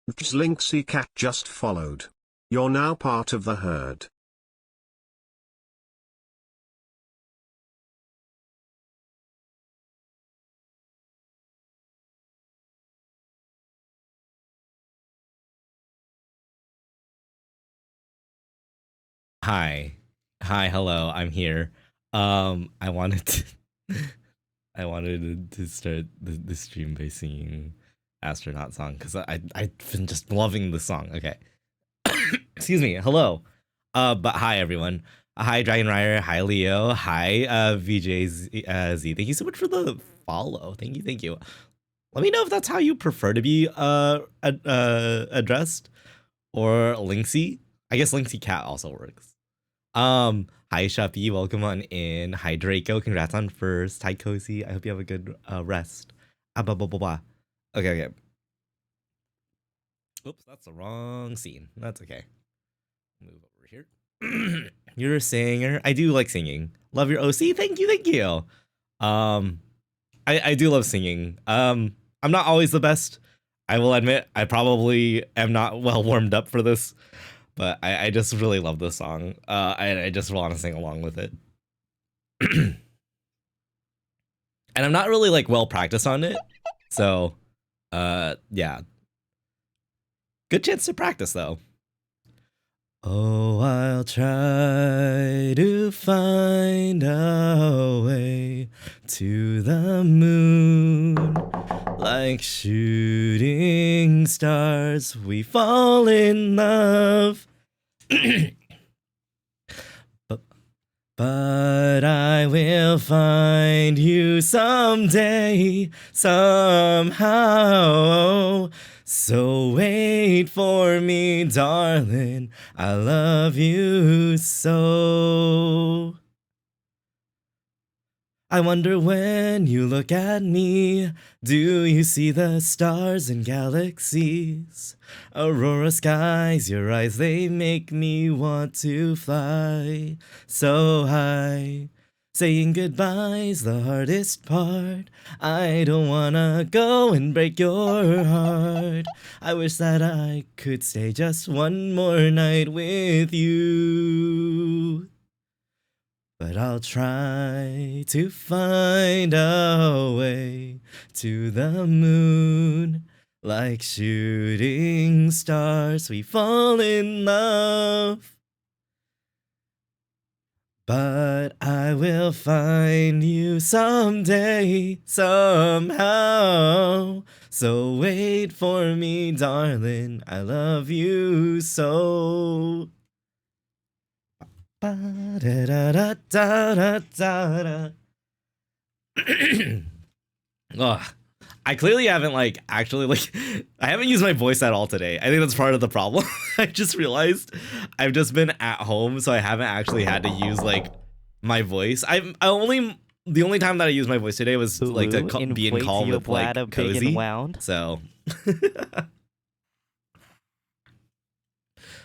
Linksy Cat just followed. You're now part of the herd. Hi. Hi, hello, I'm here. I wanted to I wanted to start the stream by singing astronaut song because I've been just loving the song. Okay. Excuse me. Hello. But hi everyone. Hi Dragon Rider. Hi Leo. Hi VJ Z. Thank you so much for the follow. Thank you. Let me know if that's how you prefer to be addressed or Linksy. I guess Linksy Cat also works. Hi Shuppy, welcome on in. Hi Draco, congrats on first. Hi Cozy, I hope you have a good rest. Blah blah blah blah. Okay. Oops, that's the wrong scene. That's okay. Move over here. You're a singer. I do like singing. Love your OC. Thank you. Um, I do love singing. I'm not always the best. I will admit, I probably am not well warmed up for this, but I just really love this song. I just want to sing along with it. And I'm not really like well practiced on it. So yeah. Good chance to practice though. Oh, I'll try to find a way to the moon. Like shooting stars, we fall in love. But I will find you someday, somehow. So wait for me, darling. I love you so. I wonder when you look at me, do you see the stars and galaxies? Aurora skies, your eyes, they make me want to fly so high. Saying goodbye's the hardest part. I don't wanna go and break your heart. I wish that I could stay just one more night with you. But I'll try to find a way to the moon. Like shooting stars, we fall in love. But I will find you someday, somehow. So wait for me, darling. I love you so. Ugh. I clearly haven't like actually like I haven't used my voice at all today. I think that's part of the problem. I just realized I've just been at home, so I haven't actually had to use like my voice. I only the only time that I used my voice today was like to be in call with like Cozy. So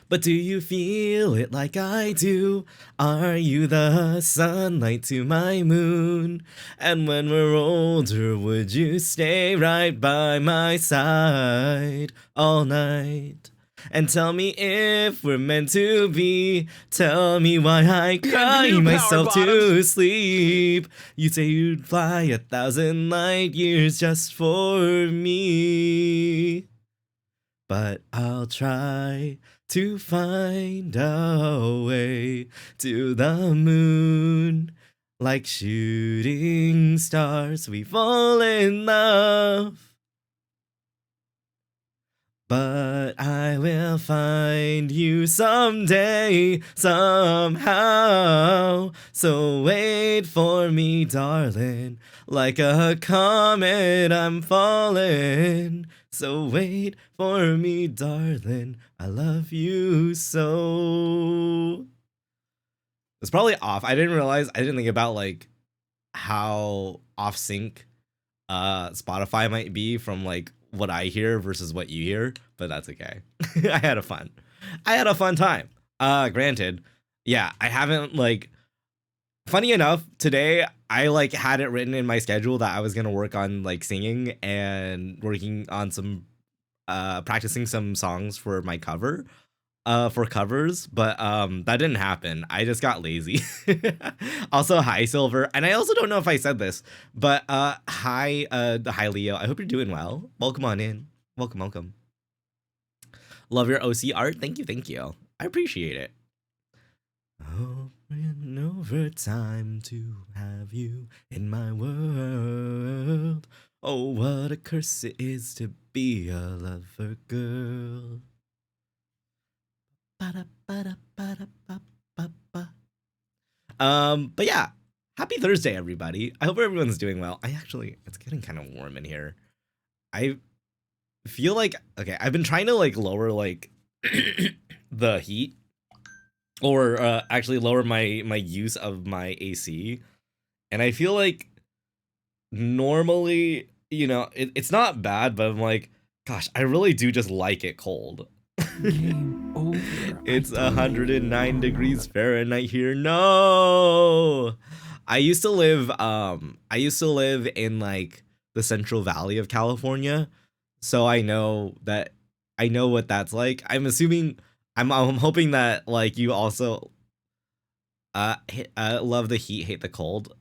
but do you feel it like I do? Are you the sunlight to my moon? And when we're older, would you stay right by my side all night? And tell me if we're meant to be. Tell me why I cry myself to sleep. You say you'd fly 1,000 light years just for me. But I'll try to find a way to the moon. Like shooting stars, we fall in love. But I will find you someday, somehow. So wait for me, darling. Like a comet, I'm falling. So wait for me, darling. I love you so. It's probably off. I didn't realize, I didn't think about like how off sync Spotify might be from like what I hear versus what you hear, but that's okay. I had a fun time. Granted, yeah, I haven't like funny enough, today I like had it written in my schedule that I was gonna work on like singing and working on some practicing some songs for my cover, for covers, but that didn't happen. I just got lazy. Also, hi Silver, and I also don't know if I said this, but hi Leo. I hope you're doing well. Welcome on in. Welcome. Love your OC art. Thank you. I appreciate it. Over time to have you in my world. Oh, what a curse it is to be a lover girl. But yeah, happy Thursday, everybody. I hope everyone's doing well. It's getting kind of warm in here. I feel like, okay, I've been trying to like lower like the heat, or actually lower my use of my AC, and I feel like normally, you know, it's not bad, but I'm like, gosh, I really do just like it cold. Game over. It's 109 degrees Fahrenheit here. No, I used to live in like the Central Valley of California, so I know what that's like. I'm assuming, I'm hoping that like you also love the heat, hate the cold.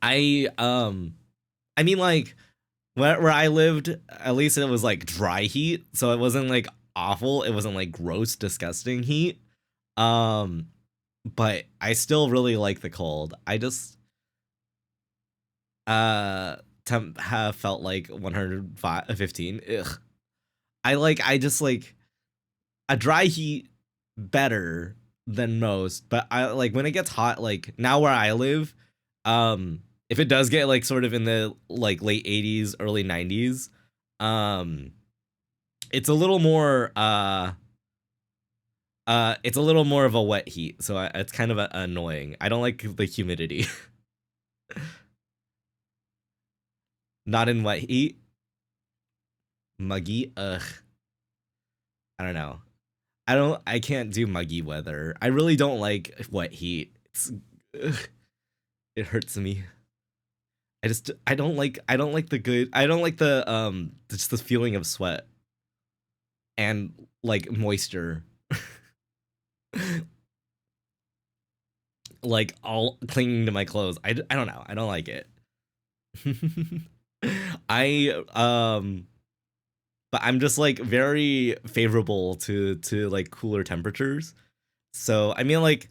I mean, like, where I lived, at least it was like dry heat, so it wasn't like awful. It wasn't like gross, disgusting heat. But I still really like the cold. I just temp have felt like 115. Ugh. I just like a dry heat better than most, but I like when it gets hot, like now where I live, if it does get like sort of in the like late 80s, early 90s, it's a little more it's a little more of a wet heat, so it's kind of annoying. I don't like the humidity. Not in wet heat. Muggy, ugh. I don't know. I can't do muggy weather. I really don't like wet heat. It hurts me. I don't like the just the feeling of sweat and like moisture. Like all clinging to my clothes. I don't know. I don't like it. But I'm just like very favorable to like cooler temperatures. So I mean, like,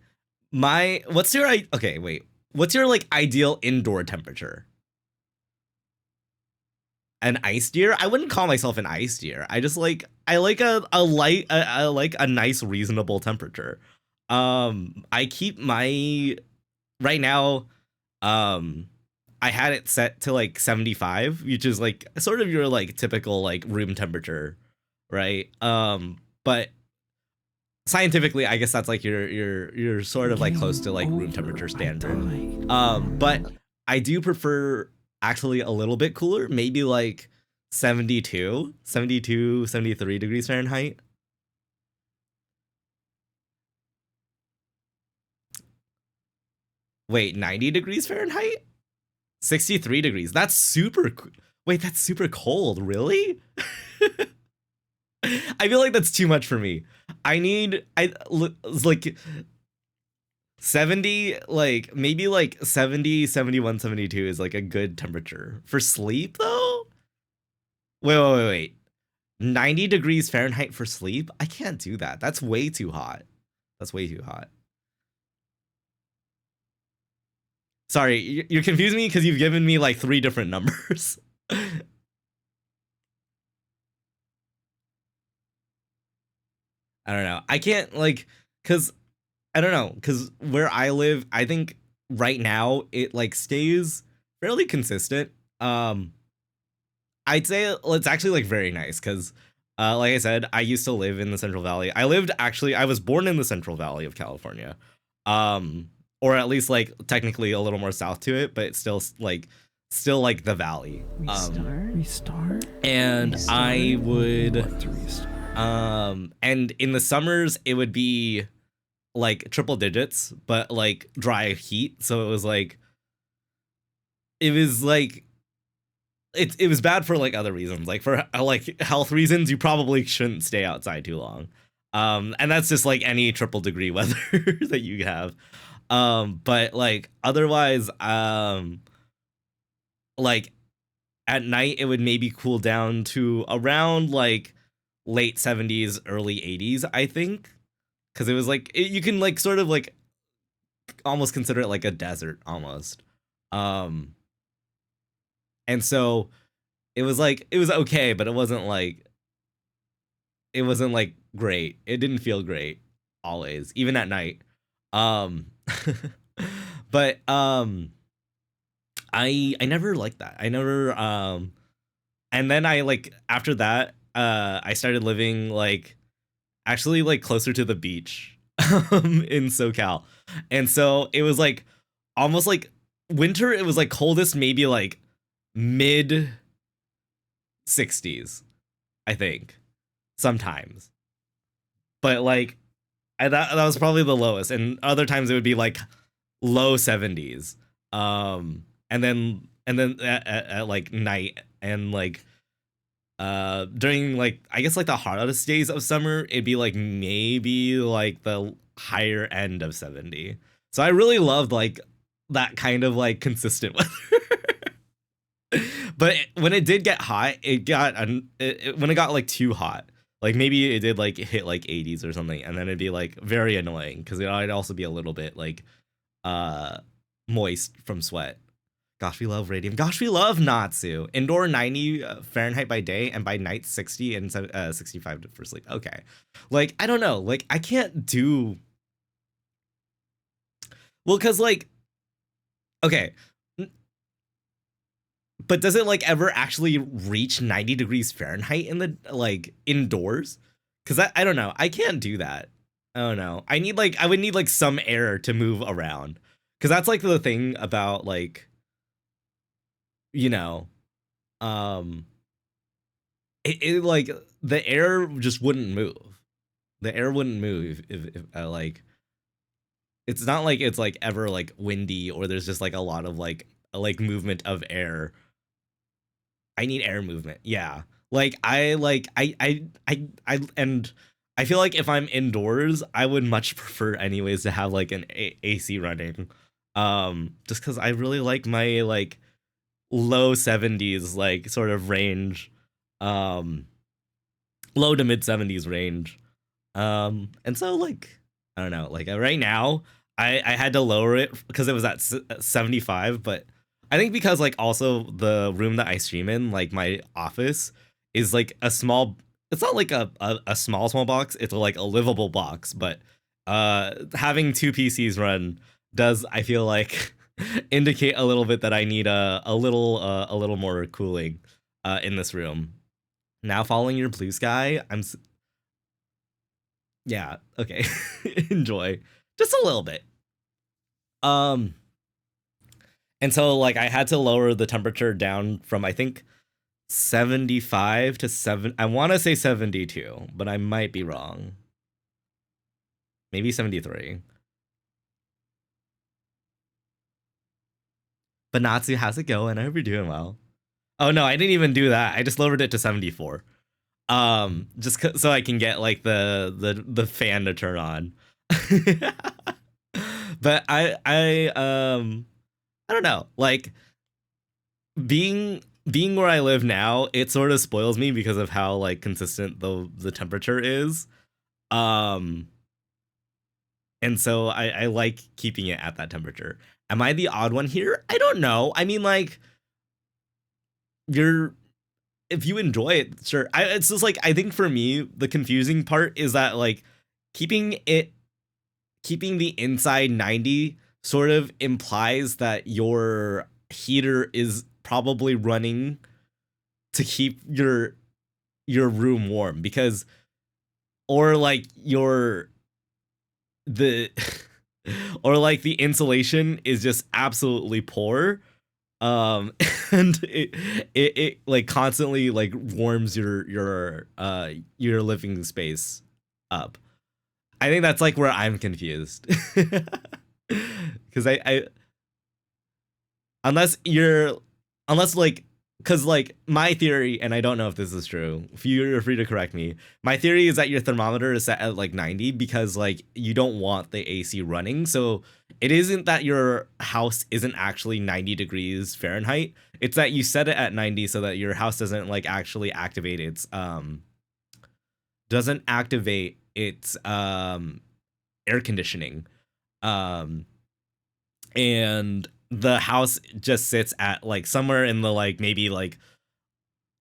what's your like ideal indoor temperature? An ice deer? I wouldn't call myself an ice deer. I like a nice reasonable temperature. I keep my right now, I had it set to like 75, which is like sort of your like typical like room temperature, right? But scientifically, I guess that's like you're sort of like close to like room temperature standard. But I do prefer actually a little bit cooler, maybe like 72, 73 degrees Fahrenheit. Wait, 90 degrees Fahrenheit? 63 degrees. That's super. Wait, that's super cold. Really? I feel like that's too much for me. Like 70, like maybe like 70, 71, 72 is like a good temperature for sleep though. Wait. 90 degrees Fahrenheit for sleep? I can't do that. That's way too hot. That's way too hot. Sorry, you're confusing me because you've given me like 3 different numbers. I don't know. I can't like, because I don't know, because where I live, I think right now it like stays fairly consistent. I'd say it's actually like very nice because like I said, I used to live in the Central Valley. I was born in the Central Valley of California. Or at least like technically a little more south to it, but it's still like the valley. Restart. And Restart. I would Restart. and in the summers it would be like triple digits, but like dry heat. So it was like it was bad for like other reasons. Like for like health reasons, you probably shouldn't stay outside too long. And that's just like any triple degree weather that you have. But like otherwise, like at night it would maybe cool down to around like late 70s, early 80s, I think. Because it was like you can like sort of like almost consider it like a desert almost. And so it was okay, but it wasn't like great. It didn't feel great always, even at night. Um but I never liked that. I never and then I like after that I started living like actually like closer to the beach in SoCal. And so it was like almost like winter, it was like coldest maybe like mid 60s, I think, sometimes. But like that was probably the lowest, and other times it would be like low 70s. And then at like night and like during like I guess like the hottest days of summer, it'd be like maybe like the higher end of 70. So I really loved like that kind of like consistent weather. But when it did get hot, when it got like too hot, like maybe it did like hit like 80s or something, and then it'd be like very annoying because it'd also be a little bit like moist from sweat. Gosh, we love radium. Gosh, we love Natsu. Indoor 90 Fahrenheit by day, and by night 60 and 65 for sleep. Okay. Like, I don't know. Like, I can't do... Well, because, like... Okay. But does it, like, ever actually reach 90 degrees Fahrenheit in the, like, indoors? Because I don't know. I can't do that. I don't know. I would need, like, some air to move around. Because that's, like, the thing about, like... You know, it like the air just wouldn't move. The air wouldn't move if like it's not like it's like ever like windy or there's just like a lot of like movement of air. I need air movement. Yeah. And I feel like if I'm indoors, I would much prefer anyways to have like an AC running. Just cuz I really like my like low 70s like sort of range, low to mid 70s range, and so like I don't know, like right now I had to lower it because it was at 75, but I think because like also the room that I stream in, like my office is like a small, it's not like a small box, it's like a livable box, but having two PCs run does, I feel like, indicate a little bit that I need a little more cooling in this room. Now following your blue sky, yeah, okay. Enjoy just a little bit. And so like I had to lower the temperature down from I think 75 to 7, I want to say 72, but I might be wrong. Maybe 73. But Natsu, how's it going? I hope you're doing well. Oh no, I didn't even do that. I just lowered it to 74. Just so I can get like the fan to turn on. But I don't know. Like being where I live now, it sort of spoils me because of how like consistent the temperature is. And so I like keeping it at that temperature. Am I the odd one here? I don't know. I mean, like, if you enjoy it, sure. It's just like, I think for me, the confusing part is that like keeping the inside 90 sort of implies that your heater is probably running to keep your room warm, because or like or like the insulation is just absolutely poor, and it like constantly like warms your living space up. I think that's like where I'm confused. Because I unless like because like my theory, and I don't know if this is true, you're free to correct me. My theory is that your thermometer is set at like 90 because like you don't want the AC running. So it isn't that your house isn't actually 90 degrees Fahrenheit. It's that you set it at 90 so that your house doesn't like actually activate its air conditioning. And the house just sits at like somewhere in the like maybe like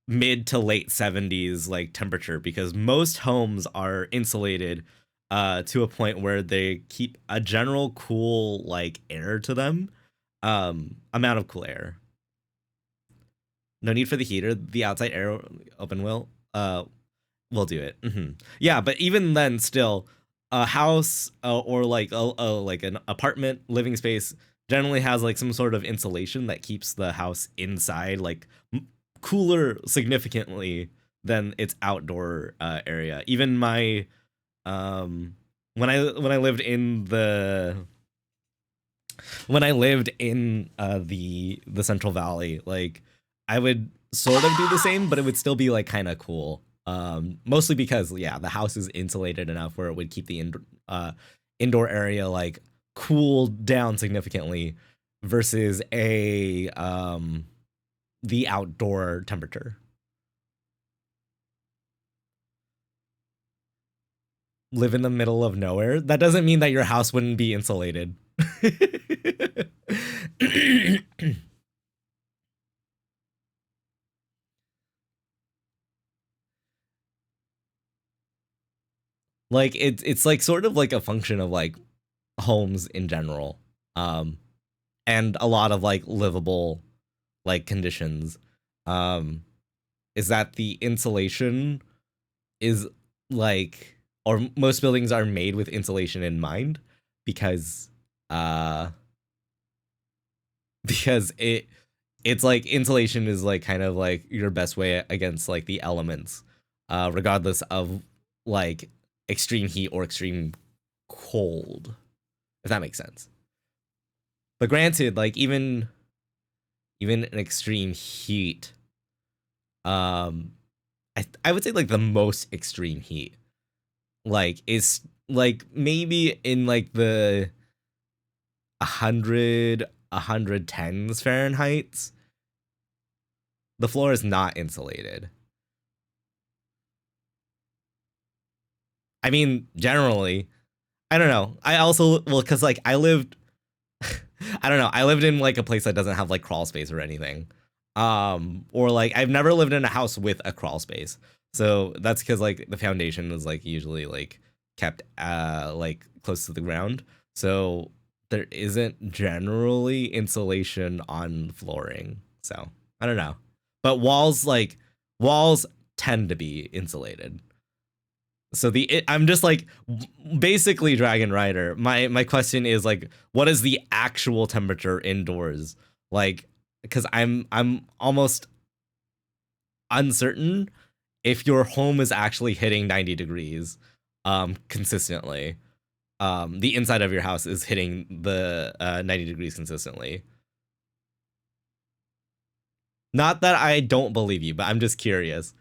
mid to late 70s like temperature, because most homes are insulated to a point where they keep a general cool like air to them, amount of cool air. No need for the heater. The outside air open will do it. Yeah, but even then, still, a house or like like an apartment living space generally has like some sort of insulation that keeps the house inside like cooler significantly than its outdoor area. Even my when I lived in the Central Valley, like I would sort of do the same, but it would still be like kind of cool. Mostly because yeah, the house is insulated enough where it would keep the indoor area like cooled down significantly versus the outdoor temperature. Live in the middle of nowhere. That doesn't mean that your house wouldn't be insulated. Like it's like sort of like a function of like homes in general, and a lot of like livable like conditions, is that the insulation is like, or most buildings are made with insulation in mind, because uh because it's like insulation is like kind of like your best way against like the elements, regardless of like extreme heat or extreme cold, if that makes sense. But granted, like even in extreme heat, I would say like the most extreme heat like is like maybe in like the 110s Fahrenheit. The floor is not insulated. I mean, generally, I don't know. I also, well, because like I lived, I don't know. I lived in like a place that doesn't have like crawl space or anything. Or like I've never lived in a house with a crawl space. So that's because like the foundation is like usually like kept like close to the ground. So there isn't generally insulation on flooring. So I don't know. But walls tend to be insulated. So I'm just like basically Dragon Rider. My question is like, what is the actual temperature indoors? Like, because I'm almost uncertain if your home is actually hitting 90 degrees consistently. The inside of your house is hitting the 90 degrees consistently. Not that I don't believe you, but I'm just curious.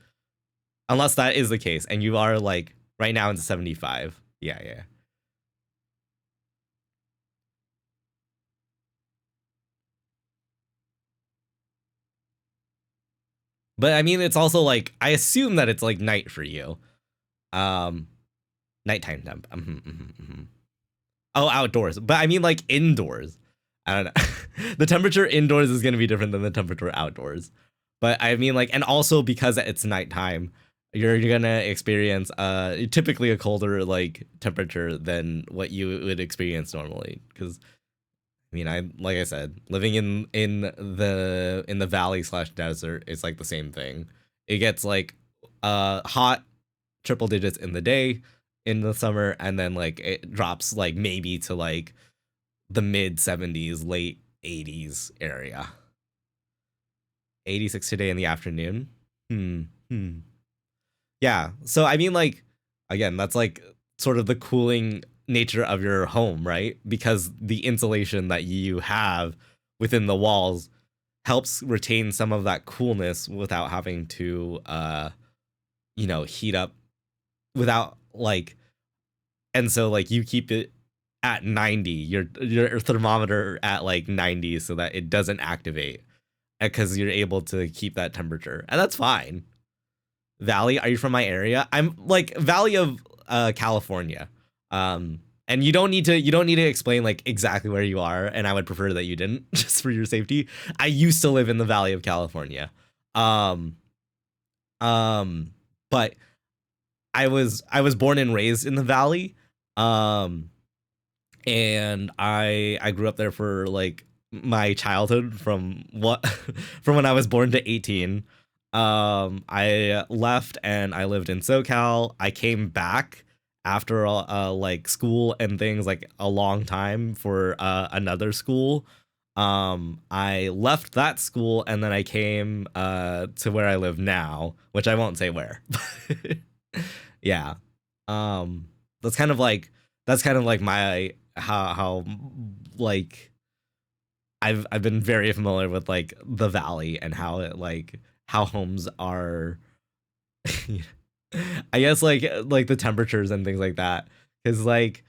Unless that is the case, and you are like right now into 75. Yeah, yeah. But I mean, it's also like I assume that it's like night for you. Um, Nighttime temp. Oh, outdoors. But I mean, like indoors. I don't know. The temperature indoors is gonna be different than the temperature outdoors. But I mean, like, and also because it's nighttime, you're gonna experience typically a colder like temperature than what you would experience normally. Because I mean, like I said, living in the valley slash desert is like the same thing. It gets like hot triple digits in the day in the summer, and then like it drops like maybe to like the mid 70s, late 80s area. 86 today in the afternoon. Yeah. So I mean, like, again, that's like sort of the cooling nature of your home, right? Because the insulation that you have within the walls helps retain some of that coolness without having to heat up without like, and so like you keep it at 90, your thermometer at like 90 so that it doesn't activate because you're able to keep that temperature, and that's fine. Valley, are you from my area? I'm like Valley of California. And you don't need to explain like exactly where you are, and I would prefer that you didn't, just for your safety. I used to live in the Valley of California. But I was born and raised in the Valley. And I grew up there for like my childhood from from when I was born to 18. I left and I lived in SoCal. I came back after like school and things, like a long time for another school. I left that school and then I came to where I live now, which I won't say where. Yeah. That's kind of like my how like I've been very familiar with like the Valley and how it like how homes are I guess like the temperatures and things like that, cuz like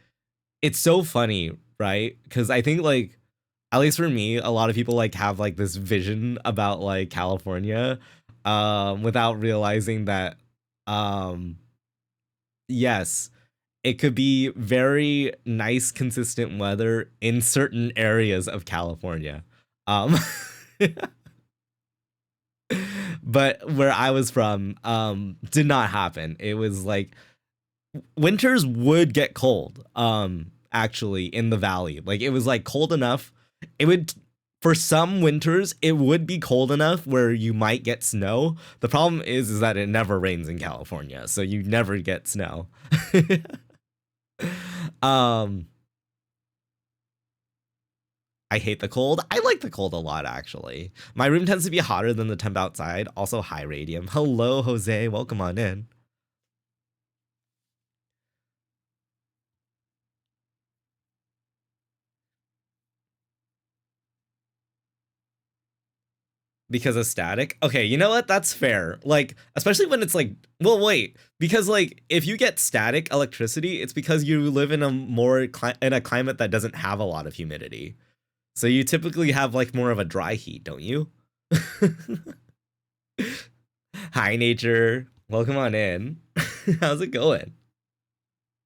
it's so funny, right? Cuz I think like at least for me, a lot of people like have like this vision about like California without realizing that yes, it could be very nice, consistent weather in certain areas of California. Um, but where I was from, did not happen. It was like winters would get cold, actually in the valley. Like it was like cold enough. It would, for some winters, it would be cold enough where you might get snow. The problem is that it never rains in California, so you never get snow. I hate the cold. I like the cold a lot, actually. My room tends to be hotter than the temp outside. Also, high radium. Hello, Jose. Welcome on in. Because of static? Okay, you know what? That's fair. Like, especially when it's like, well, wait, because like if you get static electricity, it's because you live in a in a climate that doesn't have a lot of humidity. So you typically have like more of a dry heat, don't you? Hi, nature. Welcome on in. How's it going?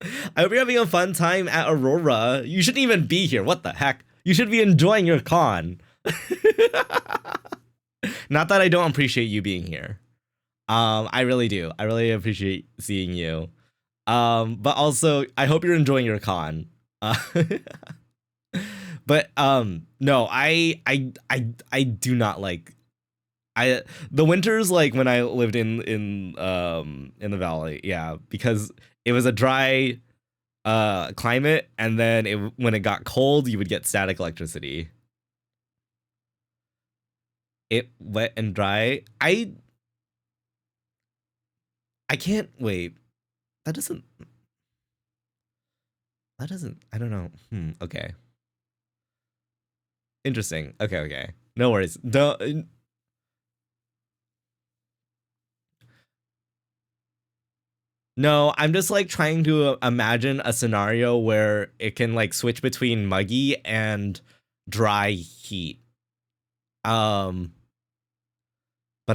I hope you're having a fun time at Aurora. You shouldn't even be here. What the heck? You should be enjoying your con. Not that I don't appreciate you being here. I really do. I really appreciate seeing you. But also I hope you're enjoying your con. But no, I do not like the winters like when I lived in the valley, yeah, because it was a dry climate, and then when it got cold, you would get static electricity. It wet and dry. I can't wait. That doesn't I don't know. Okay. Interesting. Okay. No worries. Don't. No, I'm just like trying to imagine a scenario where it can like switch between muggy and dry heat. But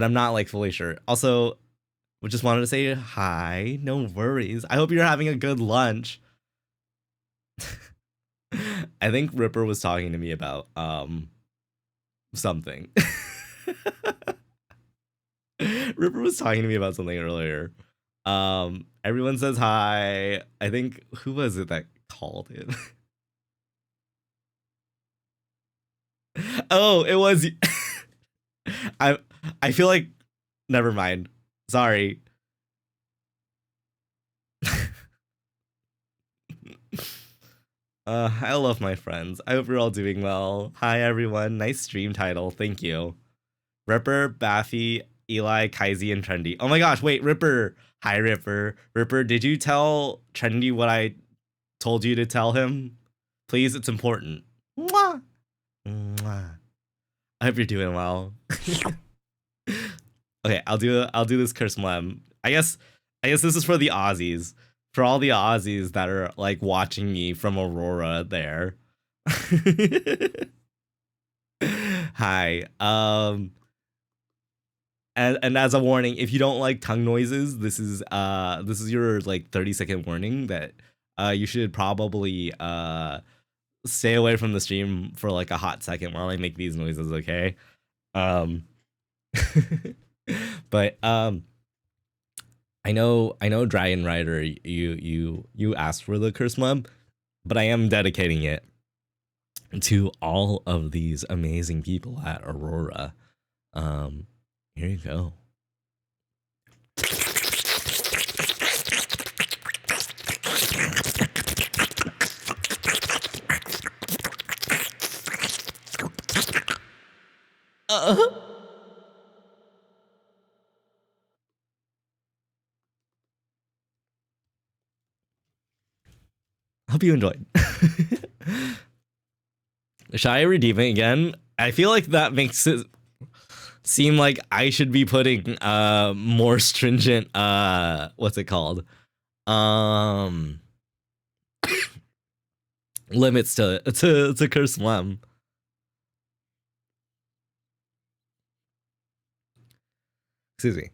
I'm not like fully sure. Also, we just wanted to say hi. No worries. I hope you're having a good lunch. I think Ripper was talking to me about something. Ripper was talking to me about something earlier. Everyone says hi. I think, who was it that called him? Oh, it was I feel like, never mind. Sorry. I love my friends. I hope you're all doing well. Hi everyone. Nice stream title. Thank you. Ripper, Baffy, Eli, Kaizy, and Trendy. Oh my gosh, wait, Ripper. Hi Ripper. Ripper, did you tell Trendy what I told you to tell him? Please, it's important. Mwah. Mwah. I hope you're doing well. Okay, I'll do this curse mem. I guess this is for the Aussies. For all the Aussies that are like watching me from Aurora there. Hi. And as a warning, if you don't like tongue noises, this is your like 30-second warning that you should probably stay away from the stream for like a hot second while I make these noises, okay? But I know Dragon Rider, you asked for the curse mob, but I am dedicating it to all of these amazing people at Aurora. Here you go. Hope you enjoyed. Should I redeem it again? I feel like that makes it seem like I should be putting more stringent what's it called? Limits to curse lem. Excuse me.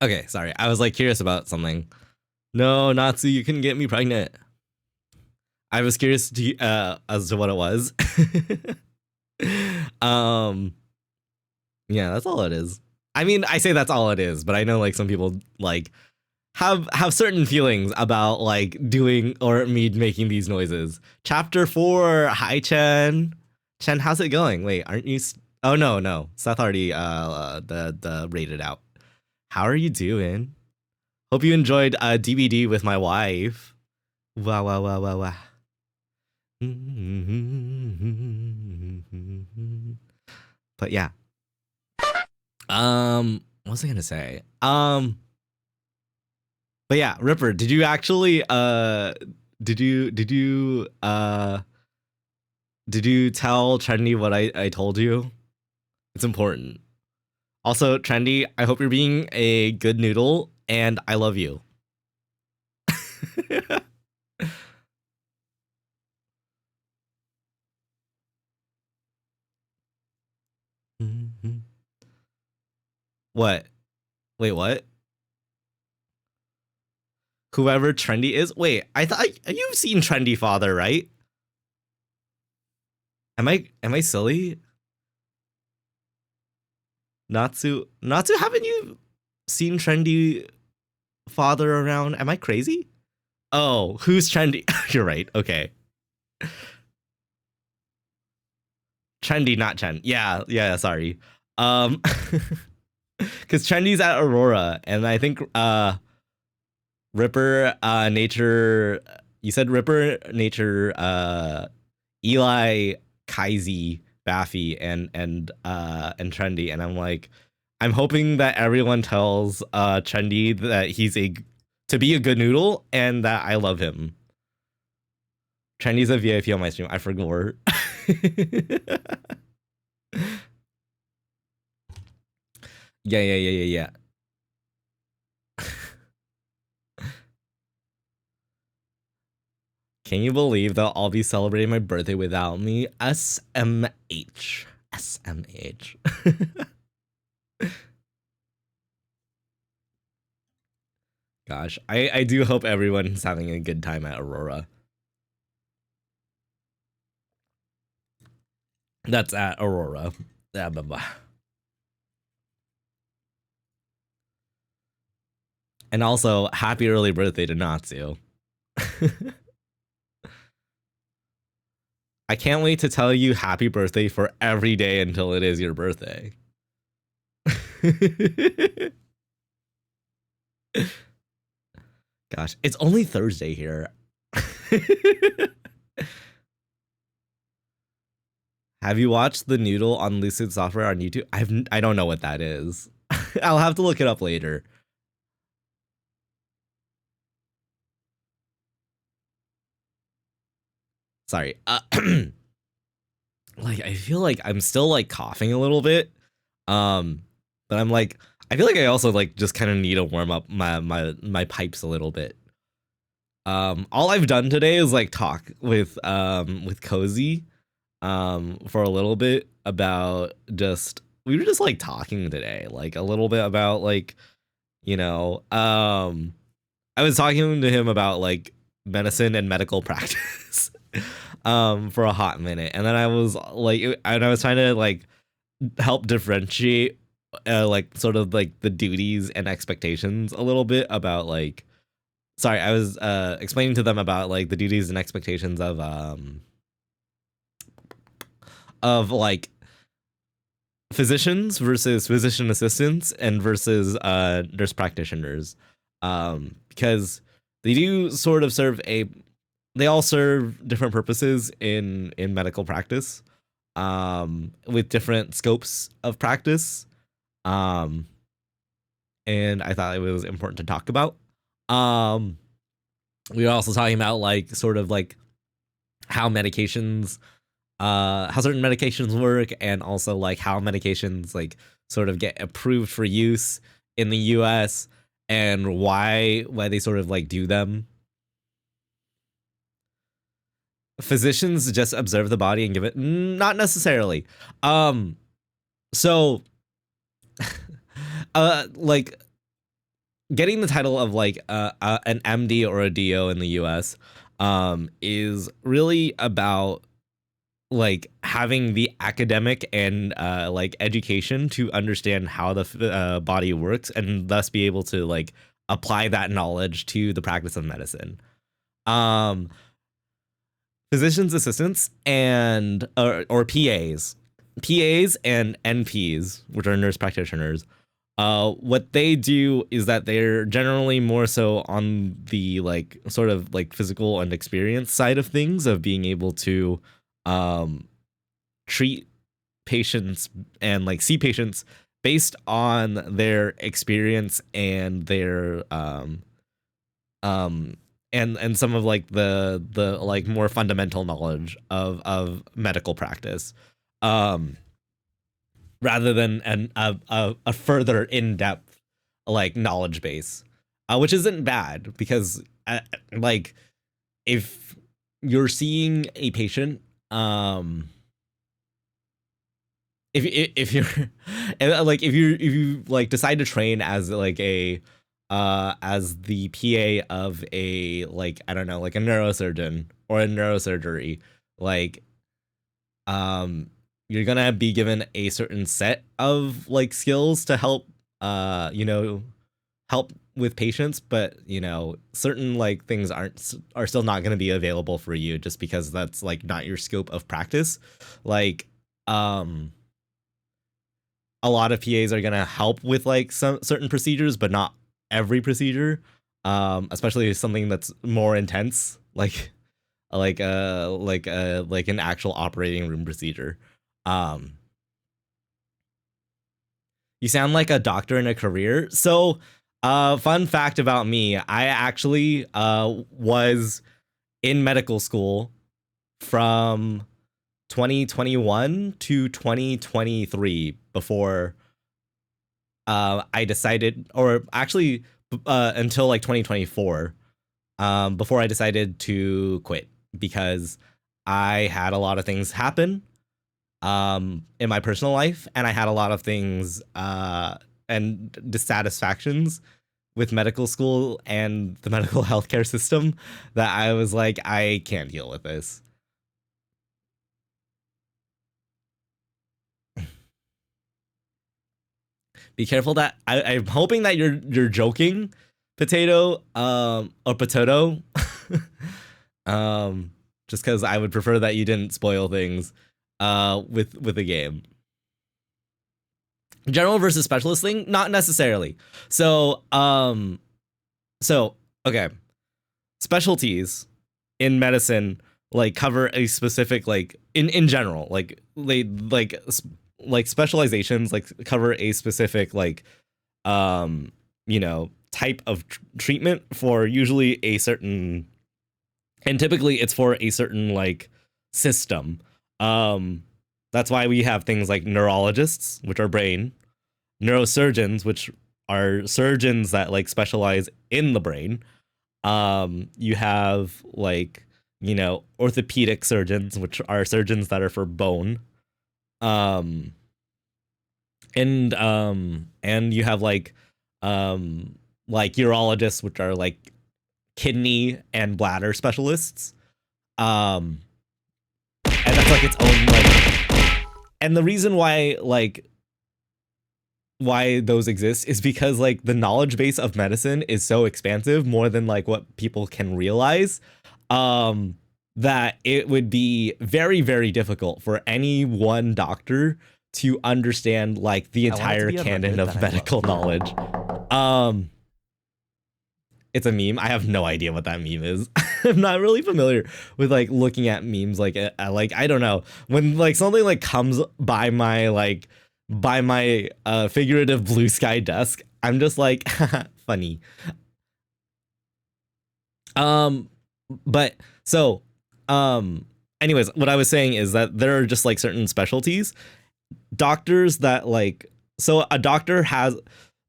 Okay, sorry. I was like curious about something. No, Natsu, you couldn't get me pregnant. I was curious as to what it was. Yeah, that's all it is. I mean, I say that's all it is, but I know like some people like have certain feelings about like doing or me making these noises. Chapter 4. Hi, Chen. Chen, how's it going? Wait, aren't you? Oh no, Seth already the rated out. How are you doing? Hope you enjoyed DVD with my wife. Wow. But yeah. What was I gonna say? But yeah, Ripper, did you actually did you tell Trendy what I told you? It's important. Also, Trendy, I hope you're being a good noodle, and I love you. What? Wait, what? Whoever Trendy is? Wait, I thought you've seen Trendy Father, right? Am I silly? Natsu, haven't you seen Trendy Father around? Am I crazy? Oh, who's Trendy? You're right. Okay. Trendy, not Chen. Yeah, sorry. Because Trendy's at Aurora, and I think Ripper, Nature. You said Ripper, Nature, Eli, Kaizy, Baffy, and Trendy, and I'm like, I'm hoping that everyone tells Trendy that he's to be a good noodle and that I love him. Trendy's a VIP on my stream. I forgot. Yeah. Can you believe they'll all be celebrating my birthday without me? SMH. Gosh, I do hope everyone's having a good time at Aurora. That's at Aurora. Blah, blah, blah. And also, happy early birthday to Natsu. I can't wait to tell you happy birthday for every day until it is your birthday. Gosh, it's only Thursday here. Have you watched the noodle on Lucid Software on YouTube? I don't know what that is. I'll have to look it up later. Sorry. Like I feel like I'm still like coughing a little bit. But I'm like I feel like I also like just kind of need to warm up my pipes a little bit. All I've done today is like talk with Cozy for a little bit about just we were just like talking today, like a little bit about like, you know, I was talking to him about like medicine and medical practice for a hot minute, and then I was trying to like help differentiate like sort of like the duties and expectations a little bit about like sorry, I was explaining to them about like the duties and expectations of like physicians versus physician assistants and versus nurse practitioners, because they do sort of they all serve different purposes in medical practice, with different scopes of practice, and I thought it was important to talk about. We were also talking about like sort of like how certain medications work, and also like how medications like sort of get approved for use in the US and why they sort of like do them. Physicians just observe the body and give it, not necessarily. So like getting the title of like an MD or a DO in the US is really about like having the academic and like education to understand how the body works, and thus be able to like apply that knowledge to the practice of medicine. Physicians assistants and or PAs and NPs, which are nurse practitioners, what they do is that they're generally more so on the like sort of like physical and experience side of things, of being able to treat patients and like see patients based on their experience and their and some of like the like more fundamental knowledge of medical practice, rather than a further in-depth like knowledge base, which isn't bad, because like if you're seeing a patient, if you're like if you like decide to train as like a as the PA of a like I don't know, like a neurosurgeon or a neurosurgery, like you're gonna be given a certain set of like skills to help you know, help with patients, but you know, certain like things are still not going to be available for you, just because that's like not your scope of practice. Like a lot of PAs are going to help with like some certain procedures, but not every procedure, especially something that's more intense, like an actual operating room procedure. You sound like a doctor in a career. So fun fact about me, I actually was in medical school from 2021 to 2023 before I decided, or actually until like 2024, before I decided to quit, because I had a lot of things happen in my personal life, and I had a lot of things and dissatisfactions with medical school and the medical healthcare system, that I was like, I can't deal with this. Be careful that I'm hoping that you're joking, potato, or potato. Just because I would prefer that you didn't spoil things with the game. General versus specialist thing, not necessarily. So okay, specialties in medicine like cover a specific like in general they like specializations like cover a specific like you know type of treatment for usually a certain, and typically it's for a certain like system. That's why we have things like neurologists, which are brain, neurosurgeons, which are surgeons that like specialize in the brain. You have like, you know, orthopedic surgeons, which are surgeons that are for bone. Um, and you have like urologists, which are like kidney and bladder specialists. Um, and that's like its own like, and the reason why those exist is because like the knowledge base of medicine is so expansive, more than like what people can realize, that it would be very, very difficult for any one doctor to understand like the entire canon of medical knowledge. It's a meme. I have no idea what that meme is. I'm not really familiar with like looking at memes. Like I don't know, when like something like comes by my figurative blue sky desk, I'm just like funny. But so anyways, what I was saying is that there are just like certain specialties, doctors that like, so a doctor has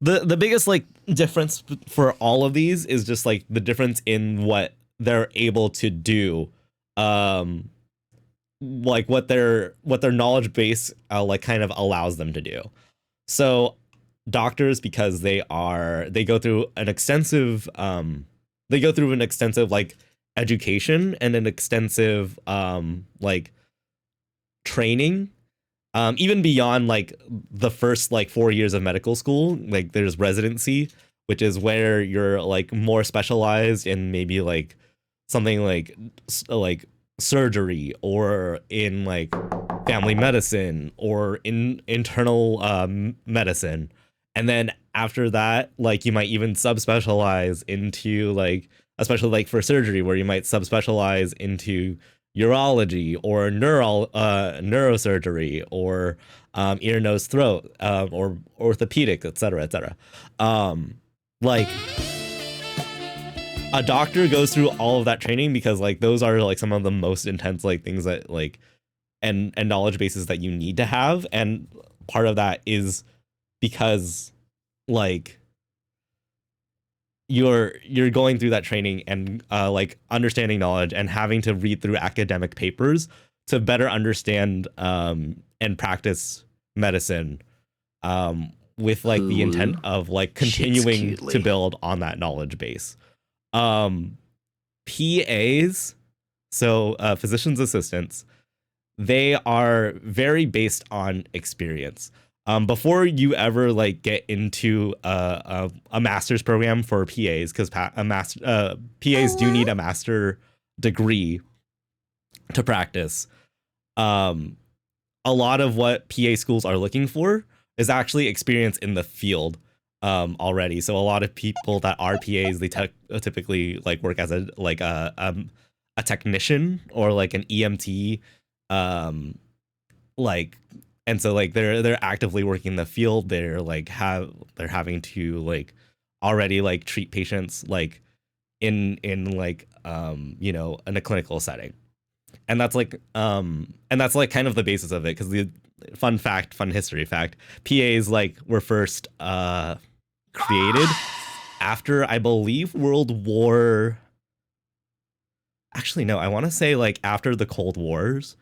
the biggest like difference for all of these is just like the difference in what they're able to do, like what their knowledge base like kind of allows them to do. So doctors, because they go through an extensive like education and an extensive like training, even beyond like the first like 4 years of medical school. Like there's residency, which is where you're like more specialized in maybe like something like surgery, or in like family medicine, or in internal medicine. And then after that, like you might even subspecialize into like, especially like for surgery, where you might subspecialize into urology or neurosurgery, or ear, nose, throat, or orthopedic, etc., etc. Like a doctor goes through all of that training because like those are like some of the most intense like things that like and knowledge bases that you need to have. And part of that is because like you're going through that training and like understanding knowledge and having to read through academic papers to better understand and practice medicine, with like the intent of like continuing to build on that knowledge base. PAs, so physician's assistants, they are very based on experience. Before you ever like get into a master's program for PAs, because PAs do need a master degree to practice. A lot of what PA schools are looking for is actually experience in the field already. So a lot of people that are PAs, they typically like work as a technician or like an EMT, like, and so like they're actively working in the field. They're having to like already like treat patients like in like you know, in a clinical setting. And that's like kind of the basis of it, because the fun history fact, PAs like were first created after, I believe, World War. Actually, no, I want to say like after the Cold Wars,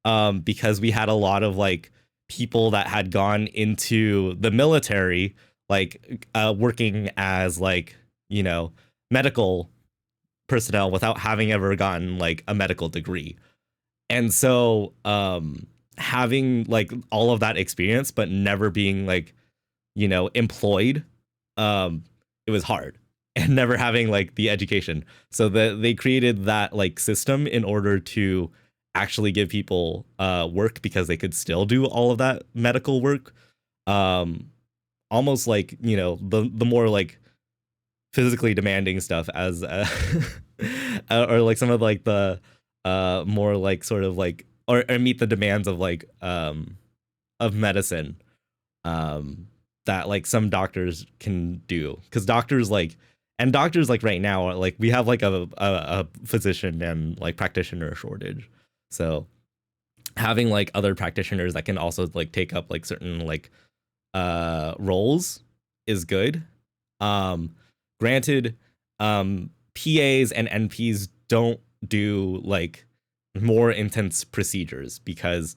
because we had a lot of like people that had gone into the military, like working as like, you know, medical personnel without having ever gotten like a medical degree. And so having like all of that experience but never being like, you know, employed, it was hard, and never having like the education. So they created that like system in order to actually give people work, because they could still do all of that medical work, almost like, you know, the more like physically demanding stuff as or like some of like the more like sort of like or meet the demands of like of medicine that like some doctors can do, because doctors like right now are like, we have like a physician and like practitioner shortage, so having like other practitioners that can also like take up like certain like roles is good. Granted, PAs and NPs don't do like more intense procedures because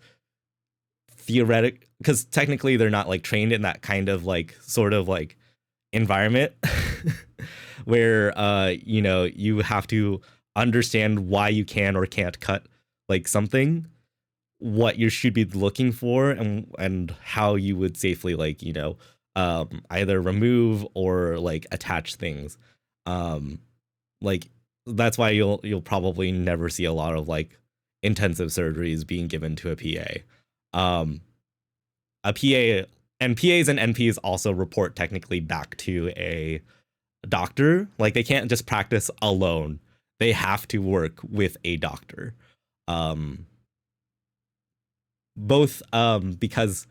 technically they're not like trained in that kind of like sort of like environment where you know, you have to understand why you can or can't cut like something, what you should be looking for, and how you would safely like, you know, either remove or like attach things. Like that's why you'll probably never see a lot of like intensive surgeries being given to a PA. A PA and PAs and NPs also report technically back to a doctor. Like they can't just practice alone. They have to work with a doctor. Both because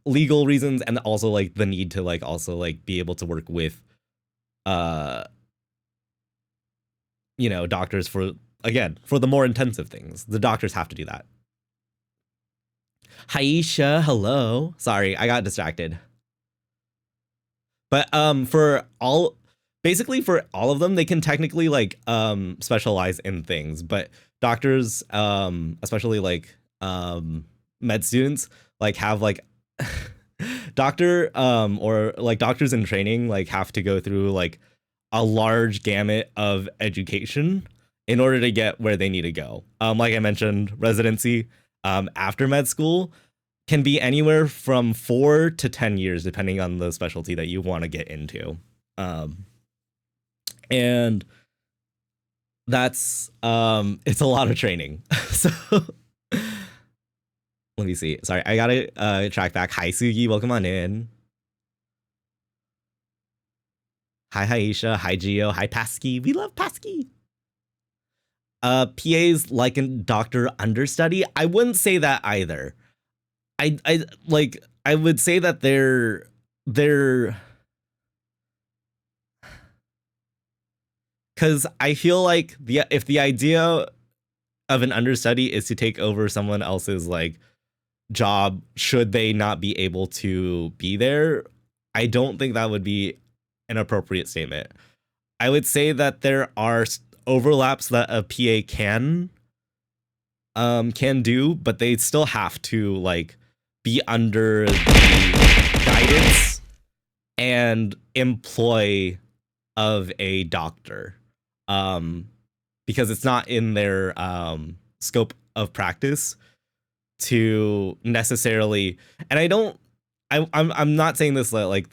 legal reasons, and also like the need to like also like be able to work with you know, doctors for, again, for the more intensive things. The doctors have to do that. Haisha, hello. Sorry, I got distracted. But for all, basically for all of them, they can technically like specialize in things, but doctors, especially like med students, like have like doctor or like doctors in training like have to go through like a large gamut of education in order to get where they need to go. Like I mentioned, residency after med school can be anywhere from 4 to 10 years, depending on the specialty that you want to get into. And that's it's a lot of training. So let me see. Sorry, I gotta track back. Hi Sugi, welcome on in. Hi Haisha, hi Gio, hi Pasky. We love Pasky. PAs like a doctor understudy. I wouldn't say that either. I like, I would say that they're because I feel like if the idea of an understudy is to take over someone else's like job, should they not be able to be there, I don't think that would be an appropriate statement. I would say that there are overlaps that a PA can do, but they still have to like be under the guidance and employ of a doctor, because it's not in their scope of practice to necessarily, and I'm not saying this like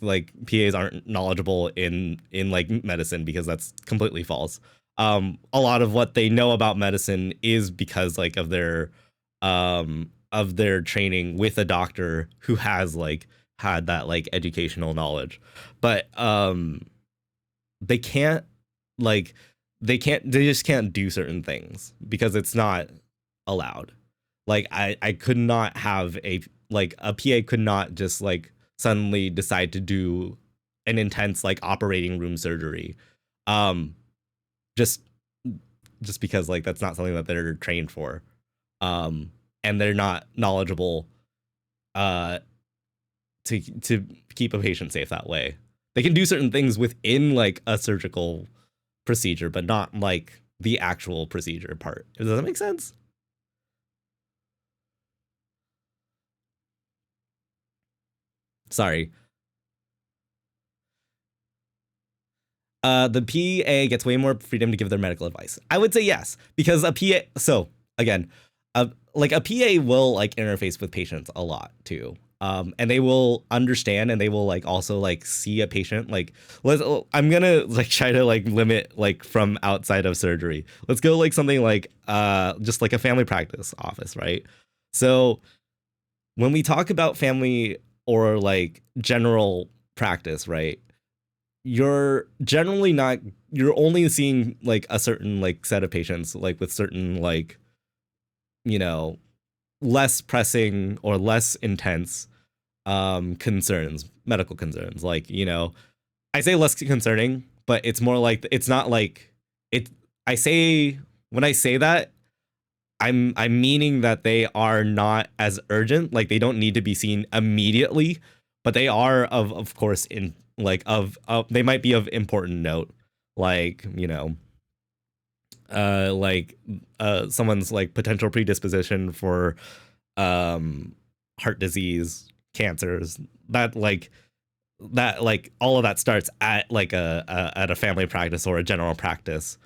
PAs aren't knowledgeable in like medicine, because that's completely false. A lot of what they know about medicine is because like of their training with a doctor who has like had that like educational knowledge, but they can't like they just can't do certain things because it's not allowed. Like I could not have a PA could not just like suddenly decide to do an intense like operating room surgery, just because like that's not something that they're trained for, and they're not knowledgeable to keep a patient safe that way. They can do certain things within like a surgical procedure, but not like the actual procedure part. Does that make sense? Sorry. The PA gets way more freedom to give their medical advice. I would say yes, because a PA. So again, like a PA will like interface with patients a lot too, and they will understand, and they will like also like see a patient. Like I'm gonna like try to like limit like from outside of surgery. Let's go like something like just like a family practice office, right? So when we talk about family or like general practice, right? you're generally not, you're only seeing like a certain like set of patients, like with certain like, you know, less pressing or less intense concerns, medical concerns. Like, you know, I say less concerning, but it's more like, it's not like it. I say, when I say that, I'm meaning that they are not as urgent. Like, they don't need to be seen immediately, but they are of course in like of they might be of important note. Like, you know, like someone's like potential predisposition for heart disease, cancers, that like all of that starts at like at a family practice or a general practice.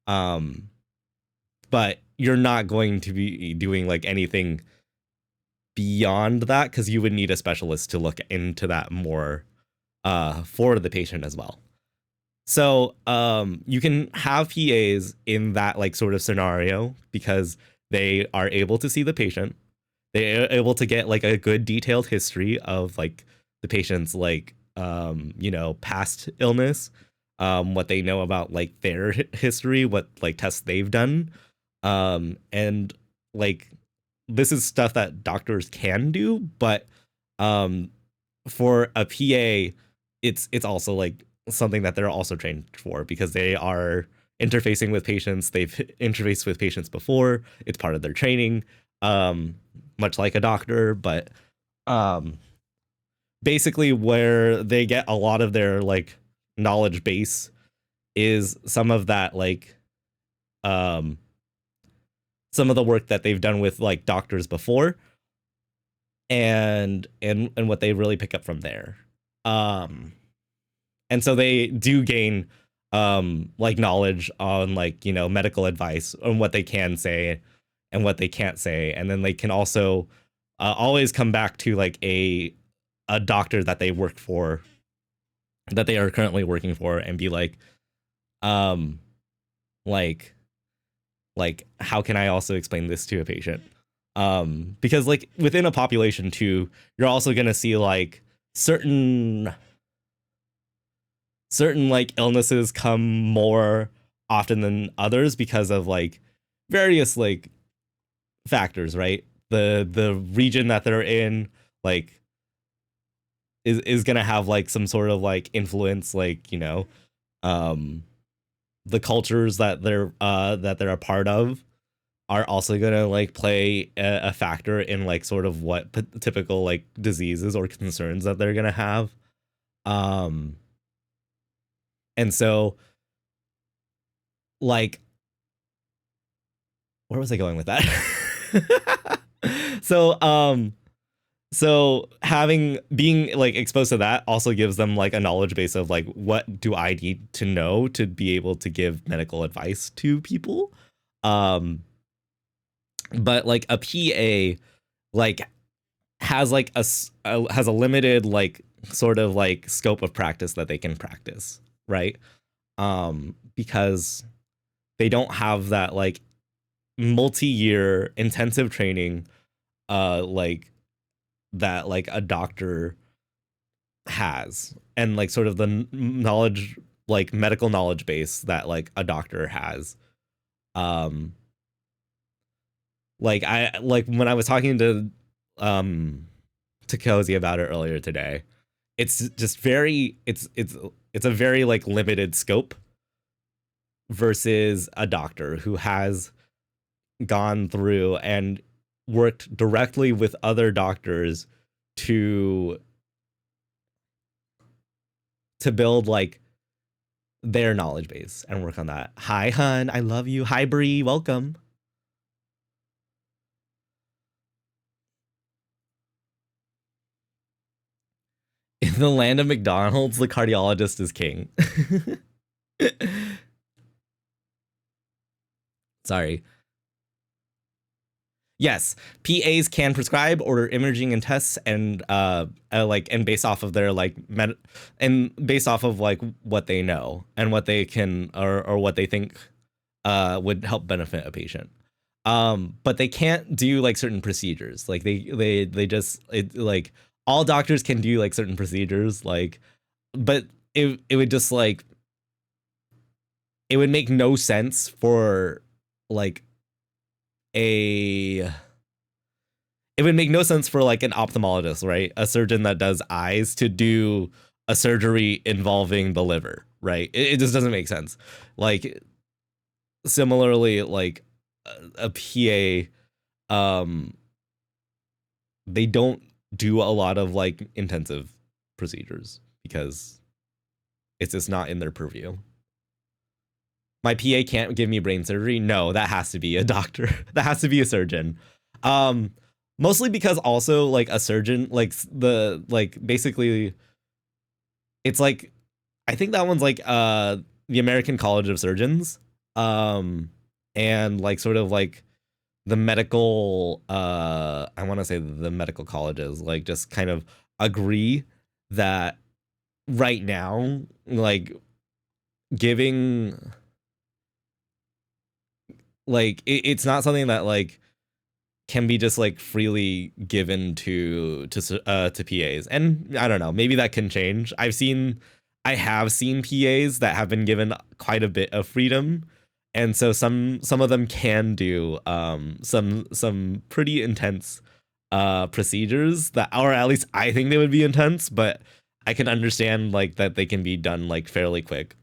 But you're not going to be doing like anything beyond that, because you would need a specialist to look into that more for the patient as well. So you can have PAs in that like sort of scenario because they are able to see the patient. They're able to get like a good detailed history of like the patient's like you know, past illness, what they know about like their history, what like tests they've done, and like this is stuff that doctors can do, but for a PA, it's also like something that they're also trained for, because they are interfacing with patients. They've interfaced with patients before. It's part of their training, much like a doctor, but basically where they get a lot of their like knowledge base is some of that like some of the work that they've done with like doctors before, and what they really pick up from there. And so they do gain like knowledge on like, you know, medical advice on what they can say and what they can't say, and then they can also always come back to like a doctor that they work for, that they are currently working for, and be like um like how can I also explain this to a patient? Because like within a population too, you're also going to see like certain like illnesses come more often than others because of like various like factors, right? The region that they're in like is going to have like some sort of like influence, like, you know, the cultures that they're a part of are also gonna like play a factor in like sort of what typical like diseases or concerns that they're gonna have. And so like, where was I going with that? So being like exposed to that also gives them like a knowledge base of like, what do I need to know to be able to give medical advice to people. But like a PA like has like has a limited like sort of like scope of practice that they can practice, right? Because they don't have that like multi-year intensive training like that like a doctor has, and like sort of the knowledge, like medical knowledge base that like a doctor has. Like I like when I was talking to Cozy about it earlier today, it's just very it's a very like limited scope versus a doctor who has gone through and worked directly with other doctors to build like their knowledge base and work on that. Hi hun, I love you. Hi Bree, welcome. In the land of McDonald's, the cardiologist is king. Sorry. Yes, PAs can prescribe, order imaging and tests, and like, and based off of their like and based off of like what they know and what they can or what they think would help benefit a patient. But they can't do like certain procedures. Like they just like all doctors can do like certain procedures, like, but it would just like, it would make no sense for like it would make no sense for like an ophthalmologist, right? A surgeon that does eyes to do a surgery involving the liver, right? It just doesn't make sense. Like similarly, like a PA, they don't do a lot of like intensive procedures because it's just not in their purview. My PA can't give me brain surgery. No, that has to be a doctor. That has to be a surgeon. Mostly because also like a surgeon, like basically it's like, I think that one's like the American College of Surgeons. And like sort of like the medical I want to say the medical colleges like just kind of agree that right now like giving like it's not something that like can be just like freely given to PAs. And I don't know, maybe that can change. I have seen PAs that have been given quite a bit of freedom, and so some of them can do some pretty intense procedures that, or at least I think they would be intense, but I can understand like that they can be done like fairly quick.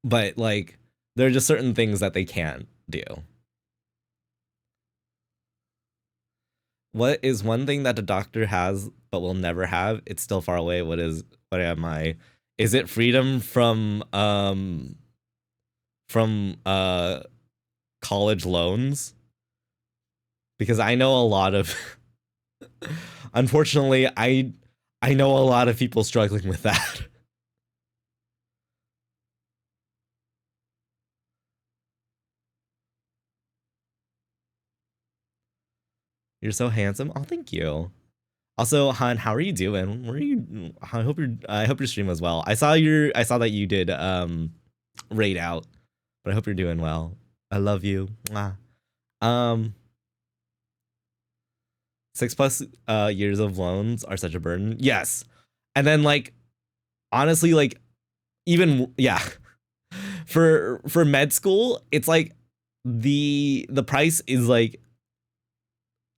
But like there are just certain things that they can't do. What is one thing that the doctor has but will never have? It's still far away. What am I? Is it freedom from college loans? Because I know a lot of unfortunately I know a lot of people struggling with that. You're so handsome. Oh, thank you. Also, Han, how are you doing? Where are you? I hope your stream was well. I saw that you did raid out, but I hope you're doing well. I love you. Mwah. 6+ years of loans are such a burden. Yes. And then like honestly, like even yeah. For med school, it's like the price is like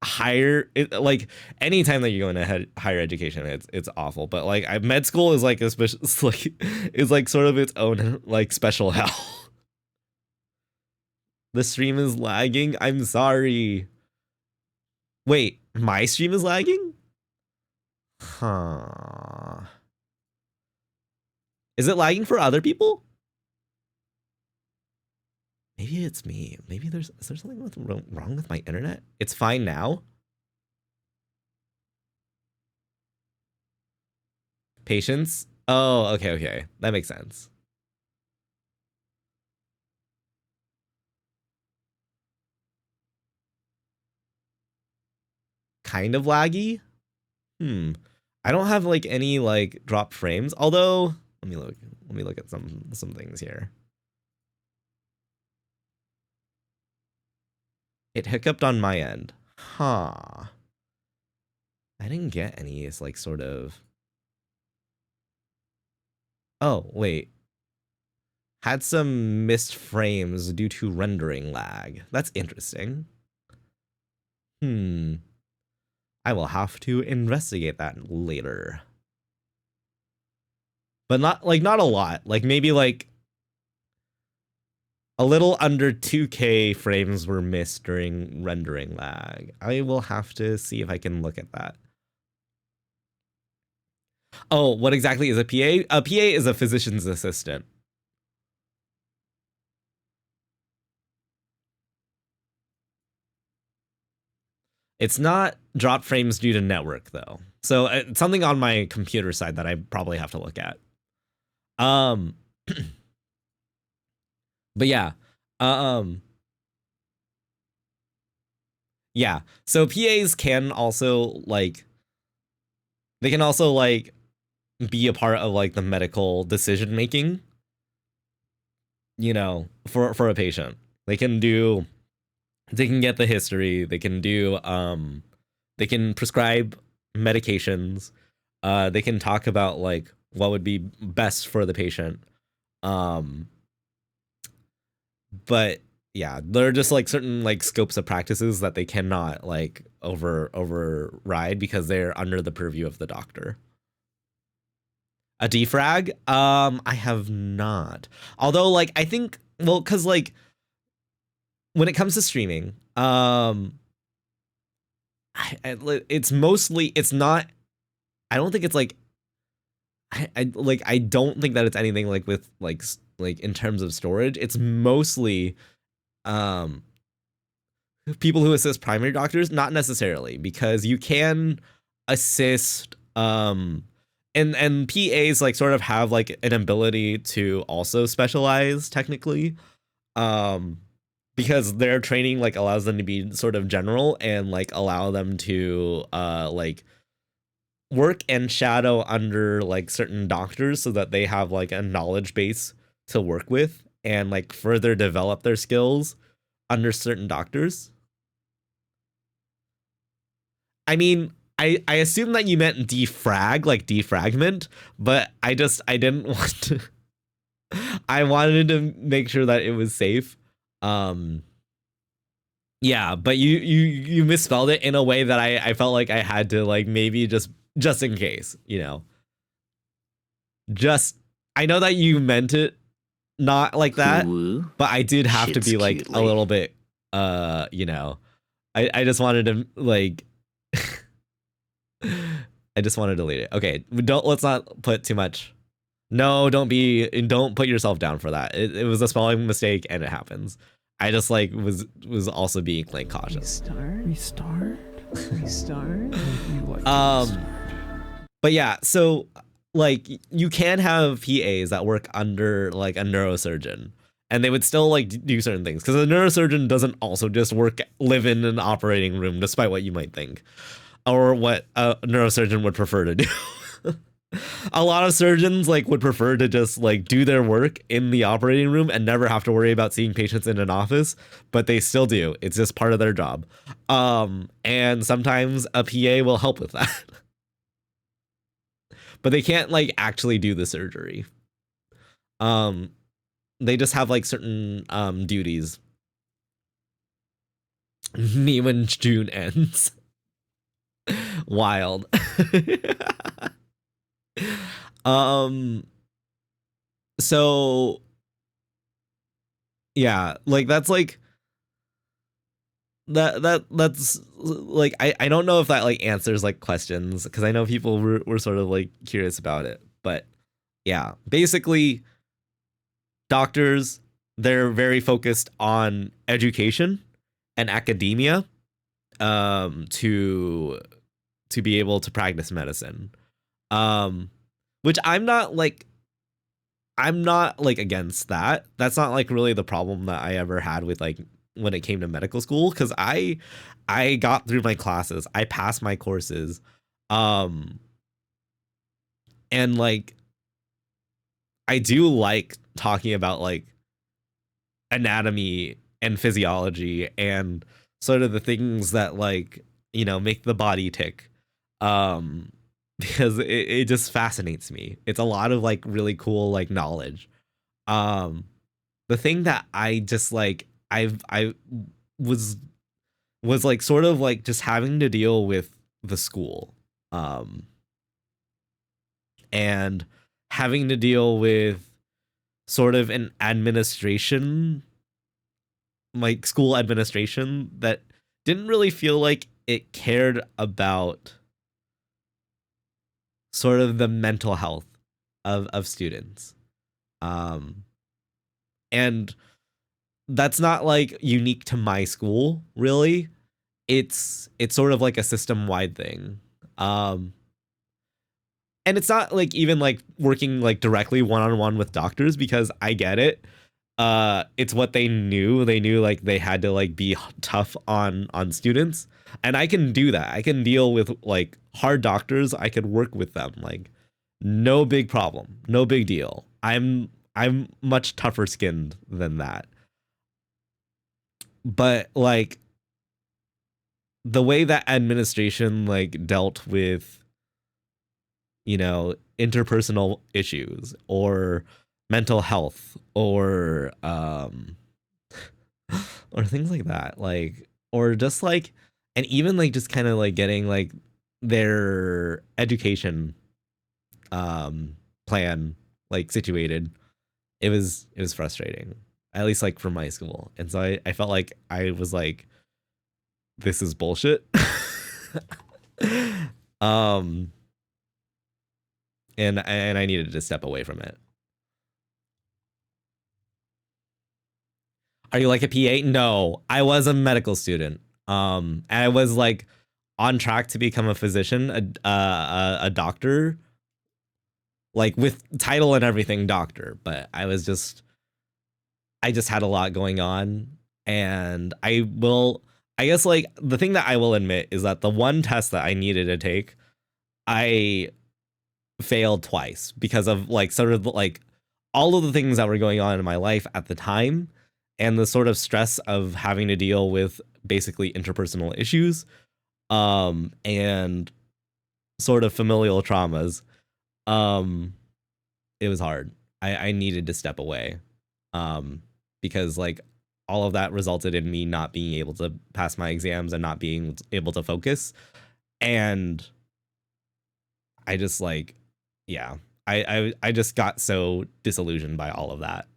higher. Like anytime that you go into higher education, it's awful, but like med school is like especially like is like sort of its own like special hell. The stream is lagging. I'm sorry. Wait, my stream is lagging? Huh. Is it lagging for other people? Maybe it's me. Maybe is there something wrong with my internet? It's fine now. Patience? Oh, okay. That makes sense. Kind of laggy? I don't have like any like drop frames, although let me look at some things here. It hiccuped on my end. Huh. I didn't get any. It's like sort of. Oh, wait. Had some missed frames due to rendering lag. That's interesting. I will have to investigate that later. But not a lot. Like maybe like a little under 2K frames were missed during rendering lag. I will have to see if I can look at that. Oh, what exactly is a PA? A PA is a physician's assistant. It's not drop frames due to network though. So it's something on my computer side that I probably have to look at. But yeah. Yeah. So PAs can also like they can also like be a part of like the medical decision making, you know, for a patient. They can do They can get the history. They can do they can prescribe medications. They can talk about like what would be best for the patient. But yeah, there are just like certain like scopes of practices that they cannot like override because they're under the purview of the doctor. A defrag? I have not. Although like I think well, cause like when it comes to streaming, it's mostly it's not. I don't think it's like I don't think that it's anything like with like in terms of storage. It's mostly people who assist primary doctors, not necessarily, because you can assist and PAs like sort of have like an ability to also specialize technically. Because their training like allows them to be sort of general and like allow them to like work and shadow under like certain doctors so that they have like a knowledge base to work with and like further develop their skills under certain doctors. I mean, I assume that you meant defrag, like defragment, but I didn't want to. I wanted to make sure that it was safe. Yeah, but you misspelled it in a way that I felt like I had to like maybe just in case, you know. Just I know that you meant it not like that, but I did have to be like a little bit you know. I just wanted to like I just wanted to delete it. Okay, let's not put too much. No, don't put yourself down for that. It was a spelling mistake and it happens. I just like was also being like cautious. Restart. But yeah, so like you can have PAs that work under like a neurosurgeon and they would still like do certain things because a neurosurgeon doesn't also just live in an operating room, despite what you might think or what a neurosurgeon would prefer to do. A lot of surgeons like would prefer to just like do their work in the operating room and never have to worry about seeing patients in an office, but they still do. It's just part of their job. And sometimes a PA will help with that. But they can't like actually do the surgery. They just have like certain duties. Me when June ends. Wild. So yeah, like that's like that's like I don't know if that like answers like questions because I know people were sort of like curious about it, but yeah, basically doctors, they're very focused on education and academia to be able to practice medicine. Which I'm not like against that. That's not like really the problem that I ever had with like when it came to medical school, because I got through my classes, I passed my courses, and like I do like talking about like anatomy and physiology and sort of the things that like, you know, make the body tick. Because it just fascinates me. It's a lot of like really cool like knowledge. The thing that I just like I was like sort of like just having to deal with the school, and having to deal with sort of an administration, like school administration that didn't really feel like it cared about sort of the mental health of students. And that's not like unique to my school, really. It's sort of like a system-wide thing. And it's not like even like working like directly one-on-one with doctors, because I get it. It's what they knew. They knew like they had to like be tough on students, and I can do that. I can deal with like hard doctors. I could work with them, like no big problem, no big deal. I'm much tougher skinned than that. but like the way that administration like dealt with, you know, interpersonal issues or mental health or things like that, like, or just like, and even like just kind of like getting like their education plan like situated, it was frustrating, at least like for my school. And so I felt like I was like, this is bullshit. um and I needed to step away from it. Are you like a PA? No, I was a medical student. And I was like on track to become a physician, a doctor, like with title and everything, doctor. But I just had a lot going on, and I guess like the thing that I will admit is that the one test that I needed to take, I failed twice because of like sort of like all of the things that were going on in my life at the time and the sort of stress of having to deal with basically interpersonal issues and sort of familial traumas. um it was hard. I needed to step away because like all of that resulted in me not being able to pass my exams and not being able to focus. And I just like, yeah, I just got so disillusioned by all of that.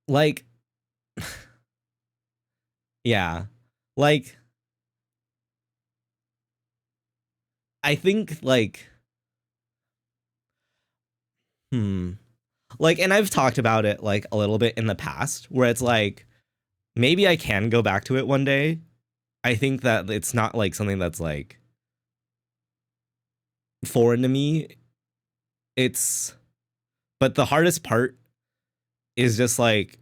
Like, yeah, like I think like, hmm, like, and I've talked about it like a little bit in the past where it's like maybe I can go back to it one day. I think that it's not like something that's like foreign to me. It's, but the hardest part is just like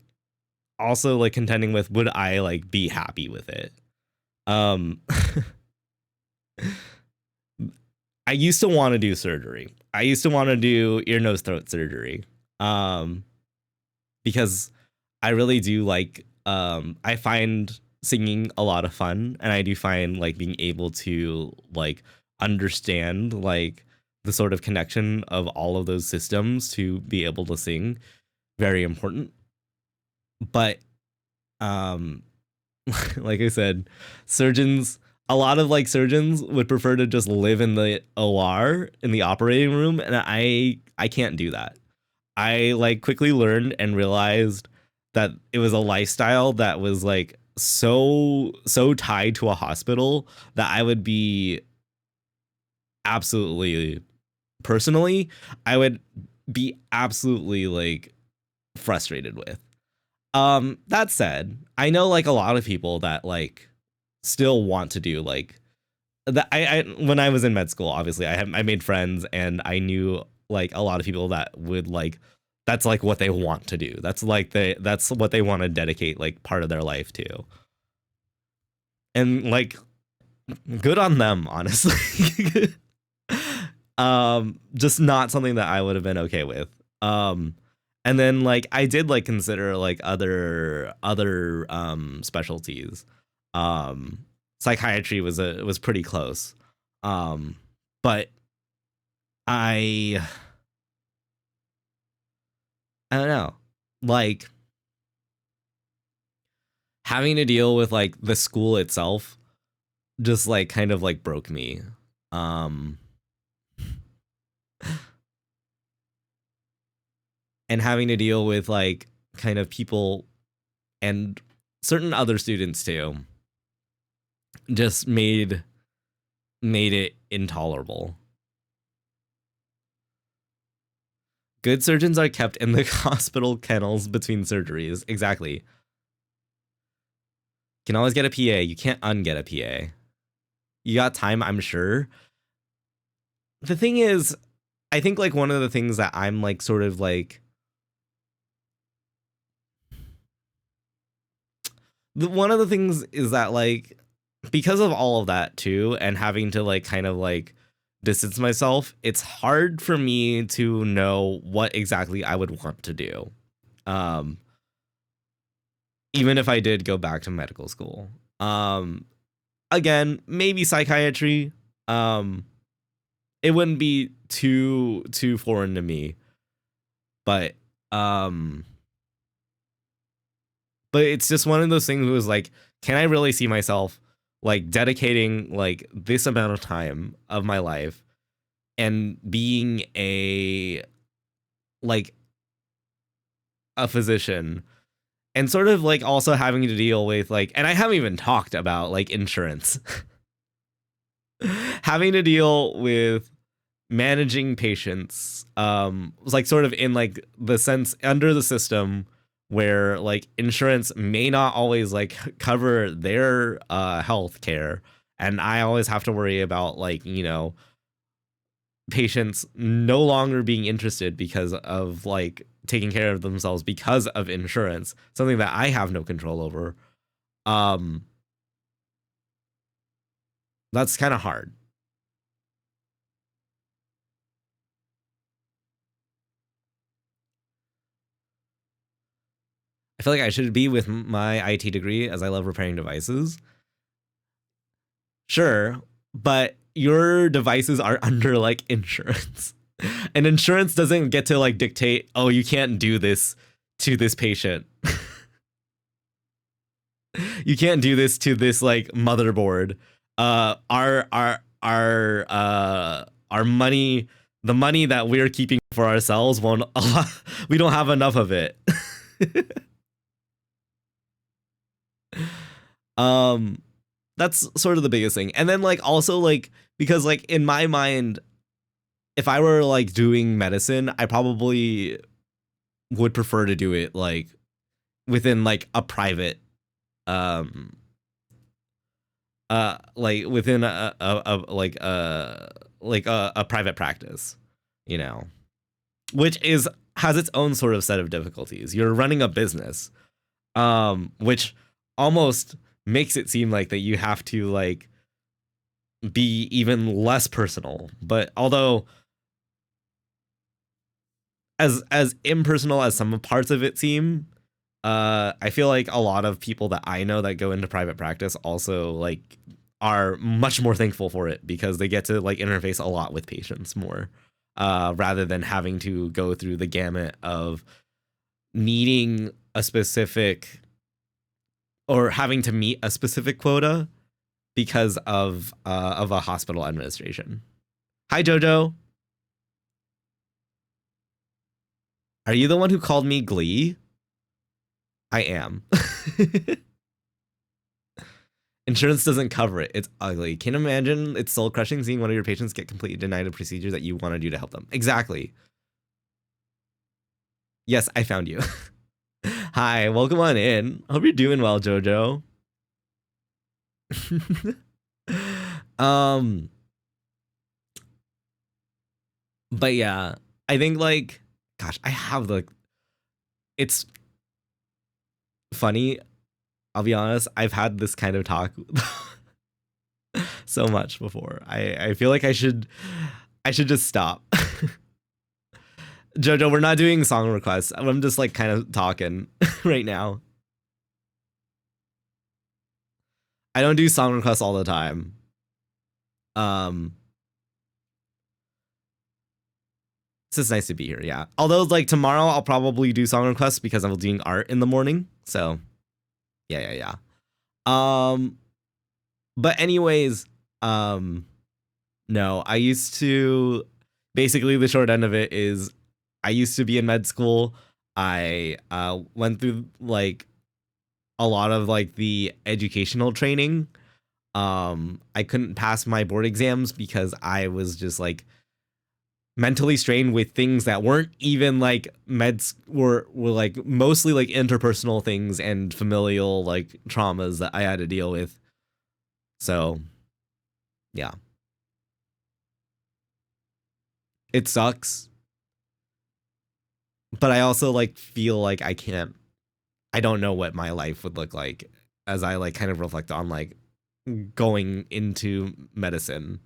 also like contending with, would I like be happy with it? Um I used to want to do surgery. I used to want to do ear, nose, throat surgery. Um because I really do like I find singing a lot of fun, and I do find like being able to like understand like the sort of connection of all of those systems to be able to sing very important. But um like I said, surgeons, a lot of like surgeons would prefer to just live in the OR in the operating room, and I can't do that. I like quickly learned and realized that it was a lifestyle that was like so tied to a hospital that I would be absolutely, personally, I would be absolutely like frustrated with. That said, I know like a lot of people that like still want to do like that. I when I was in med school, obviously I made friends, and I knew like a lot of people that would like, that's like what they want to do. That's what they want to dedicate like part of their life to. And like good on them, honestly. Just not something that I would have been okay with. Um and then like I did like consider like other specialties. Psychiatry was pretty close. But I I don't know. Like having to deal with like the school itself just like kind of like broke me. Um and having to deal with like kind of people and certain other students too just made it intolerable. Good surgeons are kept in the hospital kennels between surgeries. Exactly. You can always get a PA. You can't unget a PA. You got time, I'm sure. The thing is, I think like one of the things that I'm like sort of like one of the things is that like because of all of that too, and having to like kind of like distance myself, it's hard for me to know what exactly I would want to do. Even if I did go back to medical school. Again, maybe psychiatry. It wouldn't be too foreign to me. But it's just one of those things where it's like, can I really see myself like dedicating like this amount of time of my life and being a physician and sort of like also having to deal with like, and I haven't even talked about like insurance, having to deal with managing patients, like sort of in like the sense under the system where like insurance may not always like cover their health care, and I always have to worry about like, you know, patients no longer being interested because of like taking care of themselves because of insurance, something that I have no control over. That's kind of hard. I feel like I should be with my IT degree as I love repairing devices. Sure, but your devices are under like insurance. And insurance doesn't get to like dictate, oh, you can't do this to this patient. You can't do this to this like motherboard. Our money, the money that we're keeping for ourselves won't we don't have enough of it. That's sort of the biggest thing. And then like also like, because like in my mind, if I were like doing medicine, I probably would prefer to do it like within like a private like within a private practice, you know, which has its own sort of set of difficulties. You're running a business, which almost makes it seem like that you have to like be even less personal. But although as impersonal as some parts of it seem, I feel like a lot of people that I know that go into private practice also like are much more thankful for it because they get to like interface a lot with patients more, rather than having to go through the gamut of needing a specific or having to meet a specific quota because of a hospital administration. Hi, Jojo. Are you the one who called me Glee? I am. Insurance doesn't cover it. It's ugly. Can you imagine? It's soul crushing seeing one of your patients get completely denied a procedure that you want to do to help them. Exactly. Yes, I found you. Hi, welcome on in. Hope you're doing well, Jojo. But yeah, I think like, gosh, I have the, it's funny. I'll be honest, I've had this kind of talk so much before. I feel like I should just stop. Jojo, we're not doing song requests. I'm just like kind of talking right now. I don't do song requests all the time. It's just nice to be here, yeah. Although like tomorrow I'll probably do song requests because I'm doing art in the morning. So yeah. But anyways, no, I used to, basically the short end of it is I used to be in med school. I went through like a lot of like the educational training. I couldn't pass my board exams because I was just like mentally strained with things that weren't even like meds, were like mostly like interpersonal things and familial like traumas that I had to deal with. So yeah, it sucks, but I also like feel like I don't know what my life would look like as I like kind of reflect on like going into medicine.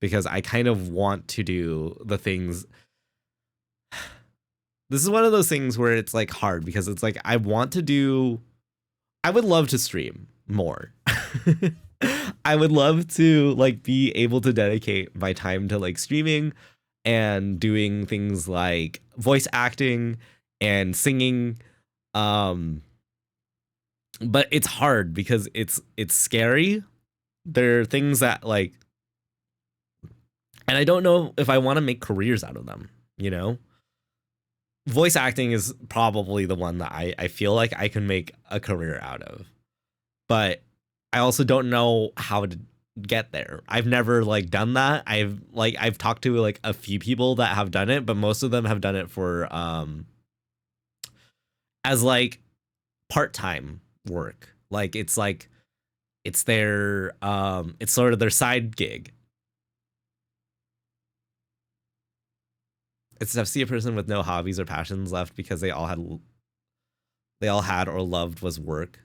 because I kind of want to do the things. This is one of those things where it's like hard because it's like I would love to stream more. I would love to like be able to dedicate my time to like streaming and doing things like voice acting and singing. But it's hard because it's scary. There are things that like, and I don't know if I want to make careers out of them, you know? Voice acting is probably the one that I feel like I can make a career out of. But I also don't know how to get there. I've never like done that. I've talked to like a few people that have done it, but most of them have done it for as like part-time work. Like it's their it's sort of their side gig. It's to see a person with no hobbies or passions left because they all had or loved was work.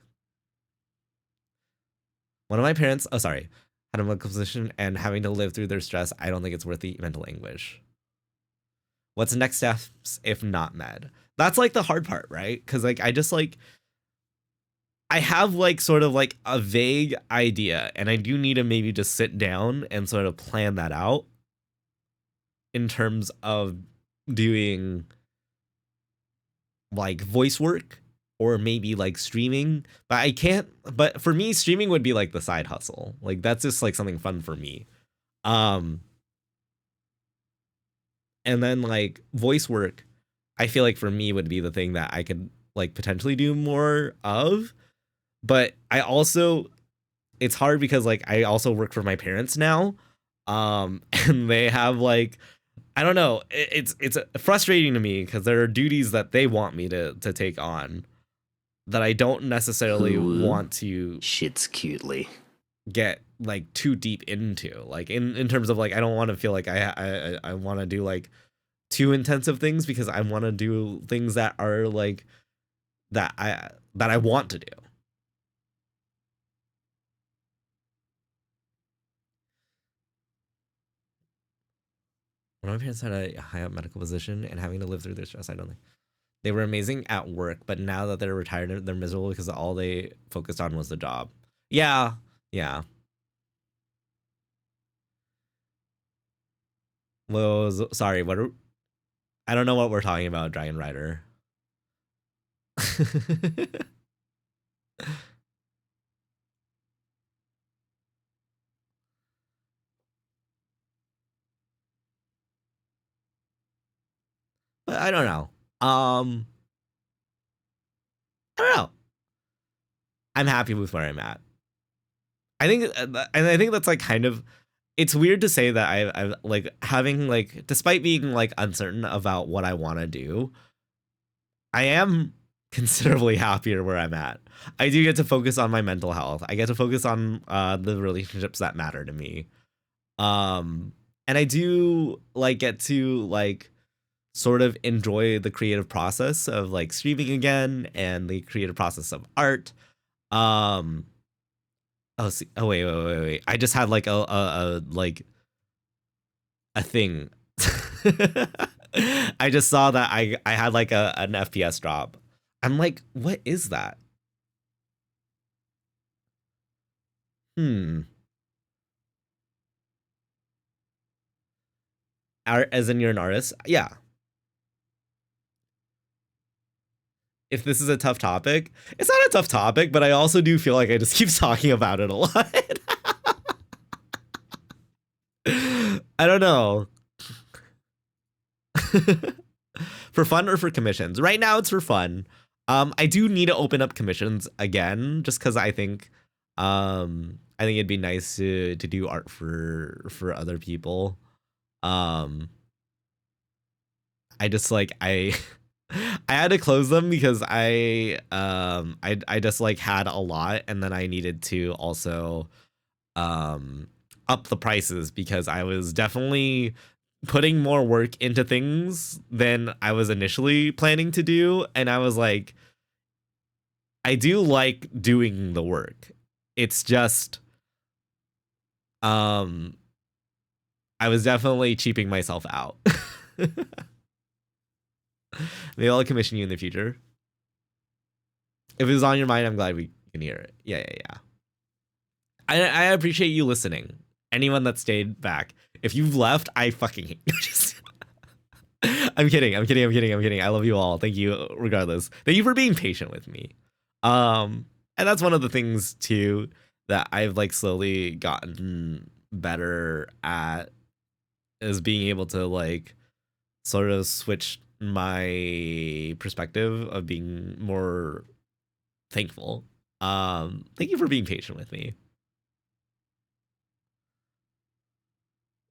One of my parents, had a medical position and having to live through their stress. I don't think it's worth the mental anguish. What's the next steps if not med? That's like the hard part, right? Because like I have like sort of like a vague idea, and I do need to maybe just sit down and sort of plan that out in terms of doing like voice work or maybe like streaming. But I can't, but for me streaming would be like the side hustle. Like that's just like something fun for me. And then like voice work, I feel like for me would be the thing that I could like potentially do more of. But I also, it's hard because like I also work for my parents now. And they have like, I don't know, it's frustrating to me because there are duties that they want me to take on that I don't necessarily want to shits cutely get like too deep into, like in terms of like I don't want to feel like I want to do like too intensive things because I want to do things that are like that I want to do. When my parents had a high up medical position and having to live through their stress, I don't think they were amazing at work, but now that they're retired, they're miserable because all they focused on was the job. Yeah. Well, sorry, I don't know what we're talking about, Dragon Rider. But I don't know. I don't know. I'm happy with where I'm at. I think, and I think that's like kind of, it's weird to say that I've like having like, despite being like uncertain about what I want to do, I am considerably happier where I'm at. I do get to focus on my mental health. I get to focus on the relationships that matter to me. And I do like get to like sort of enjoy the creative process of like streaming again and the creative process of art. Wait. I just had like a thing. I just saw that I had like an FPS drop. I'm like, what is that? As in you're an artist? Yeah. If this is a tough topic, it's not a tough topic, but I also do feel like I just keep talking about it a lot. I don't know. For fun or for commissions? Right now it's for fun. I do need to open up commissions again, just because I think it'd be nice to do art for other people. I just like I had to close them because I just like had a lot, and then I needed to also up the prices because I was definitely putting more work into things than I was initially planning to do. And I was like, I do like doing the work. It's just, I was definitely cheaping myself out. Maybe I'll commission you in the future. If it was on your mind, I'm glad we can hear it. Yeah. I appreciate you listening. Anyone that stayed back. If you've left, I fucking hate you. I'm kidding. I love you all. Thank you regardless. Thank you for being patient with me. And that's one of the things too that I've like slowly gotten better at, is being able to like sort of switch my perspective of being more thankful. Thank you for being patient with me.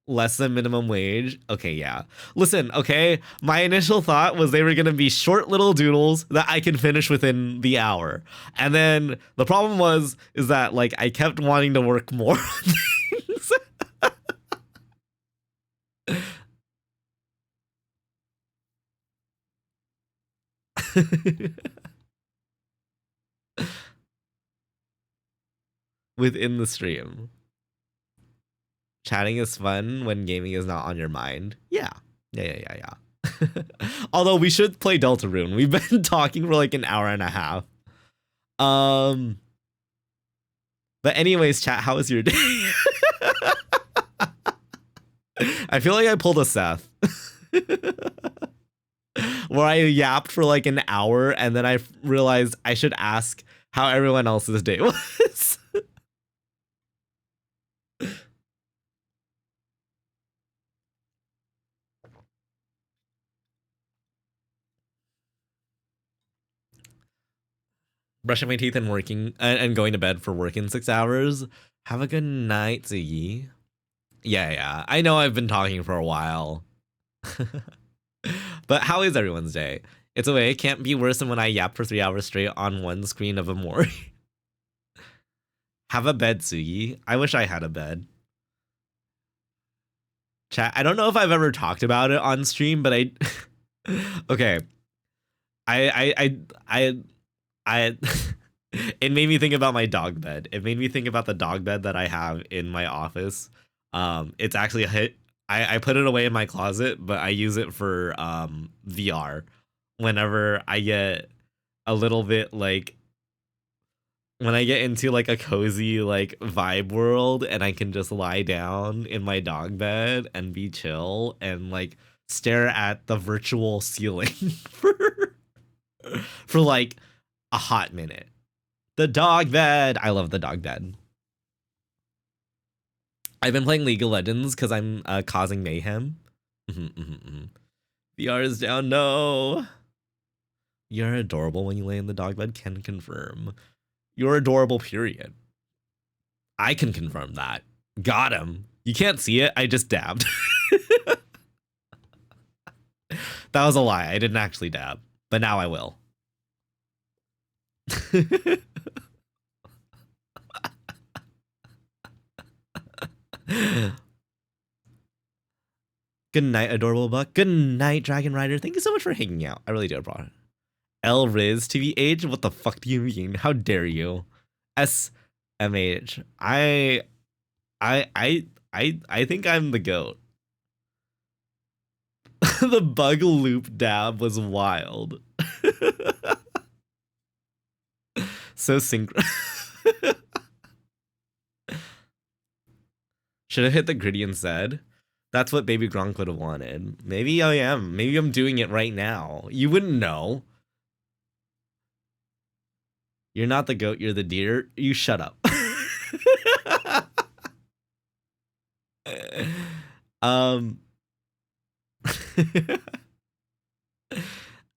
Less than minimum wage. Okay, yeah. Listen, okay, my initial thought was they were gonna be short little doodles that I can finish within the hour. And then the problem is that like I kept wanting to work more on things. Within the stream. Chatting is fun when gaming is not on your mind. Yeah. Although we should play Deltarune. We've been talking for like an hour and a half. But anyways, chat, how was your day? I feel like I pulled a Seth. Where I yapped for like an hour and then I realized I should ask how everyone else's day was. Brushing my teeth and working and going to bed for work in 6 hours. Have a good night, Ziggy. Yeah. I know I've been talking for a while. But how is everyone's day? It's okay. It can't be worse than when I yap for 3 hours straight on one screen of a Mori. Have a bed, Sugi. I wish I had a bed. Chat, I don't know if I've ever talked about it on stream, but I okay. I it made me think about my dog bed. It made me think about the dog bed that I have in my office. It's actually a hit. I put it away in my closet, but I use it for VR whenever I get a little bit like when I get into like a cozy like vibe world and I can just lie down in my dog bed and be chill and like stare at the virtual ceiling for like a hot minute. The dog bed. I love the dog bed. I've been playing League of Legends because I'm causing mayhem. VR is down. No. You're adorable when you lay in the dog bed. Can confirm. You're adorable, period. I can confirm that. Got him. You can't see it. I just dabbed. That was a lie. I didn't actually dab. But now I will. Good night, adorable buck. Good night, Dragon Rider. Thank you so much for hanging out. I really do, bro. L Riz TVH. What the fuck do you mean? How dare you? SMH. I think I'm the goat. The bug loop dab was wild. So synchro. Should have hit the gritty instead. That's what Baby Gronk would have wanted. Maybe I am. Maybe I'm doing it right now. You wouldn't know. You're not the goat, you're the deer. You shut up.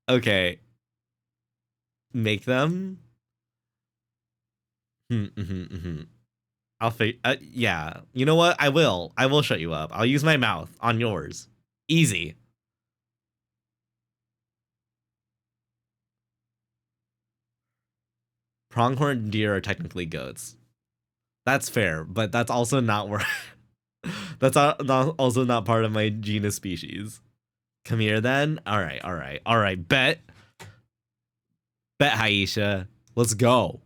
Okay. Make them. I'll yeah. You know what? I will shut you up. I'll use my mouth on yours. Easy. Pronghorn deer are technically goats. That's fair, but that's also not where that's also not part of my genus species. Come here then. All right. Bet Haisha. Let's go.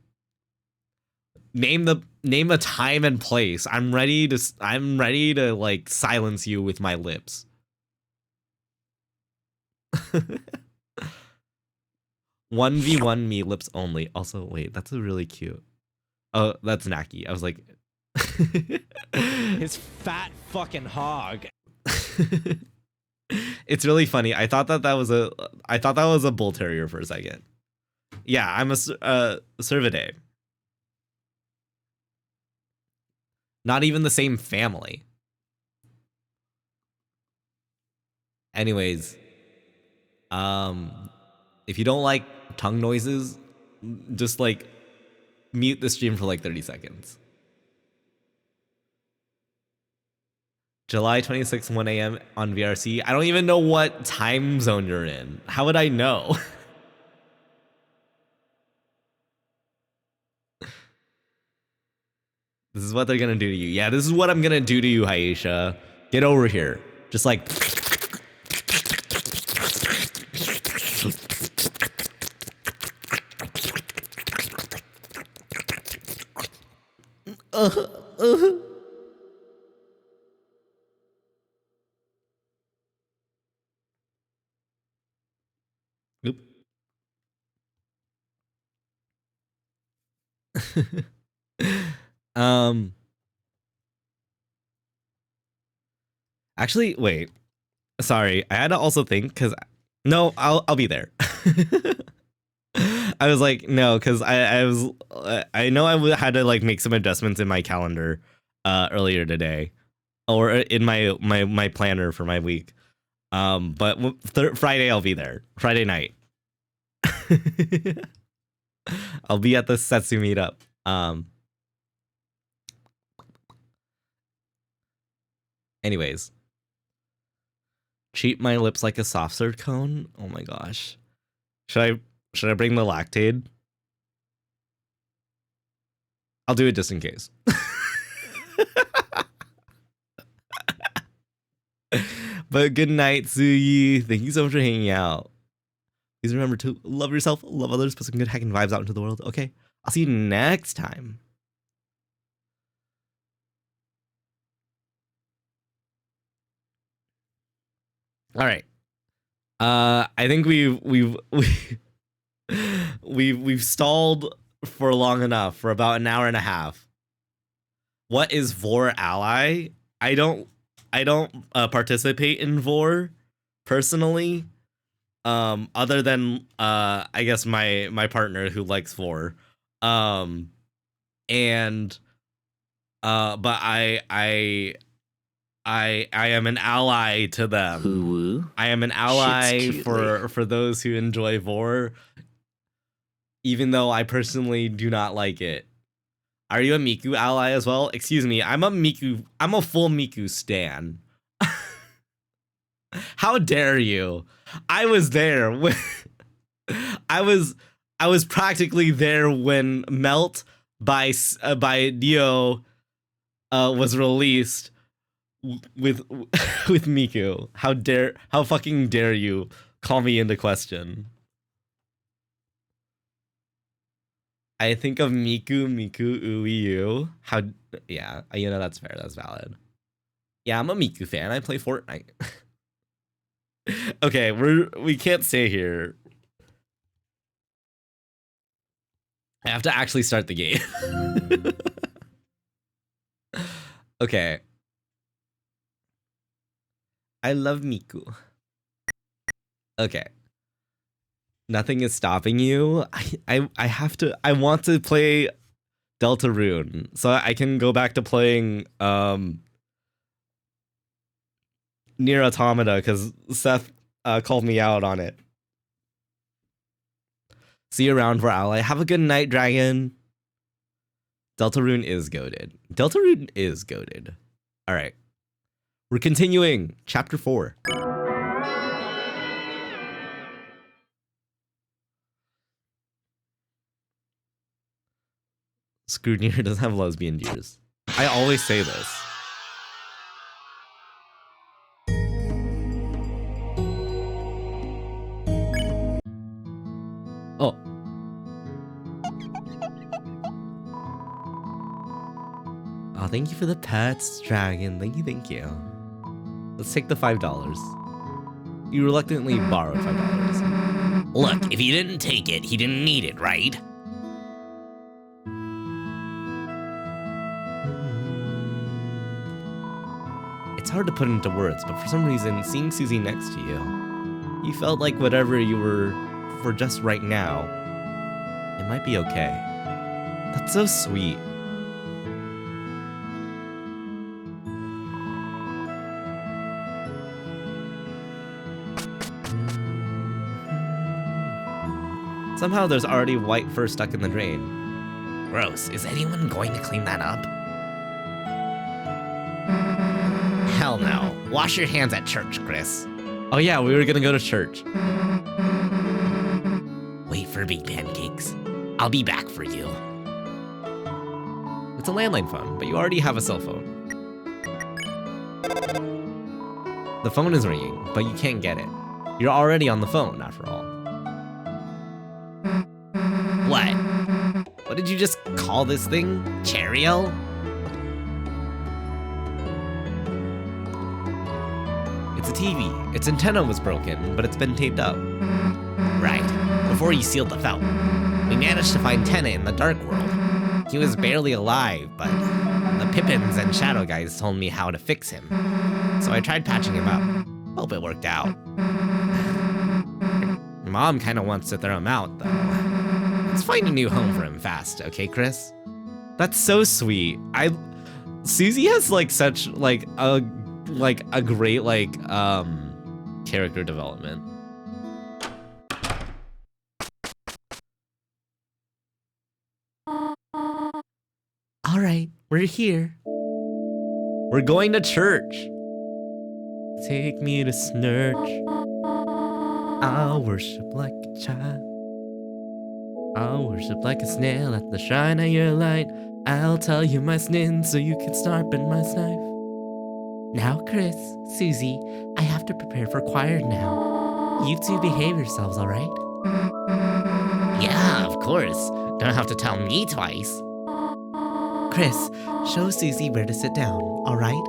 Name a time and place. I'm ready to like silence you with my lips. 1v1 me lips only. Also, wait, that's a really cute. Oh, that's Naki. I was like His fat fucking hog. It's really funny. I thought that was a bull terrier for a second. Yeah, I'm a Cervidae. Not even the same family. Anyways, if you don't like tongue noises, just like mute the stream for like 30 seconds. July 26th, 1 a.m. on VRC. I don't even know what time zone you're in. How would I know? This is what they're gonna do to you. Yeah, this is what I'm gonna do to you, Haisha. Get over here. Just like... Oop. Actually, wait. Sorry, I had to also think because no, I'll be there. I was like, no, because I know I had to like make some adjustments in my calendar earlier today, or in my planner for my week. But Friday I'll be there. Friday night. I'll be at the Setsu meetup. Anyways. Treat my lips like a soft serve cone? Oh my gosh. Should I bring the lactaid? I'll do it just in case. But good night, Suyi. Thank you so much for hanging out. Please remember to love yourself, love others, put some good hacking vibes out into the world. Okay, I'll see you next time. All right. I think we've stalled for long enough, for about an hour and a half. What is Vor Ally? I don't participate in Vor personally. Other than I guess my partner who likes Vor. But I am an ally to them. I am an ally for those who enjoy Vor, even though I personally do not like it. Are you a Miku ally as well? Excuse me, I'm a full Miku stan. How dare you? I was there when I was practically there when Melt by Dio was released with Miku. How fucking dare you call me into question? I think of Miku, Uiu. Yeah, you know, that's fair, that's valid. Yeah, I'm a Miku fan. I play Fortnite. Okay, we can't stay here. I have to actually start the game. Okay. I love Miku. Okay. Nothing is stopping you. I want to play Deltarune so I can go back to playing Nier Automata because Seth called me out on it. See you around for Ally. Have a good night, Dragon. Deltarune is goated. Deltarune is goated. All right. We're continuing. Chapter 4. Scrutineer doesn't have lesbian deers. I always say this. Oh. Oh, thank you for the pets, Dragon. Thank you, thank you. Let's take the $5. You reluctantly borrowed $5. Look, if he didn't take it, he didn't need it, right? It's hard to put into words, but for some reason, seeing Susie next to you, you felt like whatever you were for just right now, it might be okay. That's so sweet. Somehow there's already white fur stuck in the drain. Gross. Is anyone going to clean that up? Hell no. Wash your hands at church, Chris. Oh yeah, we were gonna go to church. Wait for big pancakes. I'll be back for you. It's a landline phone, but you already have a cell phone. The phone is ringing, but you can't get it. You're already on the phone, after all. What? What did you just call this thing? Cheerio? It's a TV. Its antenna was broken, but it's been taped up. Right. Before you sealed the felt. We managed to find Tenna in the Dark World. He was barely alive, but the Pippins and Shadow Guys told me how to fix him. So I tried patching him up. Hope it worked out. Mom kinda wants to throw him out, though. Let's find a new home for him fast, okay, Chris? That's so sweet. Susie has like such like a great character development. All right, we're here. We're going to church. Take me to snurch. I'll worship like a child. I'll worship like a snail at the shrine of your light. I'll tell you my sins so you can sharpen my knife. Now, Chris, Susie, I have to prepare for choir now. You two behave yourselves, all right? Yeah, of course. Don't have to tell me twice. Chris, show Susie where to sit down, all right?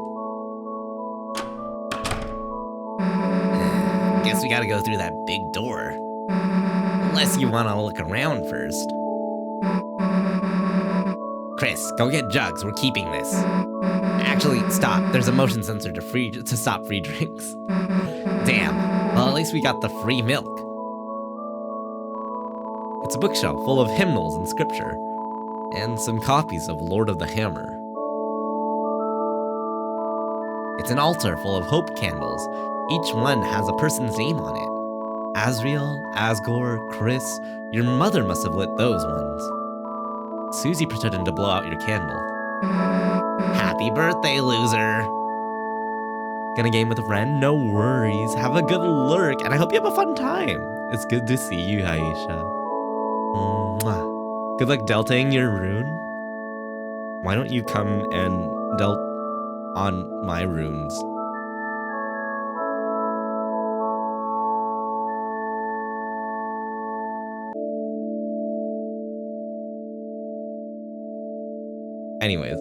Guess we gotta go through that big door. Unless you wanna look around first. Chris, go get jugs. We're keeping this. Actually, stop. There's a motion sensor to stop free drinks. Damn. Well, at least we got the free milk. It's a bookshelf full of hymnals and scripture, and some copies of Lord of the Hammer. It's an altar full of hope candles. Each one has a person's name on it. Azriel, Asgore, Chris. Your mother must have lit those ones. Susie pretended to blow out your candle. Happy birthday, loser. Gonna game with a friend? No worries. Have a good lurk, and I hope you have a fun time. It's good to see you, Aisha. Mwah. Good luck deltaing your rune. Why don't you come and delt on my runes? Anyways.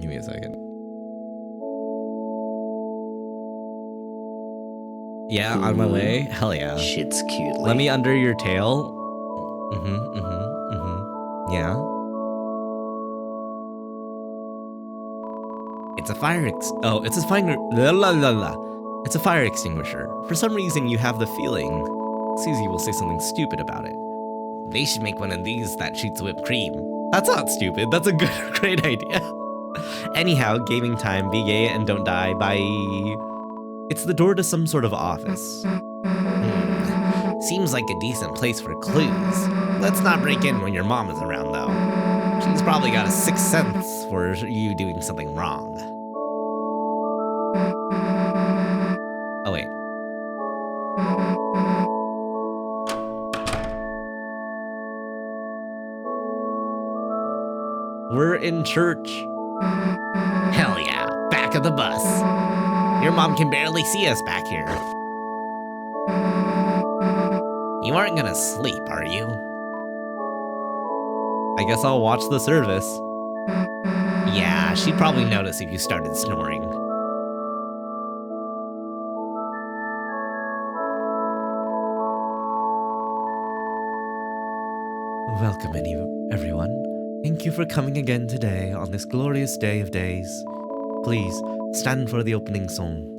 Give me a second. Yeah, on my way? Hell yeah. Shit's cute. Let me under your tail. Yeah. It's a fire it's a fire It's a fire extinguisher. For some reason you have the feeling Susie will say something stupid about it. They should make one of these that shoots whipped cream. That's not stupid. That's a great idea. Anyhow, gaming time. Be gay and don't die. Bye. It's the door to some sort of office. Seems like a decent place for clues. Let's not break in when your mom is around, though. She's probably got a sixth sense for you doing something wrong. Oh, wait. We're in church. Hell yeah, back of the bus. Your mom can barely see us back here. aren't gonna sleep, are you? I guess I'll watch the service. Yeah, she'd probably notice if you started snoring. Welcome, everyone. Thank you for coming again today on this glorious day of days. Please, stand for the opening song.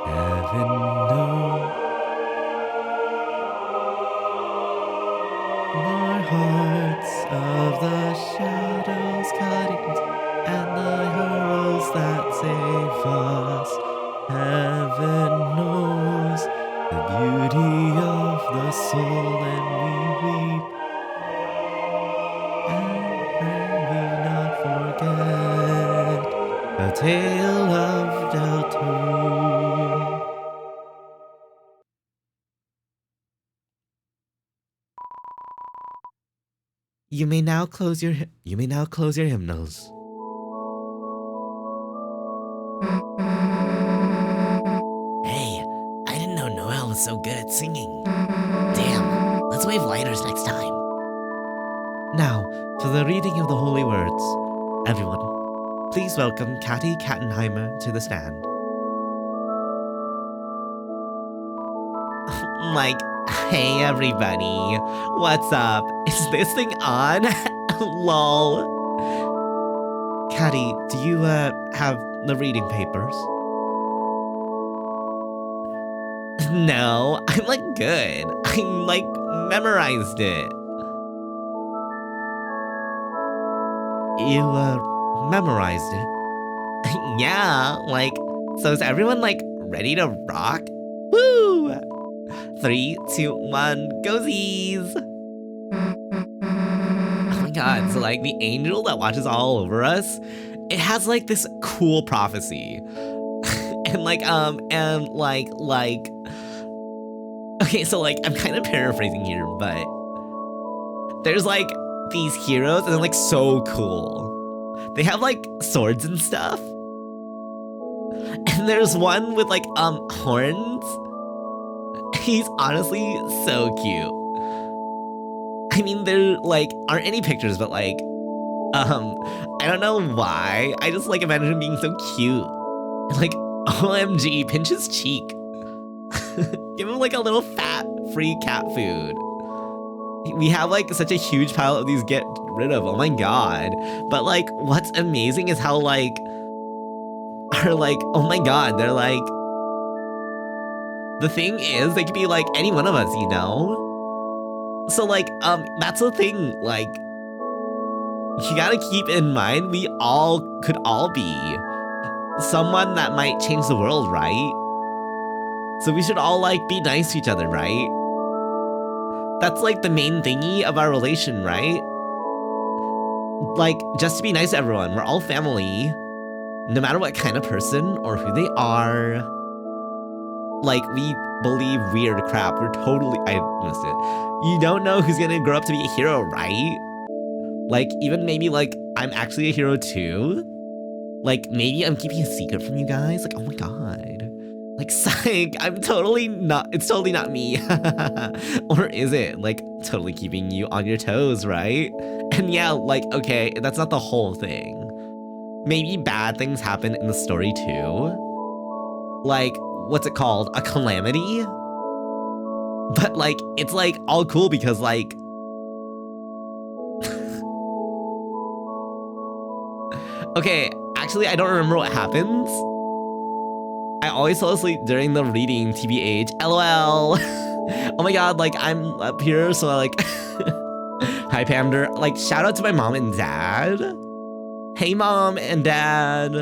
Heaven knows our hearts of the shadows cutting and the heroes that save us. Heaven knows the beauty of the soul, and we weep and pray we not forget a tale of Deltarune. You may now close your hymnals. Hey, I didn't know Noelle was so good at singing. Damn, let's wave lighters next time. Now, for the reading of the holy words, everyone, please welcome Catty Kattenheimer to the stand. Like, hey everybody, what's up? Is this thing on? Lol. Catty, do you have the reading papers? No, I'm like good. I like memorized it. You memorized it? Yeah, like, so is everyone like ready to rock? Woo! 3, 2, 1, goesies! Oh my god, so like the angel that watches all over us, it has like this cool prophecy. and okay, so like I'm kind of paraphrasing here, but there's like these heroes and they're like so cool. They have like swords and stuff. And there's one with like horns. He's honestly so cute. I mean, there like aren't any pictures, but like I don't know why. I just like imagine him being so cute. And like, OMG, pinch his cheek. Give him like a little fat free cat food. We have like such a huge pile of these get rid of. Oh my god. But like what's amazing is how like are like, oh my god, they're like, the thing is they could be like any one of us, you know? So like that's the thing, like you gotta keep in mind we all could all be someone that might change the world, right? So we should all like be nice to each other, right? That's like the main thingy of our relation, right? Like, just to be nice to everyone. We're all family. No matter what kind of person or who they are. Like, we believe weird crap. I missed it. You don't know who's gonna grow up to be a hero, right? Like, even maybe like, I'm actually a hero too. Like, maybe I'm keeping a secret from you guys. Like, oh my god. Like, psych, it's totally not me. Or is it? Like, totally keeping you on your toes, right? And yeah, like, okay, that's not the whole thing. Maybe bad things happen in the story too. Like, what's it called? A calamity? But like, it's like all cool because like, okay, actually, I don't remember what happens. I always fall asleep during the reading, TBH. LOL. Oh my god, like, I'm up here, so like... Hi, Pander. Like, shout out to my mom and dad. Hey, mom and dad.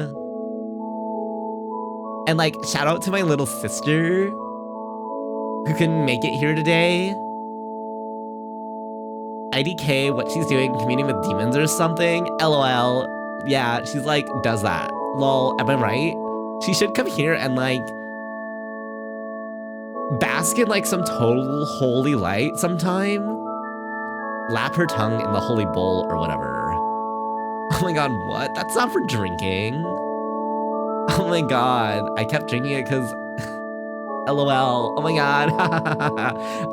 And like, shout out to my little sister who couldn't make it here today. IDK, what she's doing, communing with demons or something. LOL. Yeah, she's like, does that. Lol, am I right? She should come here and like bask in like some total holy light sometime. Lap her tongue in the holy bowl or whatever. Oh my god, what? That's not for drinking. Oh my god, I kept drinking it because LOL. Oh my god.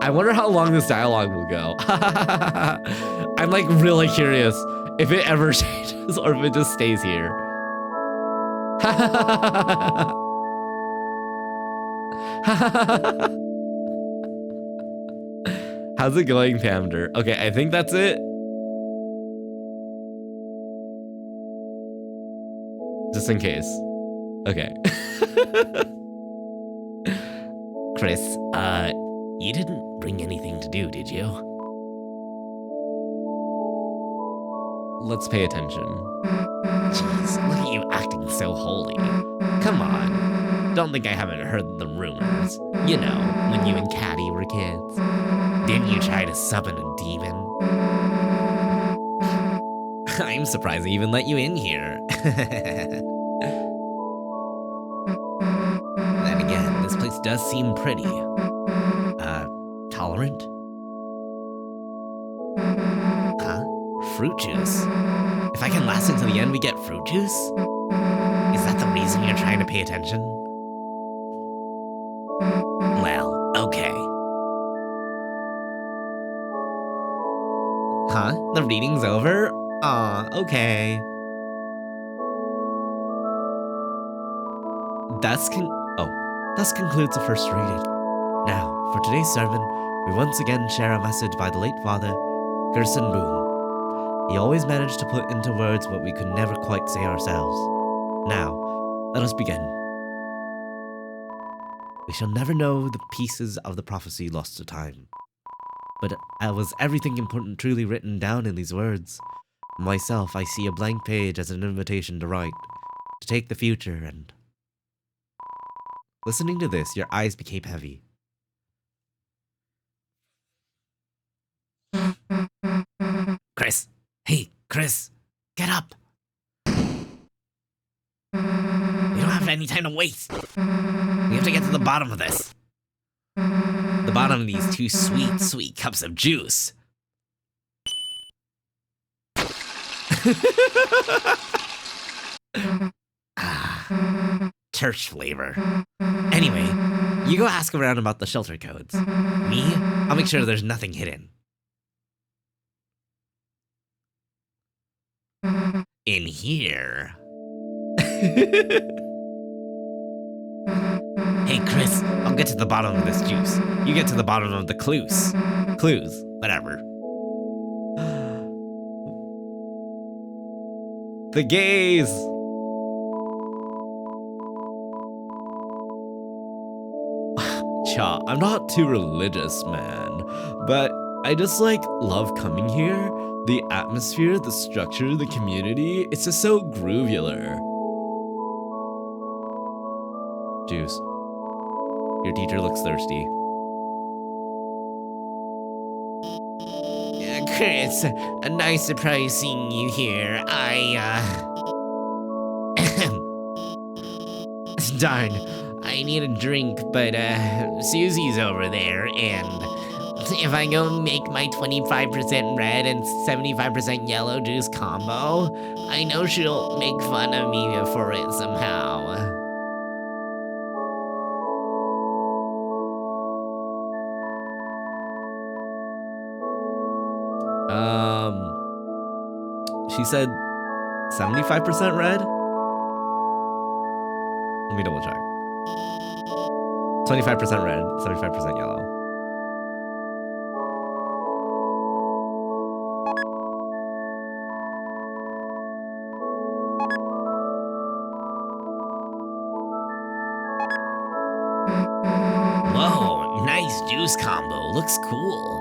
I wonder how long this dialogue will go. I'm like really curious if it ever changes or if it just stays here. How's it going, Pamder? Okay, I think that's it. Just in case. Okay. Chris, you didn't bring anything to do, did you? Let's pay attention. Jeez, look at you acting so holy. Come on. Don't think I haven't heard the rumors. You know, when you and Caddy were kids. Didn't you try to summon a demon? I'm surprised they even let you in here. Then again, this place does seem pretty. Tolerant? Huh? Fruit juice? If I can last until the end, we get fruit juice? Is that the reason you're trying to pay attention? Well, okay. Huh? The reading's over? Aw, okay. Thus concludes the first reading. Now, for today's sermon, we once again share a message by the late father, Gerson Boone. He always managed to put into words what we could never quite say ourselves. Now, let us begin. We shall never know the pieces of the prophecy lost to time. But was everything important truly written down in these words? Myself, I see a blank page as an invitation to write, to take the future and... Listening to this, your eyes became heavy. Chris! Hey, Chris! Get up! We don't have any time to waste! We have to get to the bottom of this. The bottom of these two sweet, sweet cups of juice. Church flavor. Anyway, you go ask around about the shelter codes. Me, I'll make sure there's nothing hidden. In here. Hey, Chris, I'll get to the bottom of this juice. You get to the bottom of the clues. Clues, whatever. The gays! Cha, I'm not too religious, man, but I just love coming here. The atmosphere, the structure, the community, it's just so groovular. Juice. Your teacher looks thirsty. Chris, a nice surprise seeing you here. Darn, I need a drink, but Susie's over there, and if I go make my 25% red and 75% yellow juice combo, I know she'll make fun of me for it somehow. She said 75% red? Let me double check. 25% red, 75% yellow. Whoa, nice juice combo. Looks cool.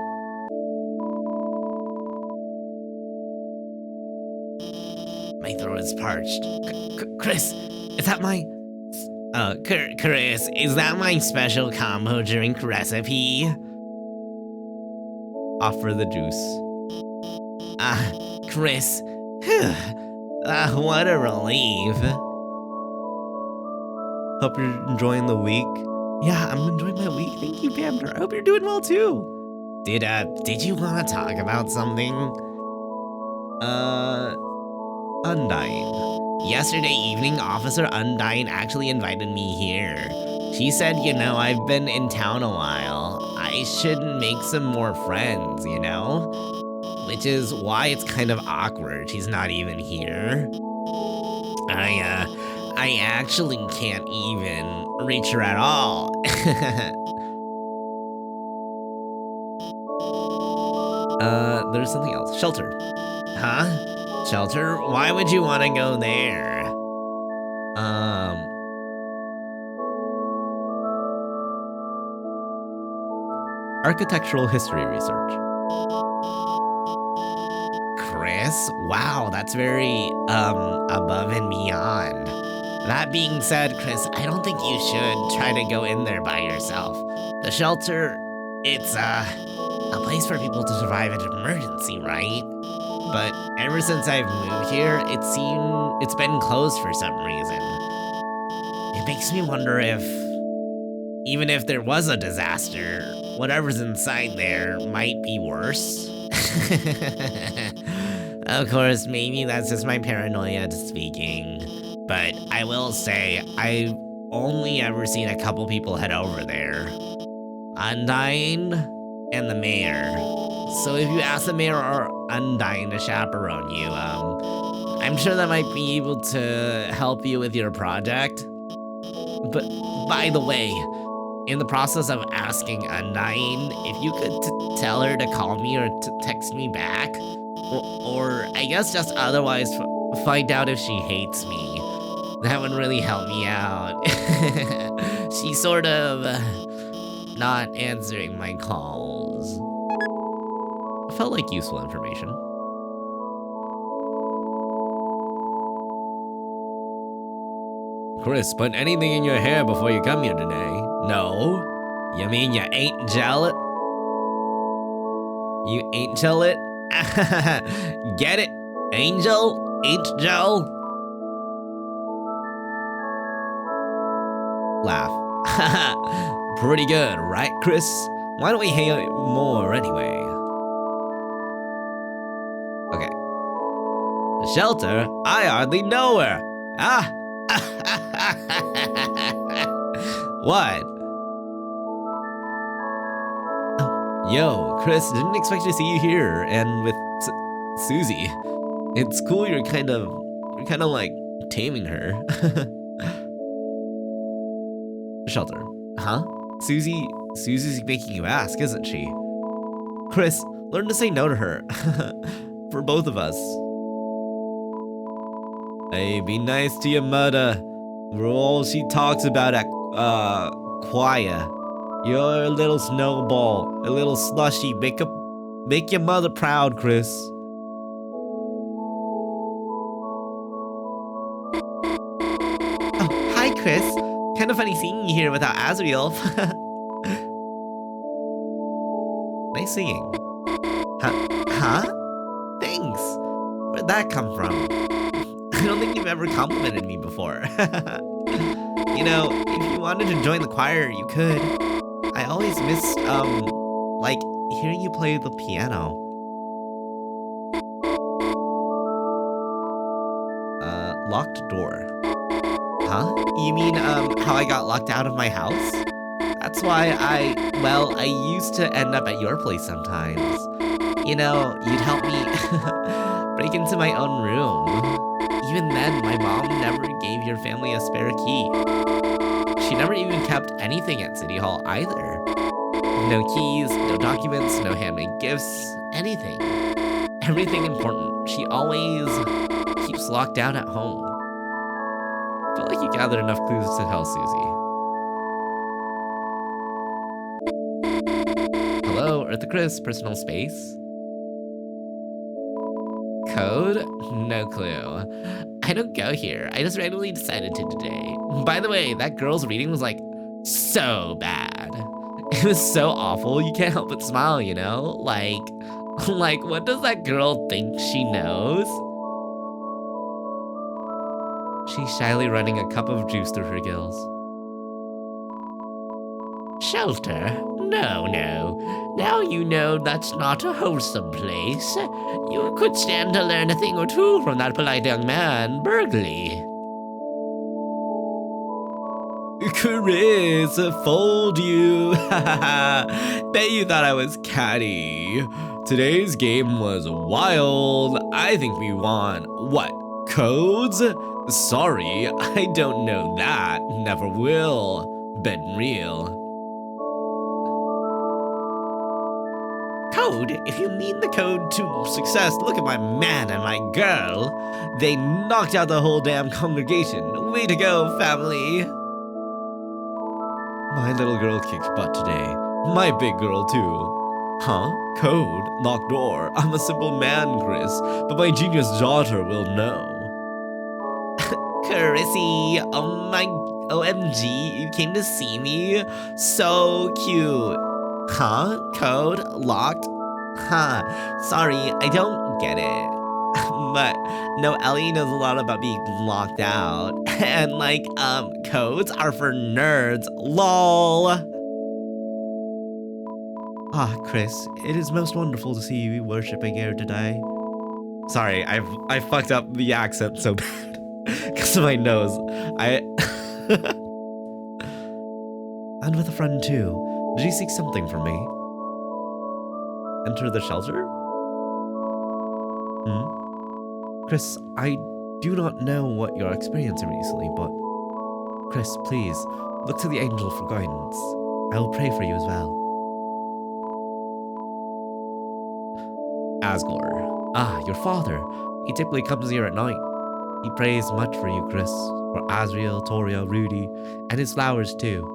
My throat is parched. Chris, is that my... Chris, is that my special combo drink recipe? Offer the juice. Chris. What a relief. Hope you're enjoying the week. Yeah, I'm enjoying my week. Thank you, Pamper. I hope you're doing well, too. Did you want to talk about something? Undyne. Yesterday evening, Officer Undyne actually invited me here. She said, you know, I've been in town a while. I should make some more friends, you know? Which is why it's kind of awkward. She's not even here. I actually can't even reach her at all. There's something else. Shelter. Huh? Shelter? Why would you want to go there? Architectural history research. Chris? Wow, that's very, above and beyond. That being said, Chris, I don't think you should try to go in there by yourself. The shelter, it's, a place for people to survive an emergency, right? But ever since I've moved here, it's been closed for some reason. It makes me wonder if, even if there was a disaster, whatever's inside there might be worse. Of course, maybe that's just my paranoia speaking. But I will say, I've only ever seen a couple people head over there. Undyne and the mayor. So if you ask the mayor or Undyne to chaperone you, I'm sure that might be able to help you with your project. But by the way, in the process of asking Undyne, if you could tell her to call me or text me back, or I guess just otherwise find out if she hates me, that would really help me out. She's sort of not answering my calls. Felt like useful information. Chris, put anything in your hair before you come here today. No? You mean you ain't gel it? You ain't gel it? Get it? Angel? Ain't gel? Laugh. Pretty good, right, Chris? Why don't we hang out more anyway? Okay. The shelter? I hardly know her. Ah! What? Oh, yo, Chris, didn't expect to see you here and with Susie. It's cool you're kind of like taming her. Shelter. Huh? Susie's making you ask, isn't she? Chris, learn to say no to her. For both of us. Hey, be nice to your mother. We're all she talks about at choir. You're a little snowball, a little slushy. Make your mother proud, Chris. Oh, hi, Chris. Kind of funny seeing you here without Azriel. Nice singing. Huh? Thanks. Where'd that come from? I don't think you've ever complimented me before. You know, if you wanted to join the choir, you could. I always missed, like, hearing you play the piano. Locked door. Huh? You mean, how I got locked out of my house? That's why I used to end up at your place sometimes. You know, you'd help me break into my own room. Even then, my mom never gave your family a spare key. She never even kept anything at City Hall either. No keys, no documents, no handmade gifts, anything. Everything important. She always keeps locked down at home. Felt like you gathered enough clues to tell Susie. Hello, Eartha Chris, personal space? Code? No clue. I don't go here. I just randomly decided to today. By the way, that girl's reading was like so bad. It was so awful. You can't help but smile, you know? Like what does that girl think she knows? She's shyly running a cup of juice through her gills. Shelter? No. Now you know that's not a wholesome place. You could stand to learn a thing or two from that polite young man, Burgley. Chris, fold you. Bet you thought I was catty. Today's game was wild. I think we want, what, codes? Sorry, I don't know that. Never will. Been real. Code? If you mean the code to success, look at my man and my girl. They knocked out the whole damn congregation. Way to go, family. My little girl kicked butt today. My big girl, too. Huh? Code? Locked door? I'm a simple man, Chris, but my genius daughter will know. Chrissy, oh my OMG, you came to see me? So cute. Huh? Code? Locked? Huh. Sorry, I don't get it. But no, Ellie knows a lot about being locked out. And like, codes are for nerds. LOL. Ah, Chris, it is most wonderful to see you worshipping here today. Sorry, I fucked up the accent so bad. Because of my nose. And with a friend too. Did you seek something from me? Enter the shelter? Chris, I do not know what you're experiencing recently, but... Chris, please, look to the angel for guidance. I will pray for you as well. Asgore. Ah, your father. He typically comes here at night. He prays much for you, Chris. For Asriel, Toria, Rudy, and his flowers too.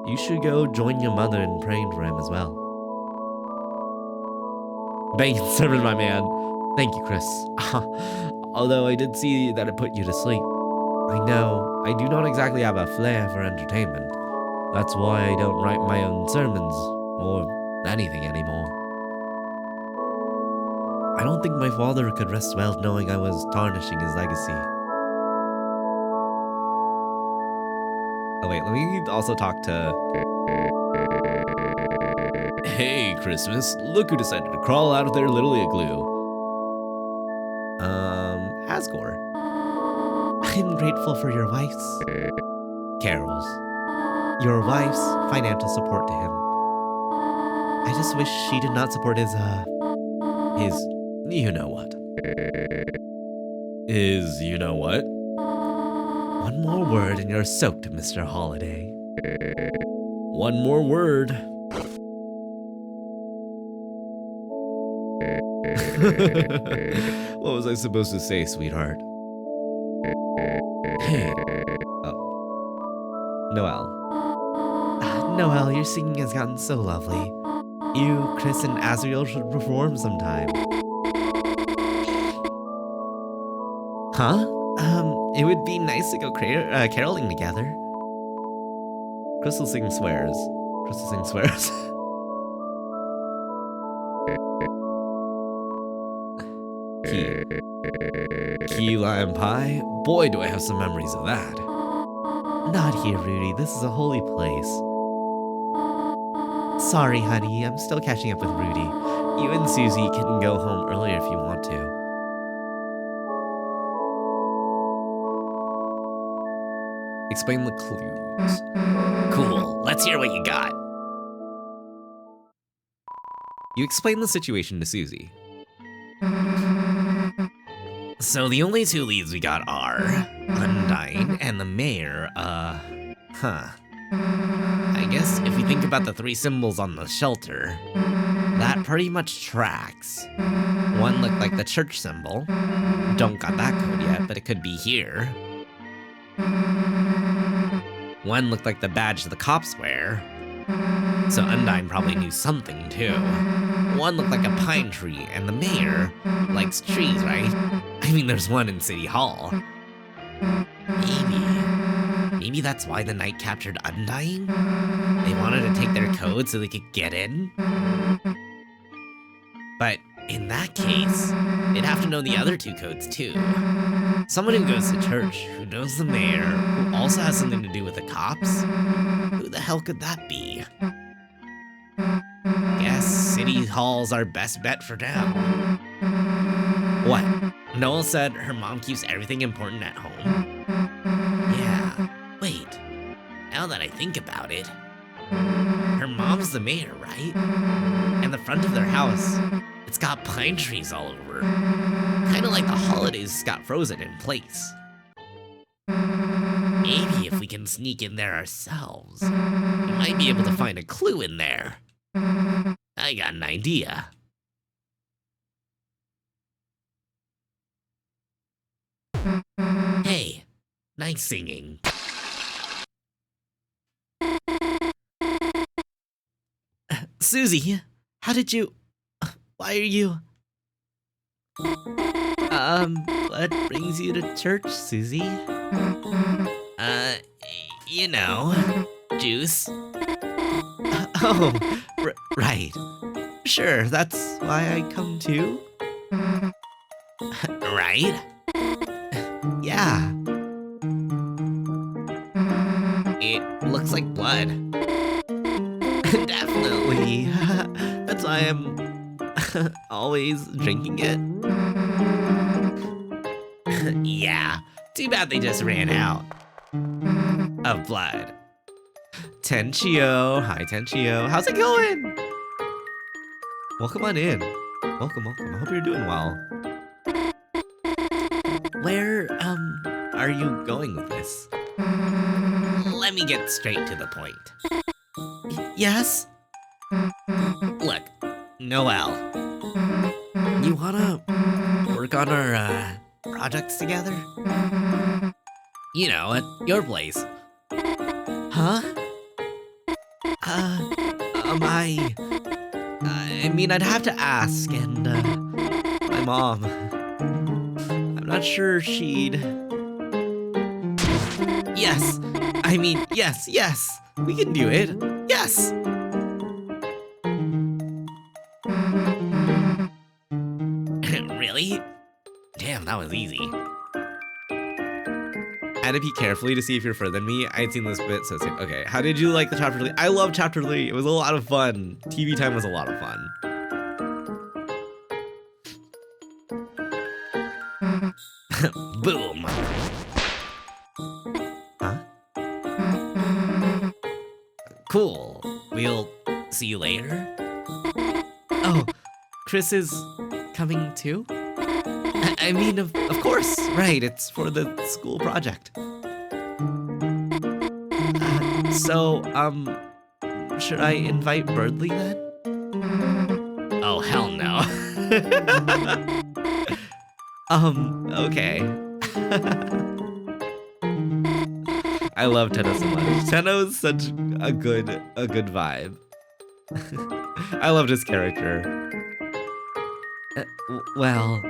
You should go join your mother in praying for him as well. Begging servant, my man. Thank you, Chris. Although I did see that it put you to sleep. I know, I do not exactly have a flair for entertainment. That's why I don't write my own sermons, or anything anymore. I don't think my father could rest well knowing I was tarnishing his legacy. Oh wait, let me also talk to... Hey, Christmas, look who decided to crawl out of their little igloo. Asgore. I'm grateful for your wife's... Carol's. Your wife's financial support to him. I just wish she did not support his you know what. His you know what? One more word and you're soaked, Mr. Holiday. One more word. What was I supposed to say, sweetheart? Hey. Oh. Noelle. Noelle, your singing has gotten so lovely. You, Chris, and Asriel should perform sometime. Huh? It would be nice to go caroling together. Crystal Sing swears. Crystal Sing swears. Key lime pie? Boy, do I have some memories of that. Not here, Rudy. This is a holy place. Sorry, honey. I'm still catching up with Rudy. You and Susie can go home earlier if you want to. Explain the clues. Cool. Let's hear what you got. You explain the situation to Susie. So the only two leads we got are Undyne and the mayor, I guess if you think about the three symbols on the shelter, that pretty much tracks. One looked like the church symbol. Don't got that code yet, but it could be here. One looked like the badge the cops wear. So Undyne probably knew something too. One looked like a pine tree, and the mayor likes trees, right? I mean, there's one in City Hall. Maybe that's why the knight captured Undyne? They wanted to take their code so they could get in? But in that case, they'd have to know the other two codes too. Someone who goes to church, who knows the mayor, who also has something to do with the cops? Who the hell could that be? Guess City Hall's our best bet for now. What? Noelle said her mom keeps everything important at home? Yeah, wait. now that I think about it, her mom's the mayor, right? And the front of their house, it's got pine trees all over. Kind of like the holidays got frozen in place. Maybe if we can sneak in there ourselves, we might be able to find a clue in there. I got an idea. Hey, nice singing. Susie, how did you... Why are you... What brings you to church, Susie? You know, juice. Right. Sure, that's why I come too. Right? Yeah. It looks like blood. Definitely. That's why I'm always drinking it. Yeah, too bad they just ran out of blood. Tenchio, hi Tenchio, how's it going? Welcome on in. Welcome. I hope you're doing well. Where, are you going with this? Let me get straight to the point. Yes? Look, Noelle, you wanna work on our, projects together? You know, at your place. Huh? I mean, I'd have to ask, and, my mom. I'm not sure she'd... Yes! I mean, yes! We can do it! Yes! Really? Damn, that was easy. I had to peek carefully to see if you're further than me. I had seen this bit, so it's like, okay. How did you like the chapter 3? I love chapter 3. It was a lot of fun. TV time was a lot of fun. Boom. Huh? Cool. We'll see you later. Oh, Chris is coming too? I mean, of course, right, it's for the school project. Should I invite Birdley then? Oh, hell no. Okay. I love Tenno so much. Tenno's such a good vibe. I loved his character. Well,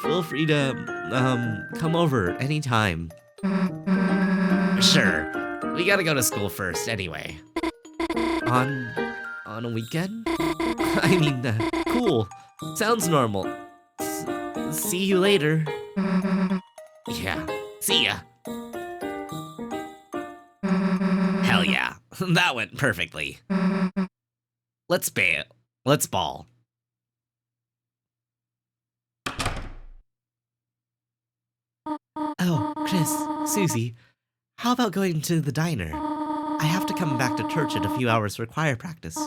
feel free to, come over anytime. Sure. We gotta go to school first, anyway. On a weekend? I mean, cool. Sounds normal. See you later. Yeah, see ya. Hell yeah, that went perfectly. Let's bail. Let's ball. Oh, Chris, Susie, how about going to the diner? I have to come back to church in a few hours for choir practice.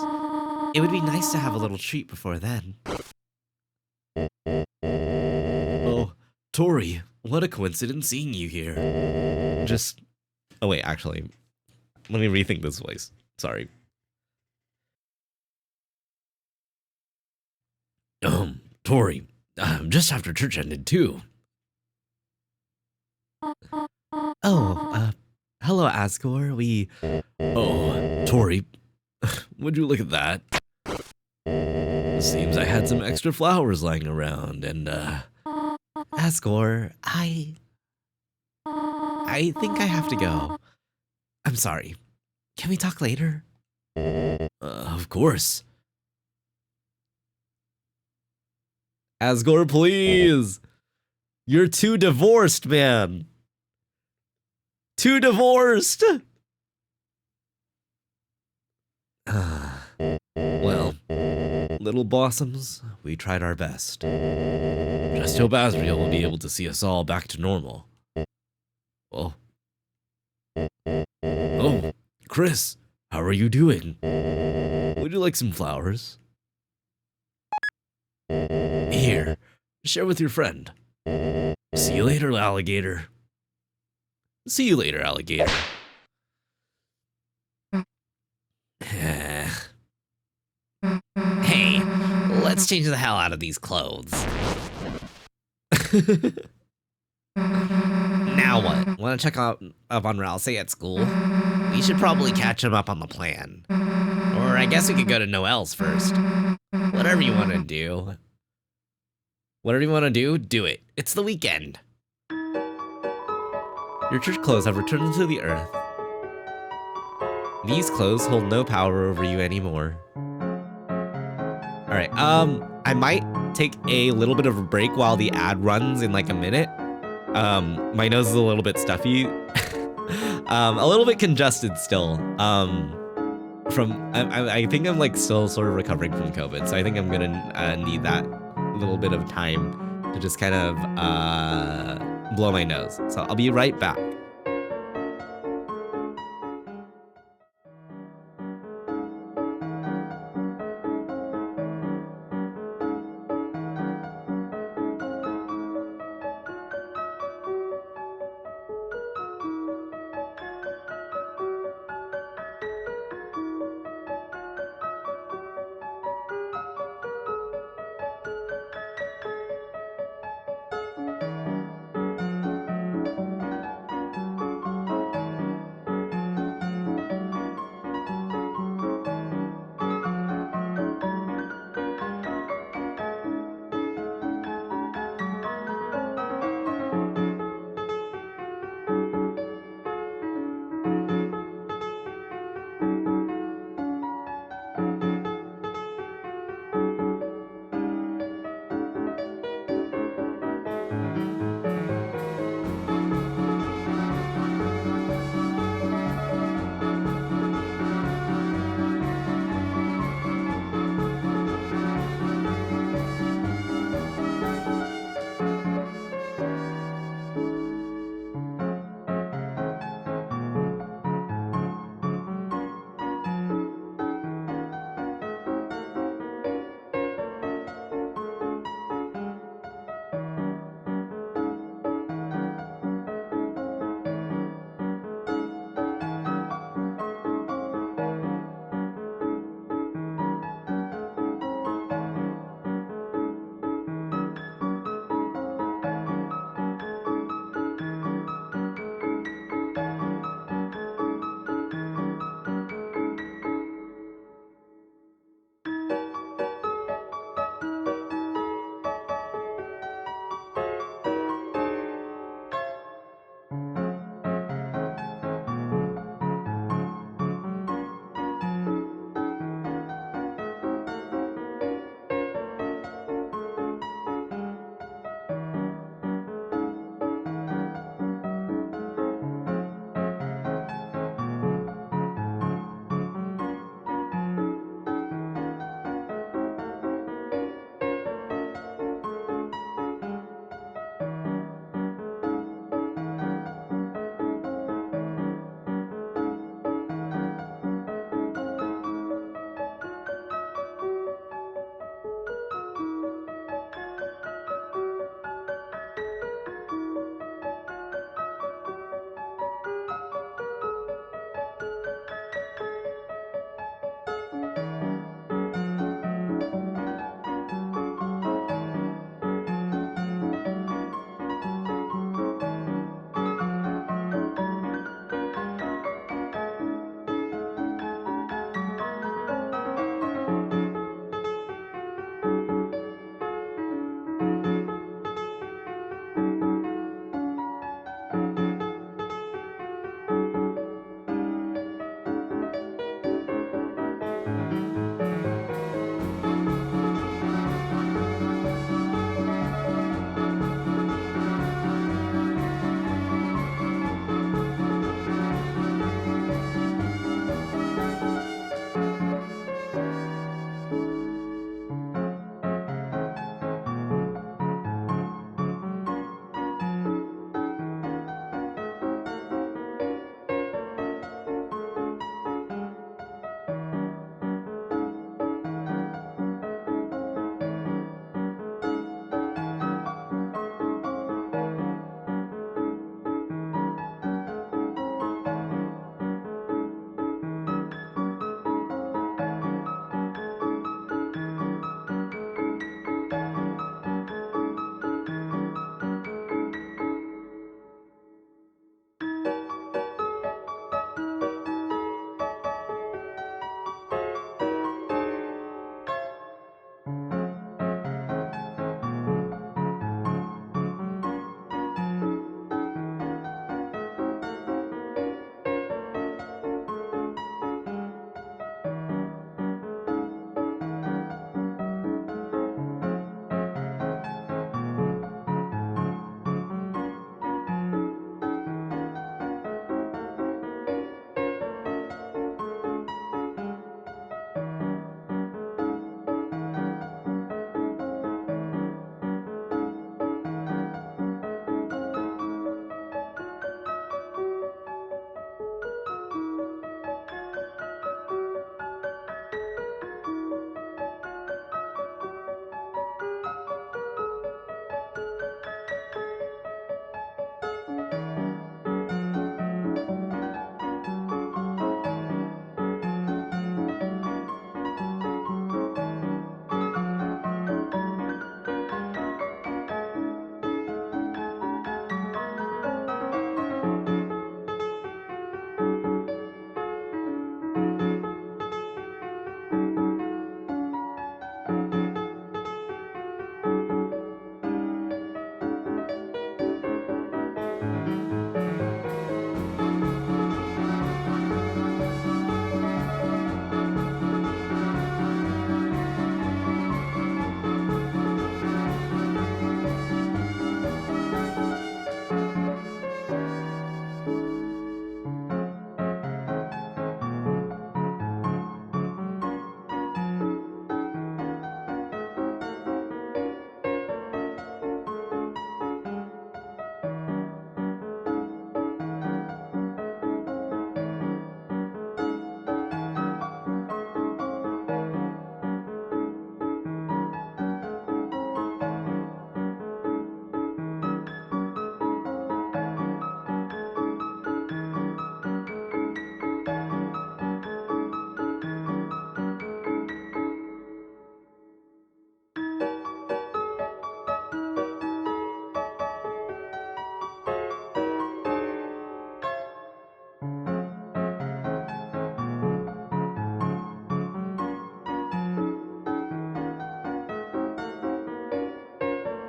It would be nice to have a little treat before then. Oh, Tori, what a coincidence seeing you here. Oh wait, actually, let me rethink this voice. Sorry. Tori, just after church ended too. Oh, hello, Asgore. Oh, Tori, would you look at that? Seems I had some extra flowers lying around, and, Asgore, I think I have to go. I'm sorry. Can we talk later? Of course. Asgore, please! You're too divorced, man! Too divorced! Well, little blossoms, we tried our best. Just hope Asriel will be able to see us all back to normal. Oh. Oh, Chris, how are you doing? Would you like some flowers? Here, share with your friend. See you later, alligator. See you later, alligator. Hey, let's change the hell out of these clothes. Now what? Want to check up on Ralsei at school? We should probably catch him up on the plan. Or I guess we could go to Noel's first. Whatever you want to do. Whatever you want to do, do it. It's the weekend. Your church clothes have returned to the earth. These clothes hold no power over you anymore. Alright, I might take a little bit of a break while the ad runs in like a minute. My nose is a little bit stuffy. A little bit congested still. I think I'm like still sort of recovering from COVID, so I think I'm gonna need that little bit of time to just kind of blow my nose. So I'll be right back.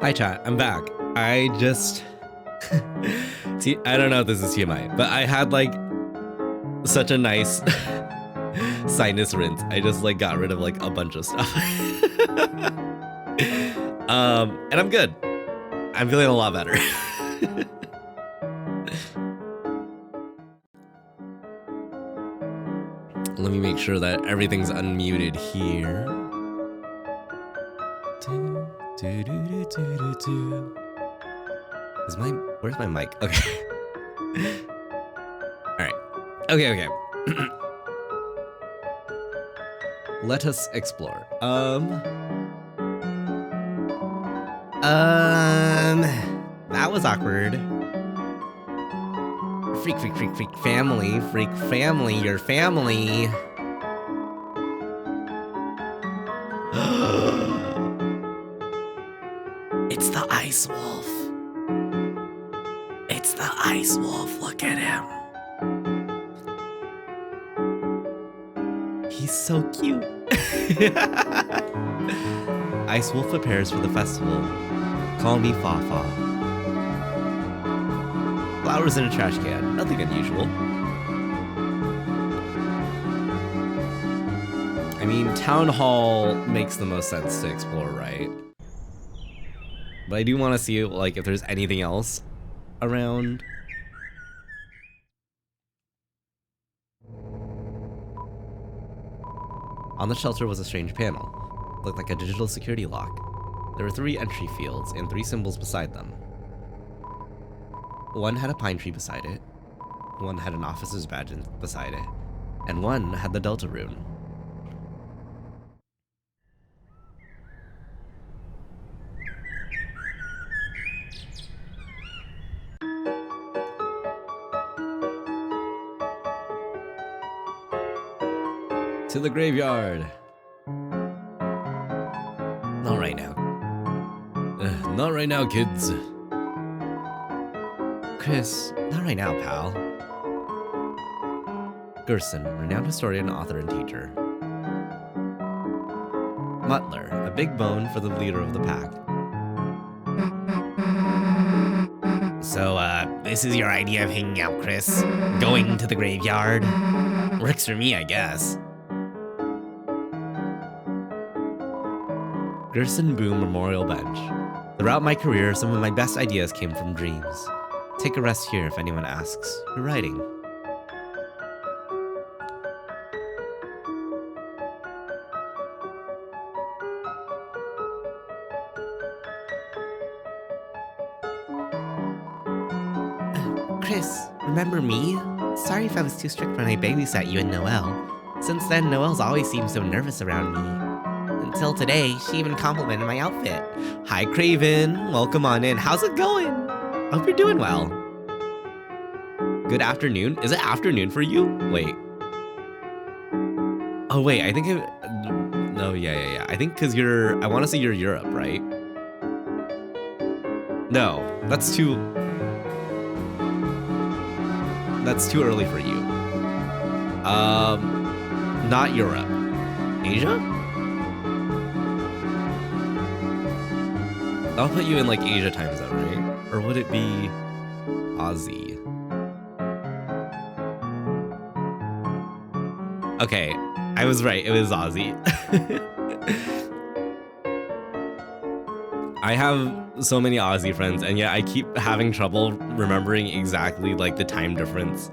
Hi chat, I'm back. I just... See, I don't know if this is TMI, but I had like such a nice sinus rinse. I just like got rid of like a bunch of stuff. And I'm good. I'm feeling a lot better. Let me make sure that everything's unmuted here. Where's my mic? Okay. Alright. Okay. Let us explore. That was awkward. Freak family, your family. It's the ice wolf. It's the ice wolf, look at him. He's so cute. Ice wolf prepares for the festival. Call me Fafa. Flowers in a trash can, nothing unusual. I mean, Town Hall makes the most sense to explore, right? But I do want to see, like, if there's anything else around. On the shelter was a strange panel. It looked like a digital security lock. There were 3 entry fields and 3 symbols beside them. One had a pine tree beside it, one had an officer's badge beside it, and one had the Deltarune. To the graveyard. Not right now. Not right now, kids. Chris, not right now, pal. Gerson, renowned historian, author, and teacher. Mutler, a big bone for the leader of the pack. So, this is your idea of hanging out, Chris? Going to the graveyard? Works for me, I guess. Gerson Boom Memorial Bench. Throughout my career, some of my best ideas came from dreams. Take a rest here if anyone asks. You're writing. Chris, remember me? Sorry if I was too strict when I babysat you and Noelle. Since then, Noelle's always seemed so nervous around me. Until today, she even complimented my outfit. Hi, Craven. Welcome on in. How's it going? Hope you're doing well. Good afternoon. Is it afternoon for you? Wait. Oh, wait. I think it... No, yeah. I think because you're... I want to say you're Europe, right? No. That's too early for you. Not Europe. Asia? I'll put you in like Asia time zone, right? Or would it be Aussie? Okay, I was right. It was Aussie. I have so many Aussie friends, and yet I keep having trouble remembering exactly like the time difference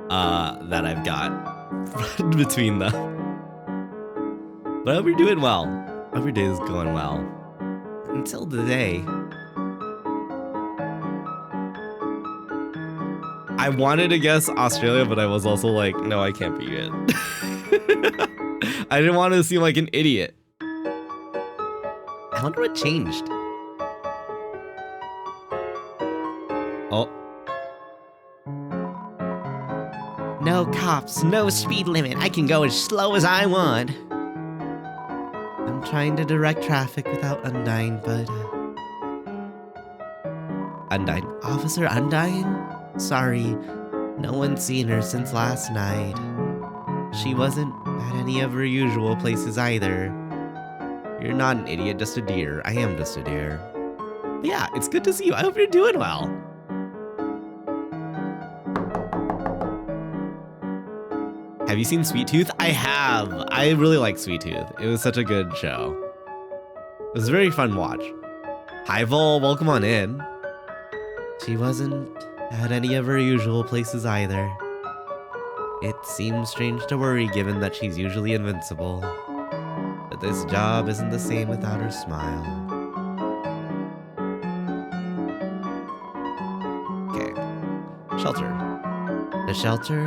that I've got between them. But I hope you're doing well. I hope your day is going well. Until today. I wanted to guess Australia, but I was also like, no, I can't be it. I didn't want to seem like an idiot. I wonder what changed. Oh. No cops, no speed limit. I can go as slow as I want. I'm trying to direct traffic without Undyne, but... Undyne? Officer Undyne? Sorry, no one's seen her since last night. She wasn't at any of her usual places either. You're not an idiot, just a deer. I am just a deer. Yeah, it's good to see you. I hope you're doing well. Have you seen Sweet Tooth? I have. I really like Sweet Tooth. It was such a good show. It was a very fun watch. Hi, Vol. Welcome on in. She wasn't at any of her usual places either. It seems strange to worry given that she's usually invincible. But this job isn't the same without her smile. Okay. Shelter. The shelter?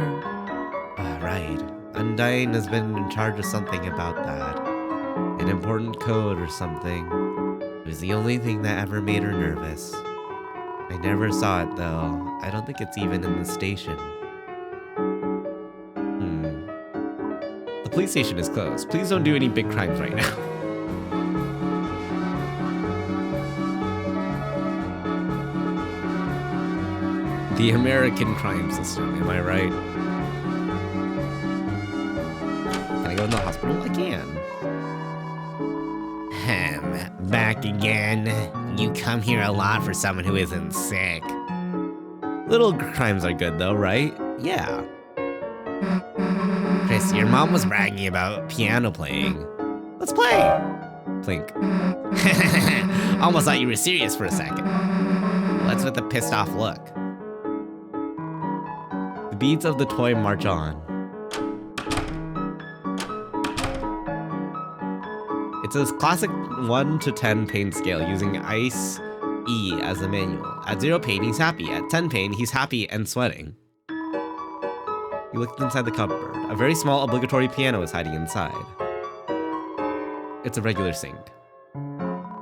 Right. Undyne has been in charge of something about that. An important code or something. It was the only thing that ever made her nervous. I never saw it though. I don't think it's even in the station. The police station is closed. Please don't do any big crimes right now. The American crime system, am I right? Can I go in the hospital? I can. Back again. You come here a lot for someone who isn't sick. Little crimes are good though, right? Yeah. Chris, your mom was bragging about piano playing. Let's play! Plink. Almost thought you were serious for a second. What's with the pissed off look? The beats of the toy march on. It's a classic 1 to 10 pain scale using Ice E as the manual. At 0 pain, he's happy. At 10 pain, he's happy and sweating. He looked inside the cupboard. A very small obligatory piano is hiding inside. It's a regular sink.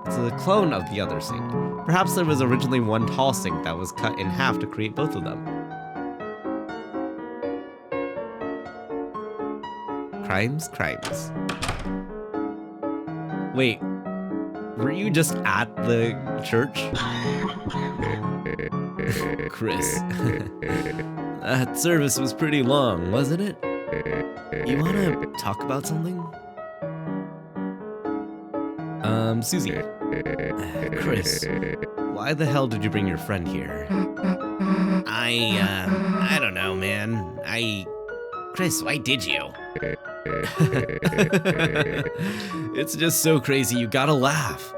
It's a clone of the other sink. Perhaps there was originally one tall sink that was cut in half to create both of them. Crimes. Wait, were you just at the church? Chris. That service was pretty long, wasn't it? You wanna talk about something? Susie. Chris, why the hell did you bring your friend here? I don't know, man. Chris, why did you? It's just so crazy, you gotta laugh.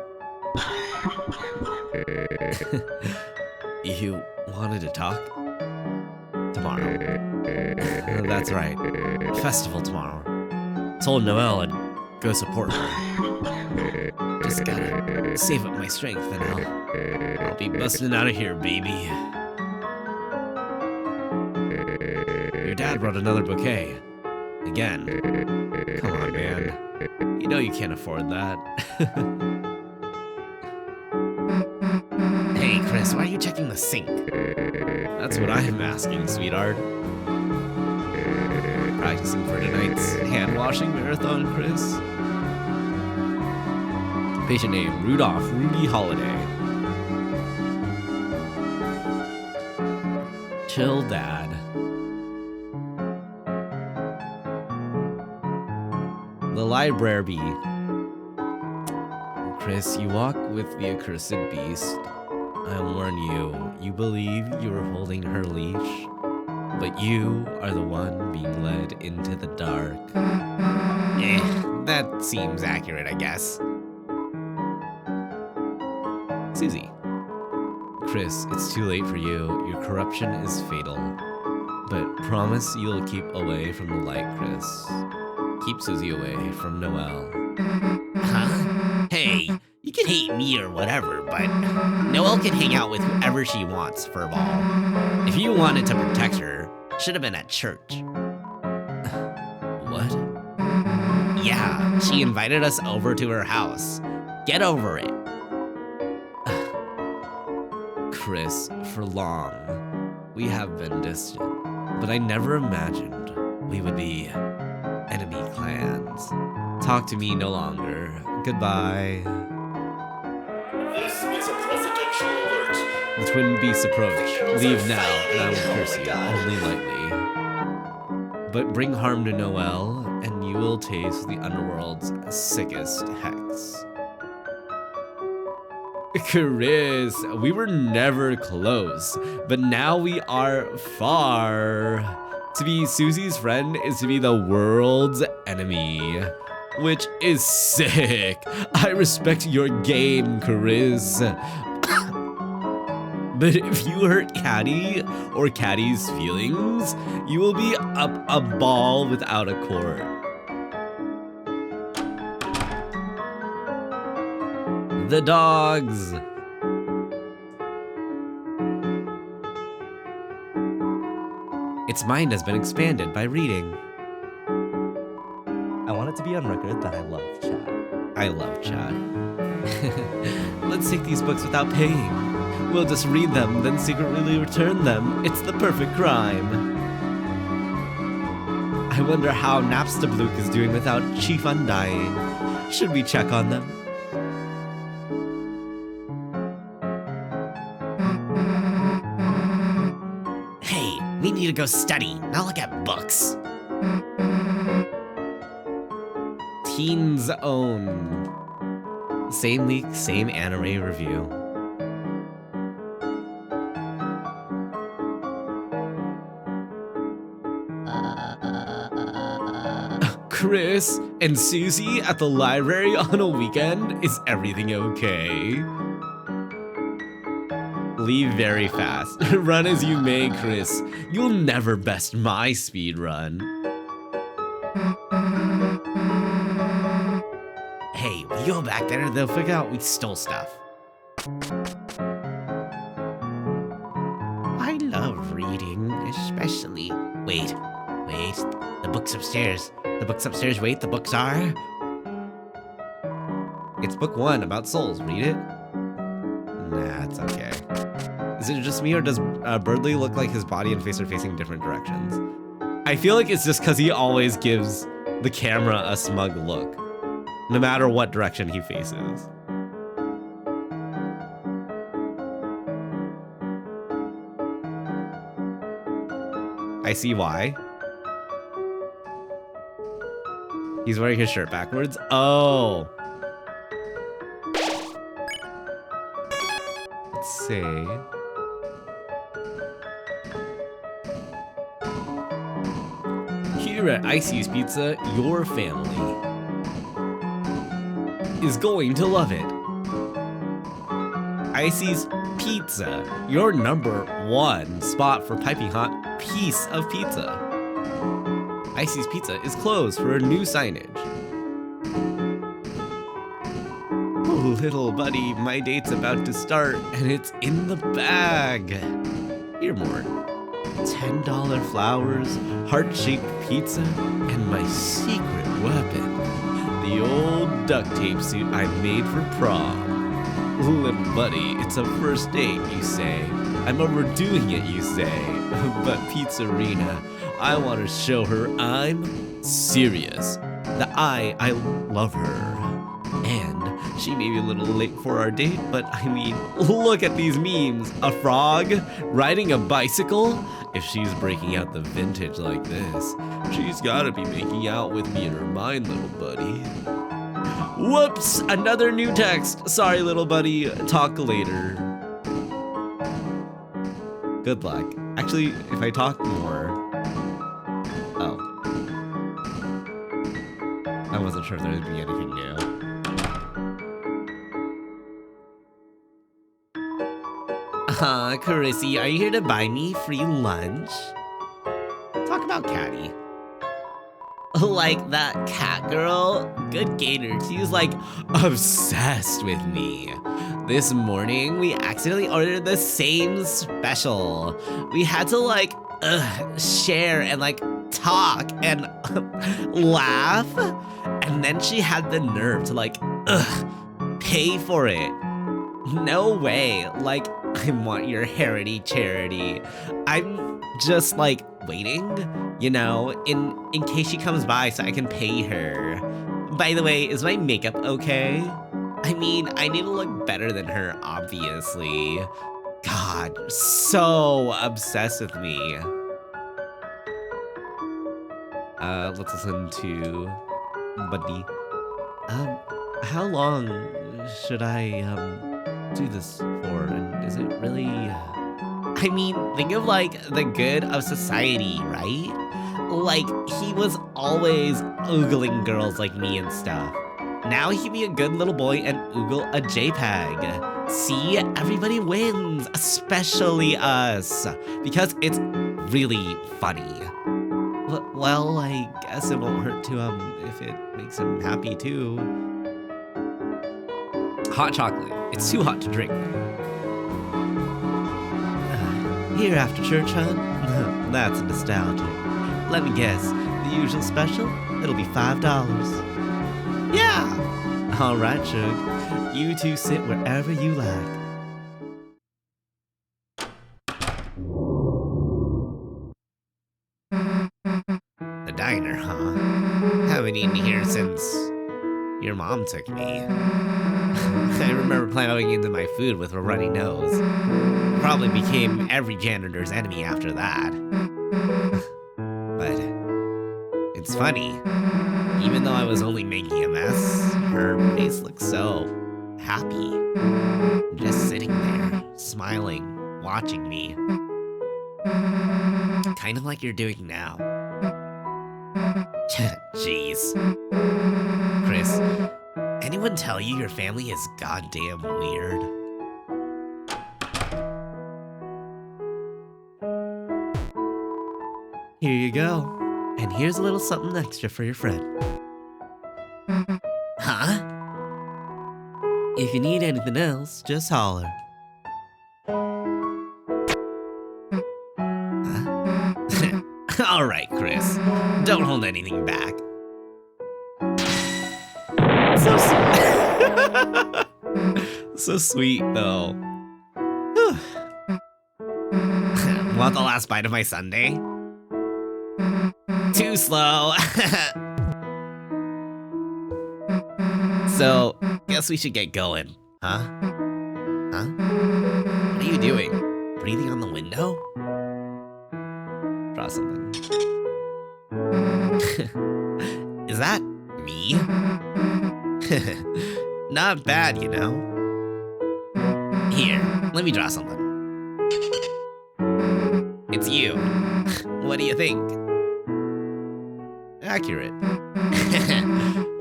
You wanted to talk? Tomorrow. That's right. Festival tomorrow. Told Noelle I'd go support her. Just gotta save up my strength and I'll be busting out of here, baby. Your dad brought another bouquet. Again. Come on, man. You know you can't afford that. Hey, Chris, why are you checking the sink? That's what I'm asking, sweetheart. Practicing for tonight's hand-washing marathon, Chris? Patient name, Rudolph Rudy Holiday. Chill, Dad. The library. Chris, you walk with the accursed beast. I warn you, you believe you are holding her leash, but you are the one being led into the dark. That seems accurate, I guess. Susie. Chris, it's too late for you. Your corruption is fatal. But promise you'll keep away from the light, Chris. Keep Susie away from Noelle. Huh? Hey, you can hate me or whatever, but Noelle can hang out with whoever she wants, Furball. If you wanted to protect her, should have been at church. What? Yeah, she invited us over to her house. Get over it. Chris, for long, we have been distant, but I never imagined we would be enemy clans. Talk to me no longer. Goodbye. This is a presidential alert. The twin beasts approach. Leave now, and I will curse you, only lightly. But bring harm to Noelle, and you will taste the underworld's sickest hex. Chris, we were never close, but now we are far. To be Susie's friend is to be the world's enemy, which is sick. I respect your game, Chris. But if you hurt Caddy or Caddy's feelings, you will be up a ball without a court. The dogs. Its mind has been expanded by reading. I want it to be on record that I love chat. I love chat. Let's take these books without paying. We'll just read them, then secretly return them. It's the perfect crime. I wonder how Napstablook is doing without Chief Undying. Should we check on them? Hey, we need to go study, not look at books. Teens Own. Same week, same anime review. Chris and Susie at the library on a weekend? Is everything okay? Leave very fast. Run as you may, Chris. You'll never best my speed run. Hey, we go back there, they'll figure out we stole stuff. I love reading, especially... Wait, the book's upstairs. The book's upstairs, wait, the books are... It's book 1 about souls. Read it? Nah, it's okay. Is it just me, or does Birdley look like his body and face are facing different directions? I feel like it's just because he always gives the camera a smug look, no matter what direction he faces. I see why. He's wearing his shirt backwards. Oh. Let's see. Here at Icy's Pizza, your family is going to love it. Icy's Pizza, your #1 spot for piping hot piece of pizza. Icy's Pizza is closed for a new signage. Oh, little buddy, my date's about to start, and it's in the bag. Here more. $10 flowers, heart-shaped pizza, and my secret weapon. The old duct tape suit I made for prom. Little buddy, it's a first date, you say. I'm overdoing it, you say. But Pizzarina, I want to show her I'm serious. That I love her. And she may be a little late for our date, but I mean, look at these memes. A frog riding a bicycle? If she's breaking out the vintage like this, she's gotta be making out with me in her mind, little buddy. Whoops, another new text. Sorry, little buddy, talk later. Good luck. Actually, if I talk more... Oh. I wasn't sure if there would be anything new. Carissy, are you here to buy me free lunch? Talk about Caddy. Like that cat girl? Good gator. She's like obsessed with me. This morning, we accidentally ordered the same special. We had to like share and like talk and laugh. And then she had the nerve to like pay for it. No way. Like, I want your heritage charity. I'm just like waiting, you know, in case she comes by so I can pay her. By the way, is my makeup okay? I mean, I need to look better than her, obviously. God, so obsessed with me. Let's listen to Buddy. How long should I, do this for? And is it really... I mean, think of like the good of society, right? Like, he was always oogling girls like me and stuff. Now he can be a good little boy and oogle a JPEG. See, everybody wins, especially us, because it's really funny. Well, I guess it won't hurt to, if it makes him happy too. Hot chocolate. It's too hot to drink. Here after church, hun? That's nostalgic. Let me guess, the usual special? It'll be $5. Yeah! Alright, Shug. You two sit wherever you like. The diner, huh? Haven't eaten here since your mom took me. I remember plowing into my food with a runny nose. Probably became every janitor's enemy after that. But it's funny. Even though I was only making a mess, her face looked so happy. Just sitting there, smiling, watching me. Kind of like you're doing now. Jeez. Chris, anyone tell you your family is goddamn weird? Here you go. And here's a little something extra for your friend. Huh? If you need anything else, just holler. Alright, Chris. Don't hold anything back. So sweet. So sweet, though. Want the last bite of my sundae? Too slow. So, guess we should get going, huh? Huh? What are you doing? Breathing on the window? Draw something. Is that me? Not bad, you know. Here, let me draw something. It's you. What do you think? Accurate.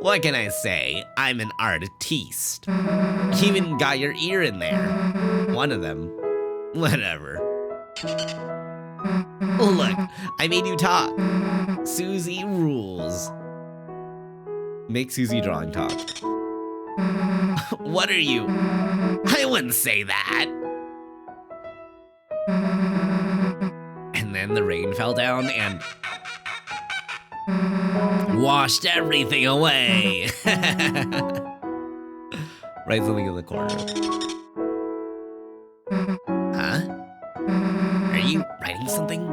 What can I say? I'm an artiste. Even got your ear in there. One of them. Whatever. Look, I made you talk. Susie rules. Make Susie drawing talk. What are you? I wouldn't say that. And then the rain fell down and washed everything away. Write something in the corner. Huh? Are you writing something?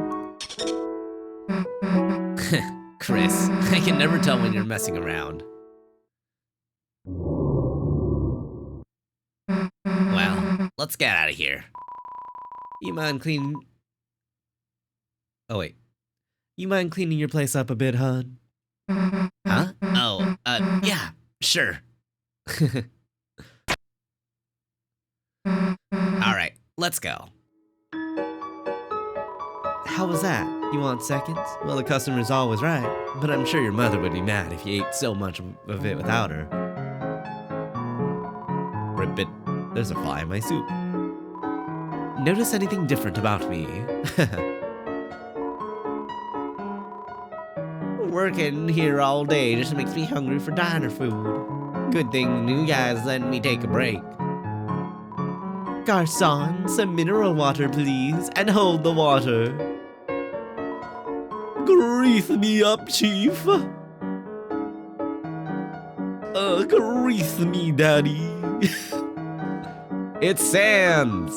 Chris, I can never tell when you're messing around. Well, let's get out of here. You mind cleaning... Oh, wait. You mind cleaning your place up a bit, hon? Huh? Oh, yeah, sure. Alright, let's go. How was that? You want seconds? Well, the customer's always right, but I'm sure your mother would be mad if you ate so much of it without her. Ribbit, there's a fly in my soup. Notice anything different about me? Working here all day just makes me hungry for diner food. Good thing you guys let me take a break. Garçon, some mineral water, please, and hold the water. Grease me up, Chief. Grease me, Daddy. It's Sans!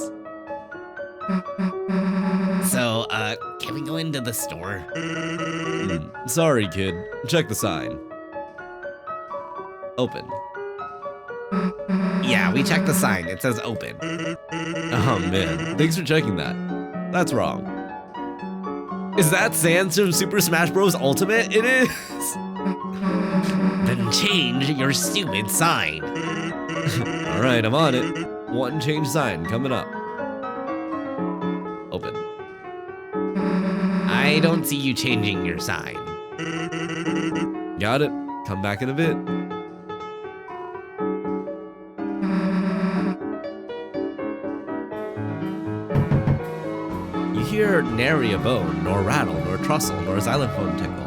So, can we go into the store? Sorry, kid. Check the sign. Open. Yeah, we checked the sign. It says open. Oh man, thanks for checking that. That's wrong. Is that Sans from Super Smash Bros. Ultimate? It is! Then change your stupid sign. Alright, I'm on it. One change sign coming up. Open. I don't see you changing your sign. Got it. Come back in a bit. You hear nary a bone, nor rattle, nor trussle, nor xylophone tickle.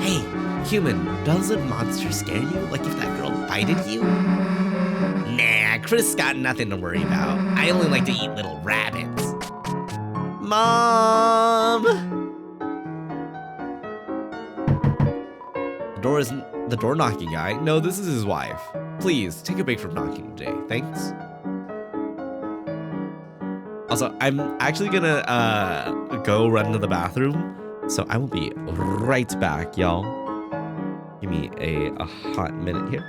Hey, human, doesn't monster scare you? Like if that girl bited you? Nah, Chris got nothing to worry about. I only like to eat little rabbits. Mom! The door knocking guy? No, this is his wife. Please, take a break from knocking today. Thanks. Also, I'm actually gonna go run to the bathroom, so I will be right back, y'all. Give me a hot minute here.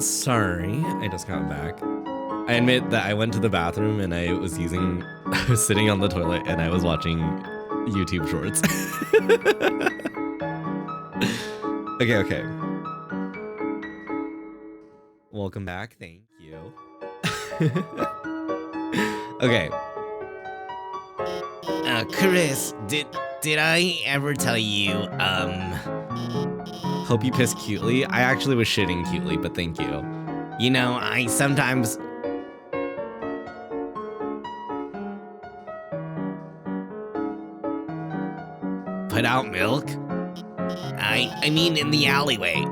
Sorry, I just got back. I admit that I went to the bathroom and I was sitting on the toilet and I was watching YouTube shorts. Okay. Welcome back, thank you. Okay. Chris, did I ever tell you, Hope you piss cutely. I actually was shitting cutely, but thank you. you know, I sometimes... put out milk? I mean in the alleyway.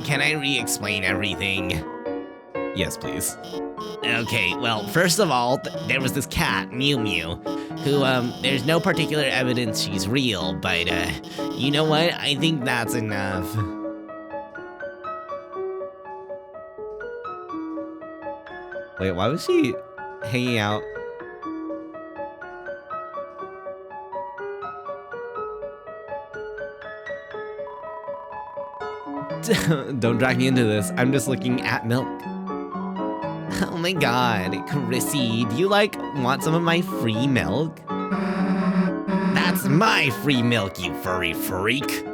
Can I re-explain everything? Yes, please. Okay, well, first of all, there was this cat, Mew Mew, who, there's no particular evidence she's real, but, you know what? I think that's enough. Wait, why was she hanging out? Don't drag me into this. I'm just looking at milk. Oh my god, Chrissy, do you, want some of my free milk? That's my free milk, you furry freak!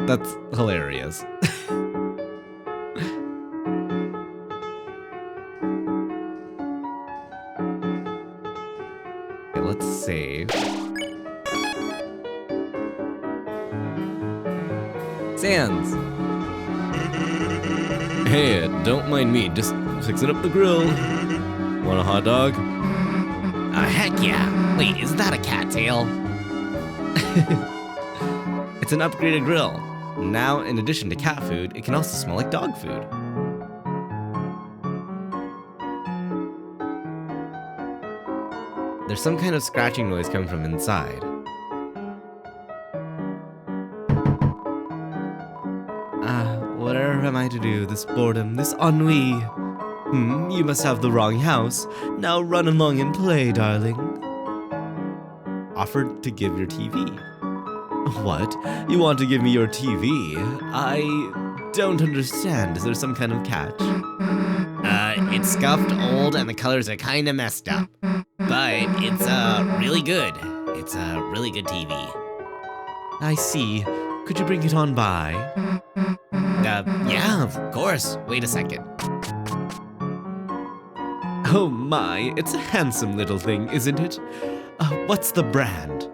That's hilarious. Okay, let's save. Sans! Hey, don't mind me, just fixing up the grill. Want a hot dog? Heck yeah! Wait, is that a cattail? It's an upgraded grill. Now, in addition to cat food, it can also smell like dog food. There's some kind of scratching noise coming from inside. Whatever am I to do? This boredom, this ennui. You must have the wrong house. Now run along and play, darling. Offered to give your TV. What? You want to give me your TV? I don't understand. Is there some kind of catch? It's scuffed, old, and the colors are kinda messed up. But it's, really good. It's a really good TV. I see. Could you bring it on by? Yeah, of course. Wait a second. Oh my, it's a handsome little thing, isn't it? What's the brand?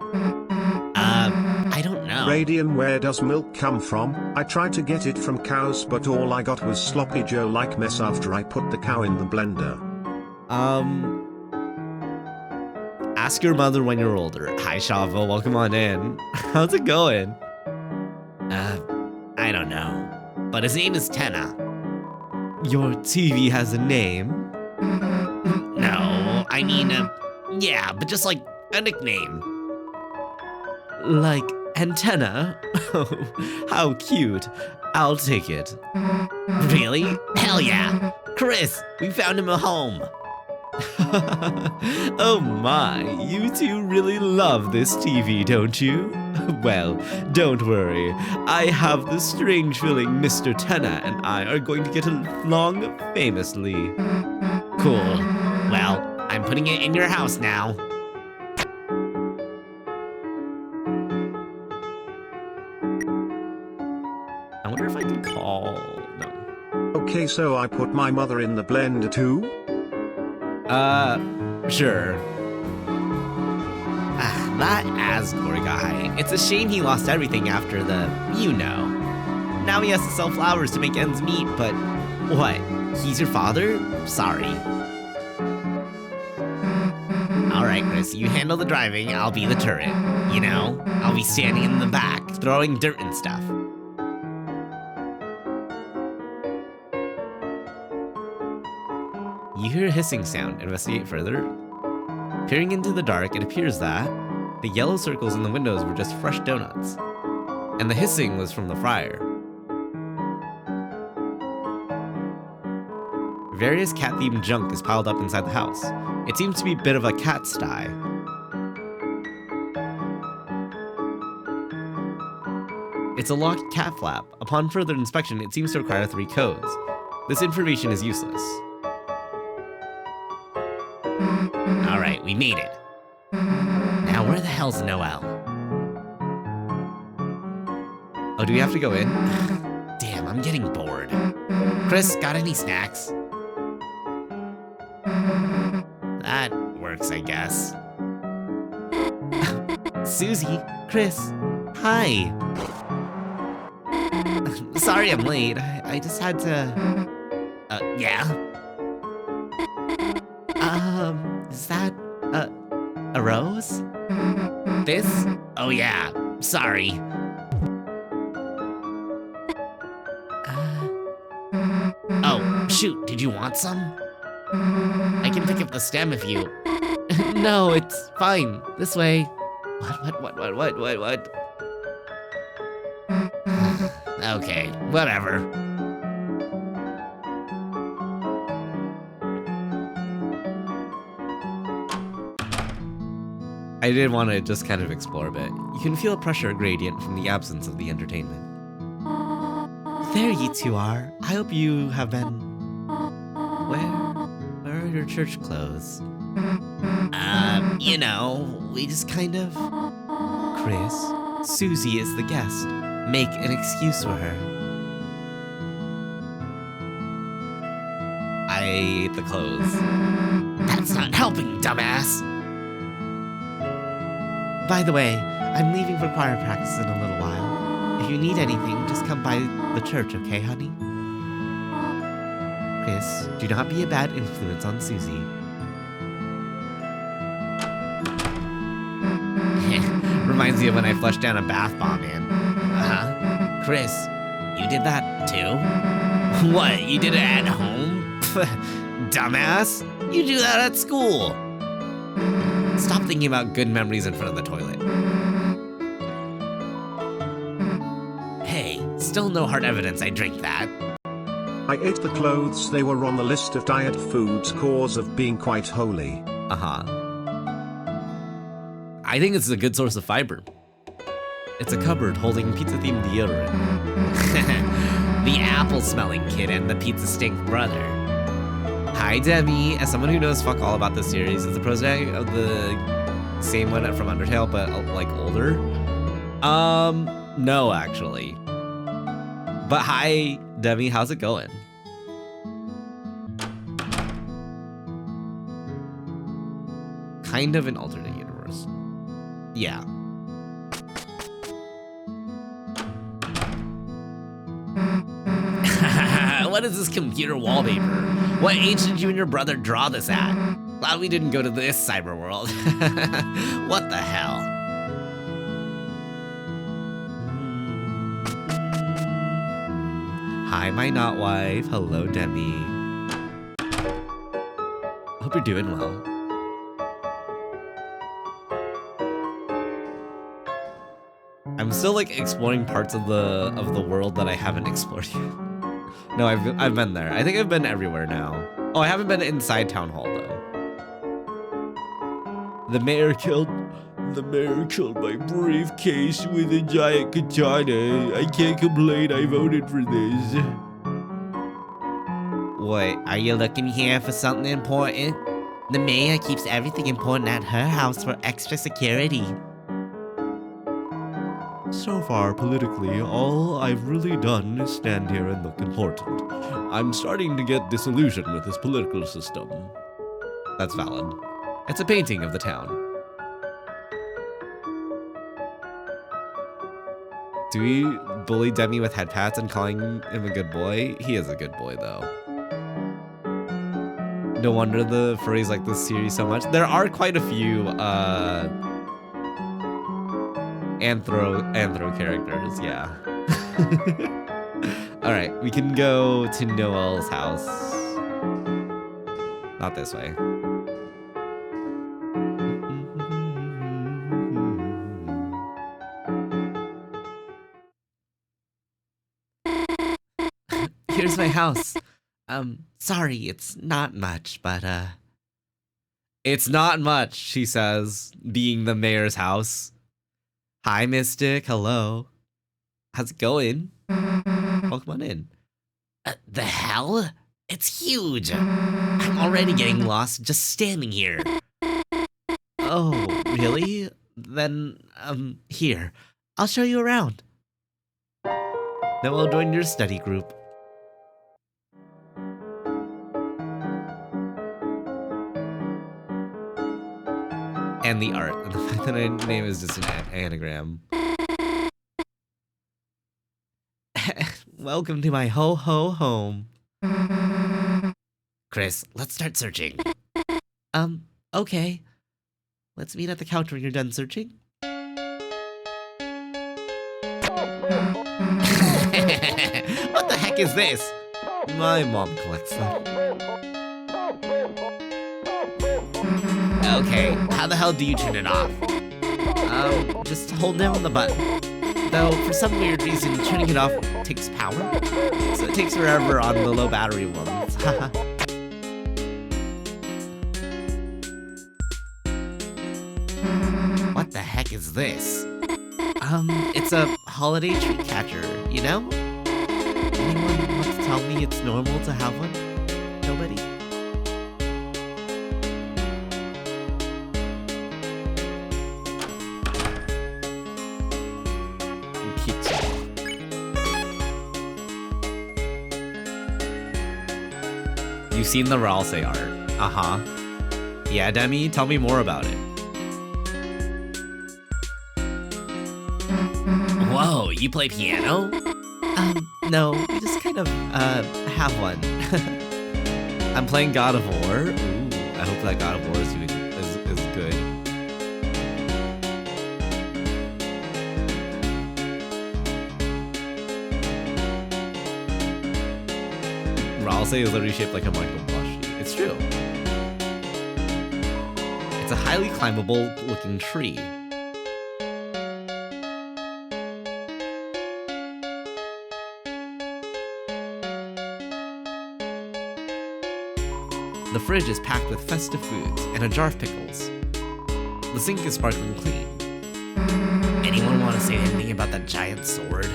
I don't know. Radian, where does milk come from? I tried to get it from cows, but all I got was sloppy Joe-like mess after I put the cow in the blender. Ask your mother when you're older. Hi, Shavo, welcome on in. How's it going? I don't know. But his name is Tenna. Your TV has a name? No, I mean, yeah, but just like a nickname. Like antenna? Oh, how cute. I'll take it. Really? Hell yeah. Chris, we found him a home. Oh my, you two really love this TV, don't you? Well, don't worry. I have the strange feeling Mr. Tenna and I are going to get along famously. Cool. Well, I'm putting it in your house now. I wonder if I can call... No. Okay, so I put my mother in the blender too? Sure. That Asgore guy. It's a shame he lost everything after the, you know. Now he has to sell flowers to make ends meet, but what? He's your father? Sorry. Alright, Chris, you handle the driving, I'll be the turret. You know, I'll be standing in the back, throwing dirt and stuff. You hear a hissing sound. Investigate further. Peering into the dark, it appears that the yellow circles in the windows were just fresh donuts. And the hissing was from the fryer. Various cat-themed junk is piled up inside the house. It seems to be a bit of a cat sty. It's a locked cat flap. Upon further inspection, it seems to require 3 codes. This information is useless. Alright, we made it. Now where the hell's Noel? Oh, do we have to go in? Damn, I'm getting bored. Chris, got any snacks? That works, I guess. Susie, Chris, hi. Sorry I'm late. I just had to... yeah? Is that a rose? This? Oh yeah, sorry. Oh, shoot, did you want some? I can pick up the stem if you... No, it's fine. This way. What? Okay, whatever. I did want to just kind of explore a bit. You can feel a pressure gradient from the absence of the entertainment. There you two are. I hope you have been... Where are your church clothes? You know, we just kind of... Chris, Susie is the guest. Make an excuse for her. I ate the clothes. That's not helping, dumbass! By the way, I'm leaving for choir practice in a little while. If you need anything, just come by the church, okay, honey? Chris, do not be a bad influence on Susie. Reminds me of when I flushed down a bath bomb, man. Uh-huh. Chris, you did that too? What, you did it at home? Dumbass! You do that at school! Stop thinking about good memories in front of the toilet. Hey, still no hard evidence I drank that. I ate the clothes, they were on the list of diet foods cause of being quite holy. Uh-huh. I think it's a good source of fiber. It's a cupboard holding pizza-themed deodorant. The apple-smelling kid and the pizza-stink brother. Hi, Debbie. As someone who knows fuck all about this series, is the prototype of the same one from Undertale, but like older? No, actually. But hi, Debbie. How's it going? Kind of an alternate universe. Yeah. What is this computer wallpaper? What age did you and your brother draw this at? Glad we didn't go to this cyber world. What the hell? Hi, my not wife. Hello, Demi. Hope you're doing well. I'm still like exploring parts of the world that I haven't explored yet. No, I've been there. I think I've been everywhere now. Oh, I haven't been inside Town Hall though. The mayor killed my briefcase with a giant katana. I can't complain, I voted for this. What, are you looking here for something important? The mayor keeps everything important at her house for extra security. So far, politically, all I've really done is stand here and look important. I'm starting to get disillusioned with this political system. That's valid. It's a painting of the town. Do we bully Demi with head pats and calling him a good boy? He is a good boy, though. No wonder the furries like this series so much. There are quite a few, Anthro characters, yeah. Alright, we can go to Noel's house. Not this way. Here's my house. Sorry, it's not much, but, It's not much, she says, being the mayor's house. Hi, Mystic, hello. How's it going? Welcome on in. The hell? It's huge. I'm already getting lost just standing here. Oh, really? Then, here. I'll show you around. Now I'll join your study group. And the art. And the fact that my name is just an anagram. Welcome to my ho-ho home. Chris, let's start searching. Okay. Let's meet at the couch when you're done searching. What the heck is this? My mom collects them. Okay, how the hell do you turn it off? Just hold down the button. Though, for some weird reason, turning it off takes power. So it takes forever on the low battery ones. What the heck is this? It's a holiday tree catcher, you know? Anyone want to tell me it's normal to have one? Nobody? You've seen the Ralsei art. Uh-huh. Yeah, Demi, tell me more about it. Whoa, you play piano? No, we just kind of, have one. I'm playing God of War. Ooh, I hope that God of War is good. Ralsei is literally shaped like a Michael plushie. It's true. It's a highly climbable looking tree. The fridge is packed with festive foods and a jar of pickles. The sink is sparkling clean. Anyone want to say anything about that giant sword?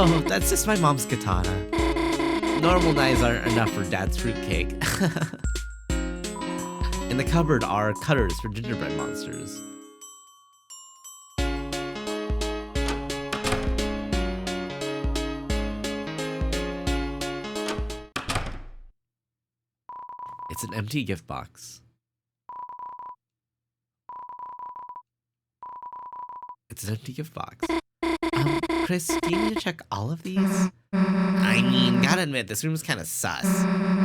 Oh, that's just my mom's katana. Normal knives aren't enough for Dad's fruitcake. In the cupboard are cutters for gingerbread monsters. It's an empty gift box. It's an empty gift box. Chris, do you need to check all of these? I mean, gotta admit, this room's kinda sus.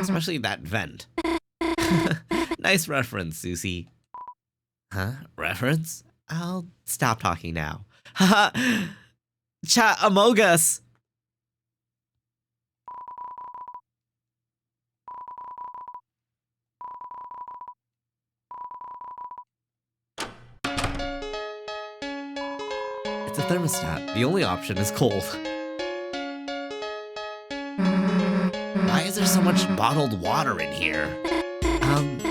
Especially that vent. Nice reference, Susie. Huh? Reference? I'll stop talking now. Haha! Chat among us! It's a thermostat. The only option is cold. Why is there so much bottled water in here?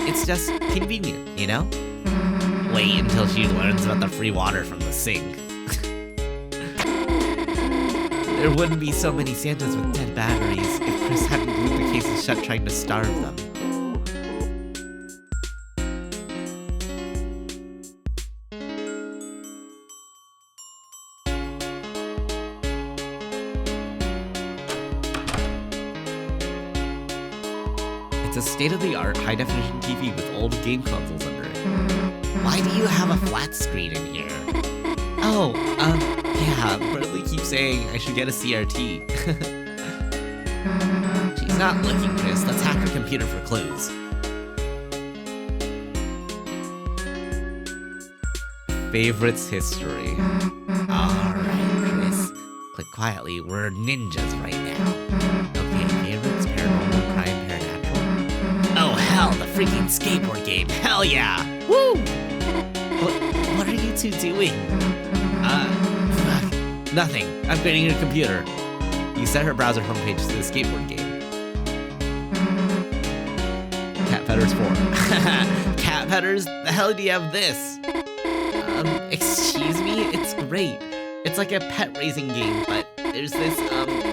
It's just convenient, you know? Wait until she learns about the free water from the sink. There wouldn't be so many Santas with dead batteries if Chris hadn't glued the cases shut trying to starve them. It's a state-of-the-art high-definition TV with old game consoles under it. Why do you have a flat screen in here? Oh, yeah, Bradley keeps saying I should get a CRT. She's not looking, Chris. Let's hack her computer for clues. Favorites history. Alright, Chris. Click quietly. We're ninjas right now. Okay, favorites, paranormal, crime, paranatural. Oh, hell, the freaking skateboard game. Hell yeah! Woo! What are you two doing? Fuck. Nothing. Upgrading your computer. You set her browser homepage to the skateboard game. Cat Petters 4. Cat Petters? The hell do you have this? Excuse me? It's great. It's like a pet raising game, but there's this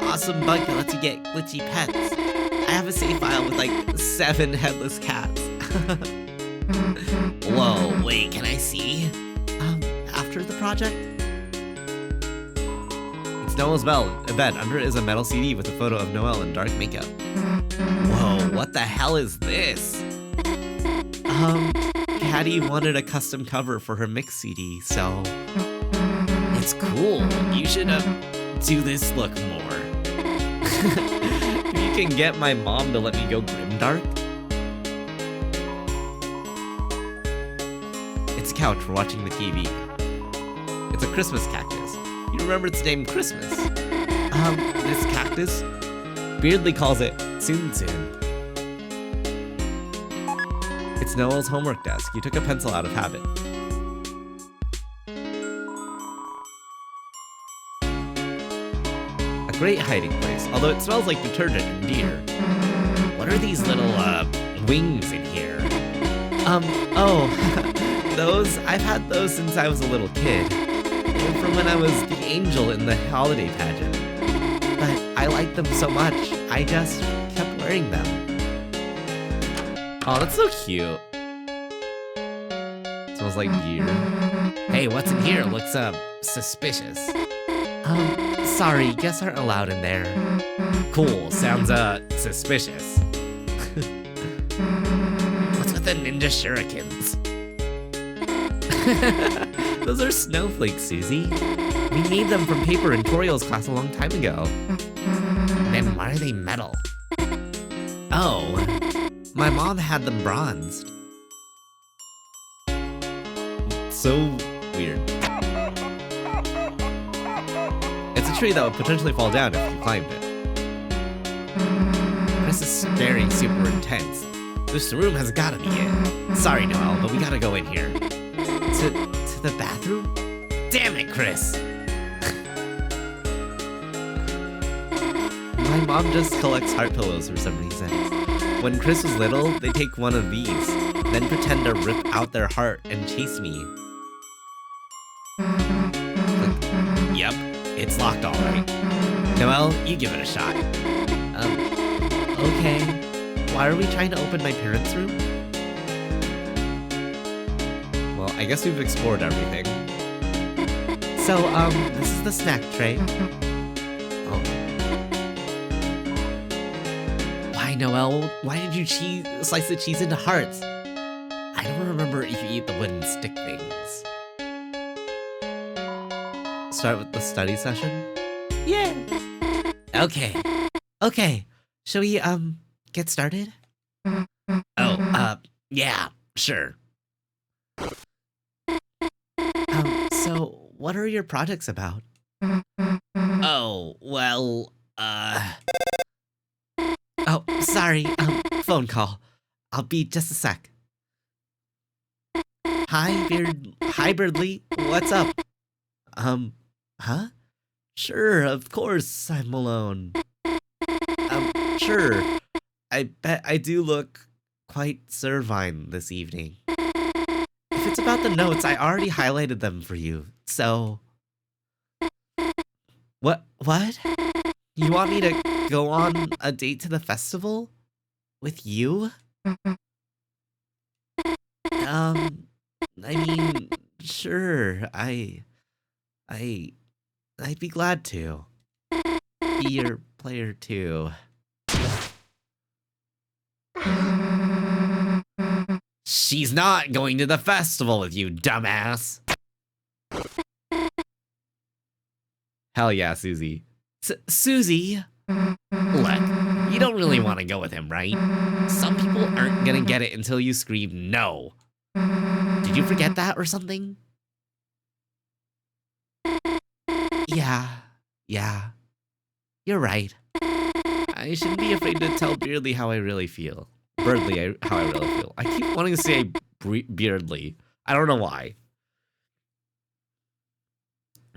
awesome bug that lets you get glitchy pets. I have a save file with like 7 headless cats. Whoa, wait, can I see? After the project? It's Noel's bed. Under it is a metal CD with a photo of Noel in dark makeup. Whoa, what the hell is this? Caddy wanted a custom cover for her mix CD, so... It's cool. You should, do this look more. You can get my mom to let me go grimdark? It's a couch for watching the TV. It's a Christmas cactus. You remember its name, Christmas. This cactus? Beardly calls it Soon Soon. It's Noel's homework desk. You took a pencil out of habit. A great hiding place, although it smells like detergent and deer. What are these little, wings in here? Those, I've had those since I was a little kid. They were from when I was the angel in the holiday pageant. But I liked them so much, I just kept wearing them. Oh, that's so cute. Smells like beer. Hey, what's in here? Looks, suspicious. Sorry, guests aren't allowed in there. Cool, sounds, suspicious. What's with the ninja shurikens? Those are snowflakes, Susie. We made them from paper in Toriel's class a long time ago. Then why are they metal? Oh, my mom had them bronzed. So weird. It's a tree that would potentially fall down if you climbed it. This is very super intense. This room has gotta be it. Sorry, Noel, but we gotta go in here. To the bathroom? Damn it, Chris! My mom just collects heart pillows for some reason. When Chris was little, they'd take one of these, then pretend to rip out their heart and chase me. Yep, it's locked alright. Noel, you give it a shot. Okay. Why are we trying to open my parents' room? Well, I guess we've explored everything. So, this is the snack tray. Oh. Why, Noel? Why did you slice the cheese into hearts? I don't remember if you eat the wooden stick things. Start with the study session? Yeah. Okay. Shall we, get started? Oh, yeah, sure. So, what are your projects about? Oh, well, Oh, sorry, phone call. I'll be just a sec. Hi, Birdly, what's up? Huh? Sure, of course I'm alone. Sure. I bet I do look quite servine this evening. If it's about the notes, I already highlighted them for you, so... What? You want me to go on a date to the festival? With you? I mean, sure, I'd be glad to. Be your player too. She's not going to the festival with you, dumbass. Hell yeah, Susie. Susie? Look, you don't really want to go with him, right? Some people aren't gonna get it until you scream no. Did you forget that or something? Yeah. You're right. I shouldn't be afraid to tell Beardly how I really feel. Birdly, how I really feel. I keep wanting to say Beardly. I don't know why.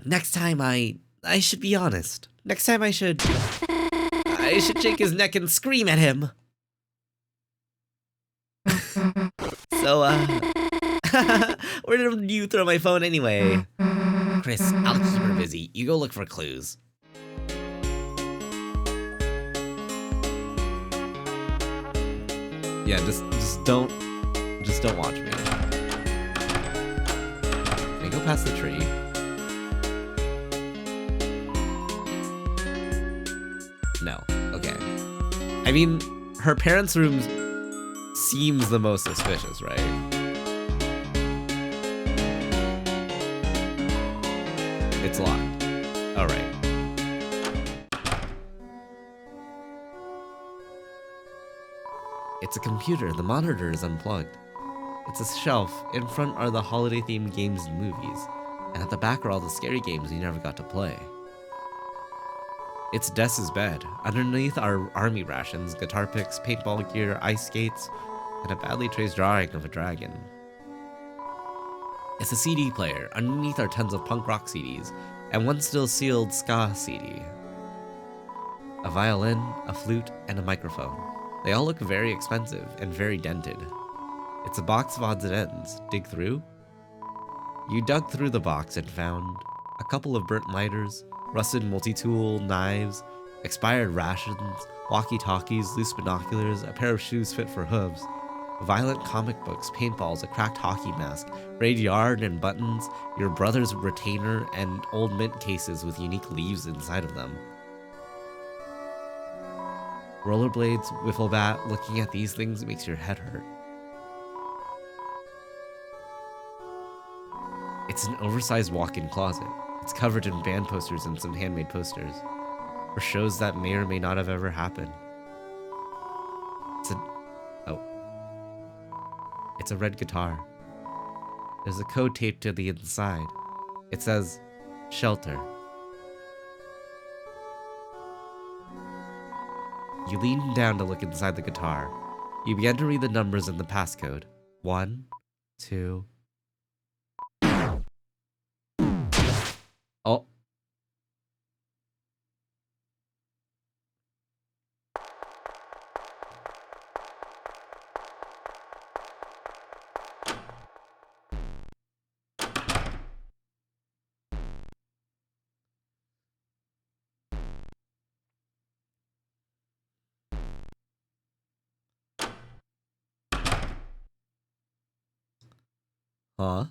Next time I should be honest. Next time I should shake his neck and scream at him. So, where did you throw my phone anyway? Chris, I'll keep her busy. You go look for clues. Yeah, just don't watch me. Can I go past the tree? No. Okay. I mean, her parents' room seems the most suspicious, right? It's locked. All right. It's a computer. The monitor is unplugged. It's a shelf. In front are the holiday-themed games and movies. And at the back are all the scary games we never got to play. It's Dessa's bed. Underneath are army rations, guitar picks, paintball gear, ice skates, and a badly traced drawing of a dragon. It's a CD player. Underneath are tons of punk rock CDs, and one still sealed ska CD. A violin, a flute, and a microphone. They all look very expensive and very dented. It's a box of odds and ends. Dig through? You dug through the box and found a couple of burnt lighters, rusted multi-tool, knives, expired rations, walkie-talkies, loose binoculars, a pair of shoes fit for hooves, violent comic books, paintballs, a cracked hockey mask, frayed yarn and buttons, your brother's retainer, and old mint cases with unique leaves inside of them. Rollerblades, wiffle bat, looking at these things makes your head hurt. It's an oversized walk-in closet. It's covered in band posters and some handmade posters for shows that may or may not have ever happened. It's a red guitar. There's a code taped to the inside. It says, "Shelter." You lean down to look inside the guitar. You begin to read the numbers in the passcode. 1, 2... Oh. Huh?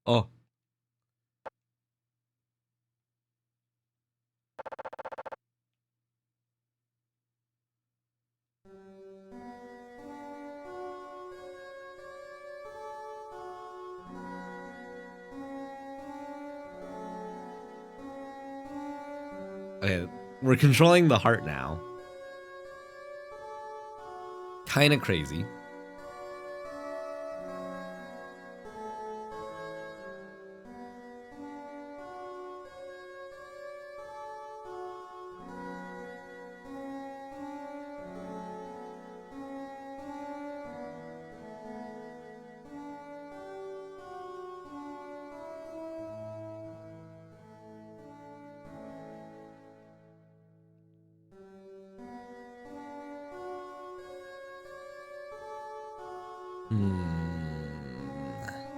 Oh. Okay, we're controlling the heart now. Kinda crazy.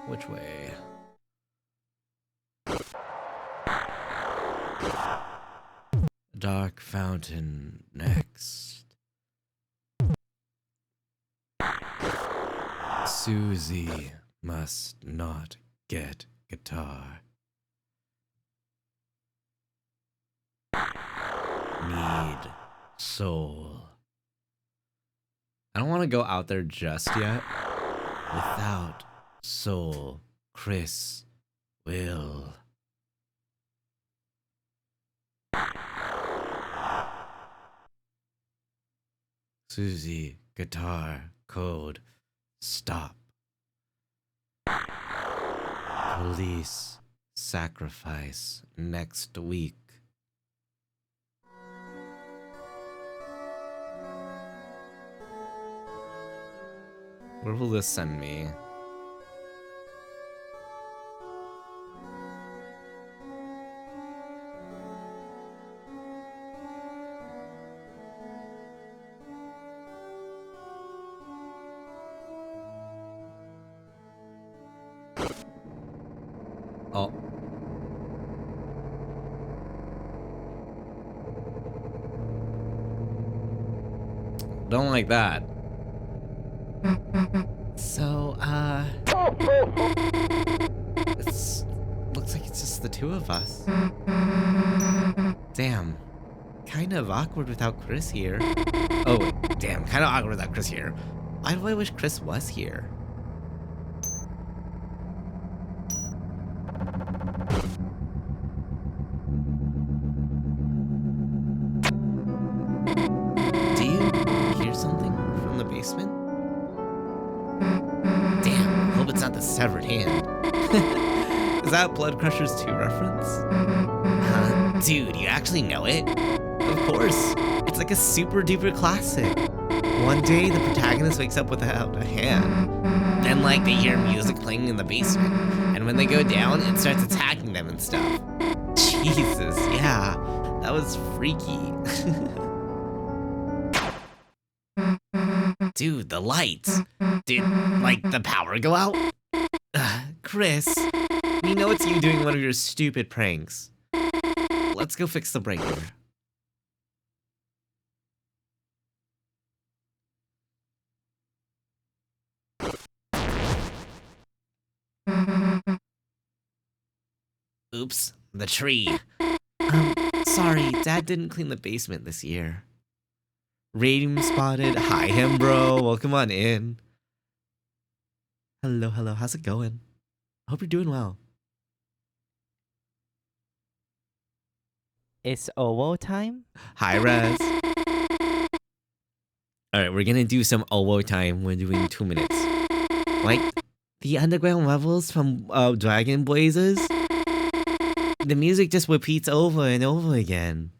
Which way? Dark fountain next. Susie must not get guitar. Need soul. I don't want to go out there just yet. Without soul, Chris will. Susie, guitar, code, stop. Police, sacrifice, next week. Where will this send me? Don't like that. So, looks like it's just the two of us. Damn. Kind of awkward without Chris here. Oh, damn, kind of awkward without Chris here. Why do I wish Chris was here? Do you hear something from the basement? Damn, hope it's not the severed hand. Is that Blood Crushers 2 reference? Dude, you actually know it? Of course. It's like a super duper classic. One day, the protagonist wakes up without a hand. Then, like, they hear music playing in the basement. And when they go down, it starts attacking them and stuff. Jesus, yeah. That was freaky. Dude, the lights. Did, like, the power go out? Chris, we know it's you doing one of your stupid pranks. Let's go fix the breaker. Oops, the tree. Sorry, Dad didn't clean the basement this year. Radium spotted. Hi, him, bro. Welcome on in. Hello, hello. How's it going? Hope you're doing well. It's Owo time? Hi, Rez. Alright, we're gonna do some Owo time. We're doing 2 minutes. Like the underground levels from Dragon Blazers. The music just repeats over and over again.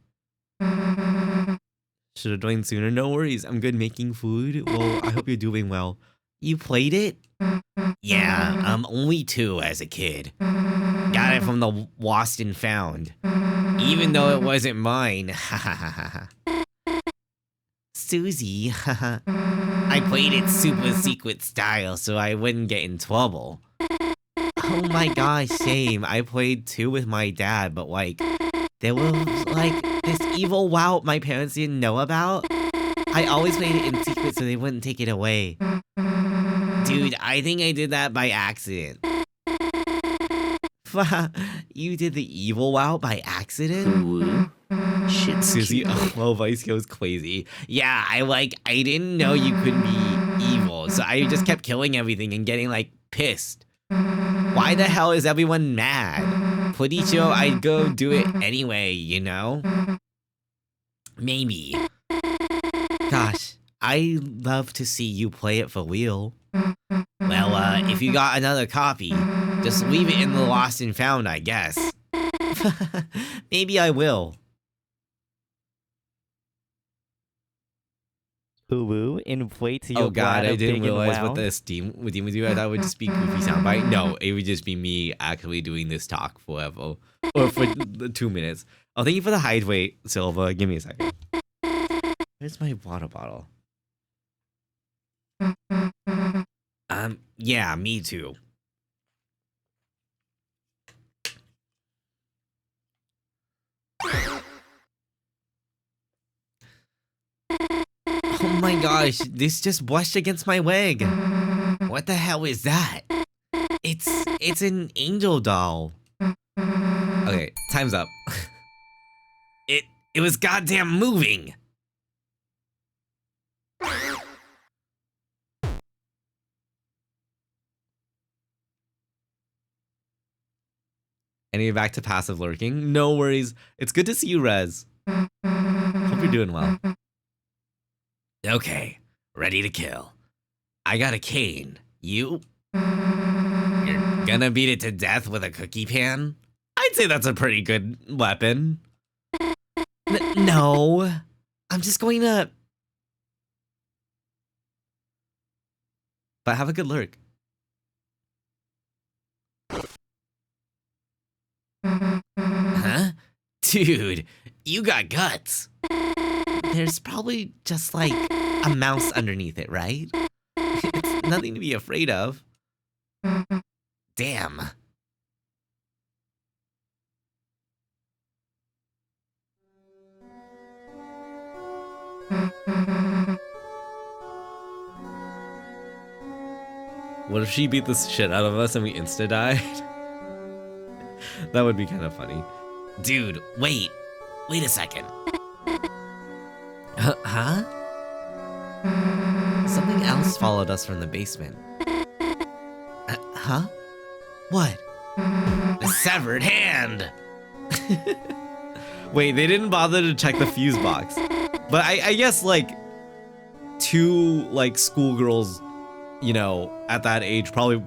Should have joined sooner. No worries. I'm good making food. Well, I hope you're doing well. You played it? Yeah, I'm only 2 as a kid. Got it from the Lost and Found. Even though it wasn't mine. Susie, I played it super secret style so I wouldn't get in trouble. Oh my gosh, same. I played 2 with my dad, but like, there was like this evil WoW my parents didn't know about. I always played it in secret so they wouldn't take it away. Dude, I think I did that by accident. You did the evil WoW by accident? Shit, Susie. Oh, Vice goes crazy. Yeah, I didn't know you could be evil, so I just kept killing everything and getting, like, pissed. Why the hell is everyone mad? Pretty sure I'd go do it anyway, you know? Maybe. Gosh, I love to see you play it for real. Well, if you got another copy, just leave it in the Lost and Found, I guess. Maybe I will. Uwu, inflate your Oh god, bladder I didn't big and realize wow. what the Steam would do. I thought it would just be goofy soundbite. No, it would just be me actually doing this talk forever. Or for 2 minutes. Oh, thank you for the hydrate, Silva. Give me a second. Where's my water bottle? Yeah, me too. Oh my gosh, this just brushed against my leg. What the hell is that? It's an angel doll. Okay, time's up. It was goddamn moving. And you're back to passive lurking. No worries. It's good to see you, Rez. Hope you're doing well. Okay, ready to kill. I got a cane. You? You're gonna beat it to death with a cookie pan? I'd say that's a pretty good weapon. No. I'm just going to... But have a good lurk. Huh? Dude, you got guts. There's probably just like a mouse underneath it, right? It's nothing to be afraid of. Damn. What if she beat the shit out of us and we insta died? That would be kind of funny. Dude, wait a second. Huh? Something else followed us from the basement. Huh? What? The severed hand. Wait, they didn't bother to check the fuse box. But I guess like 2 like schoolgirls, you know, at that age probably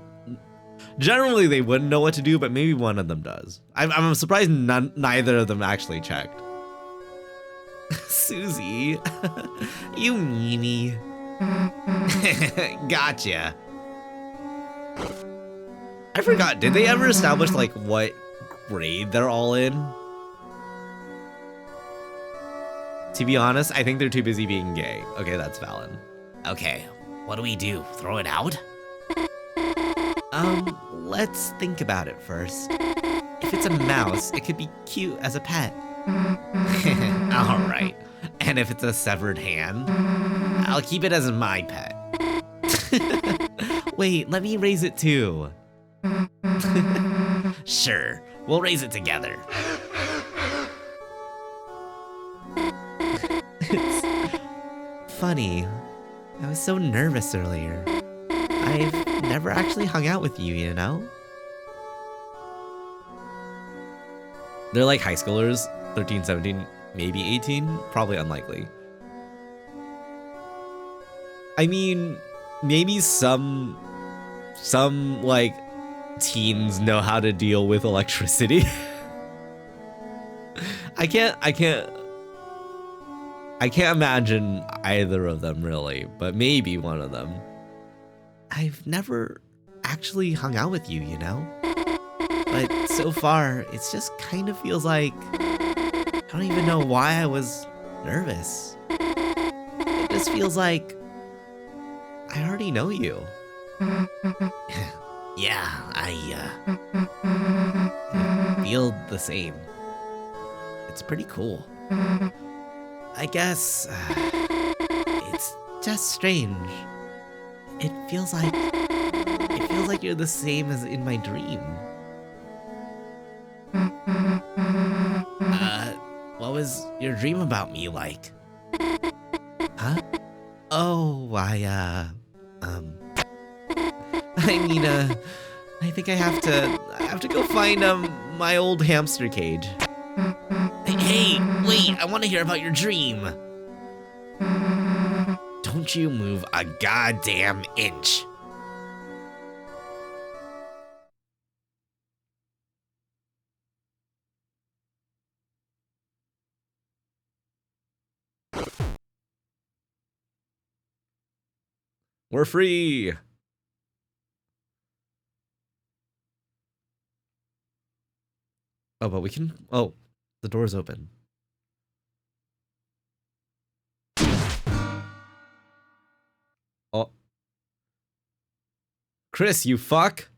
generally they wouldn't know what to do, but maybe one of them does. I'm surprised neither of them actually checked. Susie, you meanie. Gotcha. I forgot, did they ever establish like what grade they're all in? To be honest, I think they're too busy being gay. Okay, that's valid. Okay, what do we do? Throw it out? Let's think about it first. If it's a mouse, it could be cute as a pet. Alright. And if it's a severed hand, I'll keep it as my pet. Wait, let me raise it too. Sure, we'll raise it together. Funny. I was so nervous earlier. I've never actually hung out with you, you know? They're like high schoolers, 13, 17, maybe 18, probably unlikely. I mean, maybe some like teens know how to deal with electricity. I can't imagine either of them really, but maybe one of them. I've never actually hung out with you, you know? But so far, it just kind of feels like I don't even know why I was nervous. It just feels like I already know you. Yeah, I Feel the same. It's pretty cool. I guess it's just strange. It feels like you're the same as in my dream. what was your dream about me like? Huh? Oh, I mean, I think I have to go find my old hamster cage. Hey, wait, I want to hear about your dream. Don't you move a goddamn inch. We're free. Oh, but we can. Oh, the door's open. Oh. Chris, you fuck.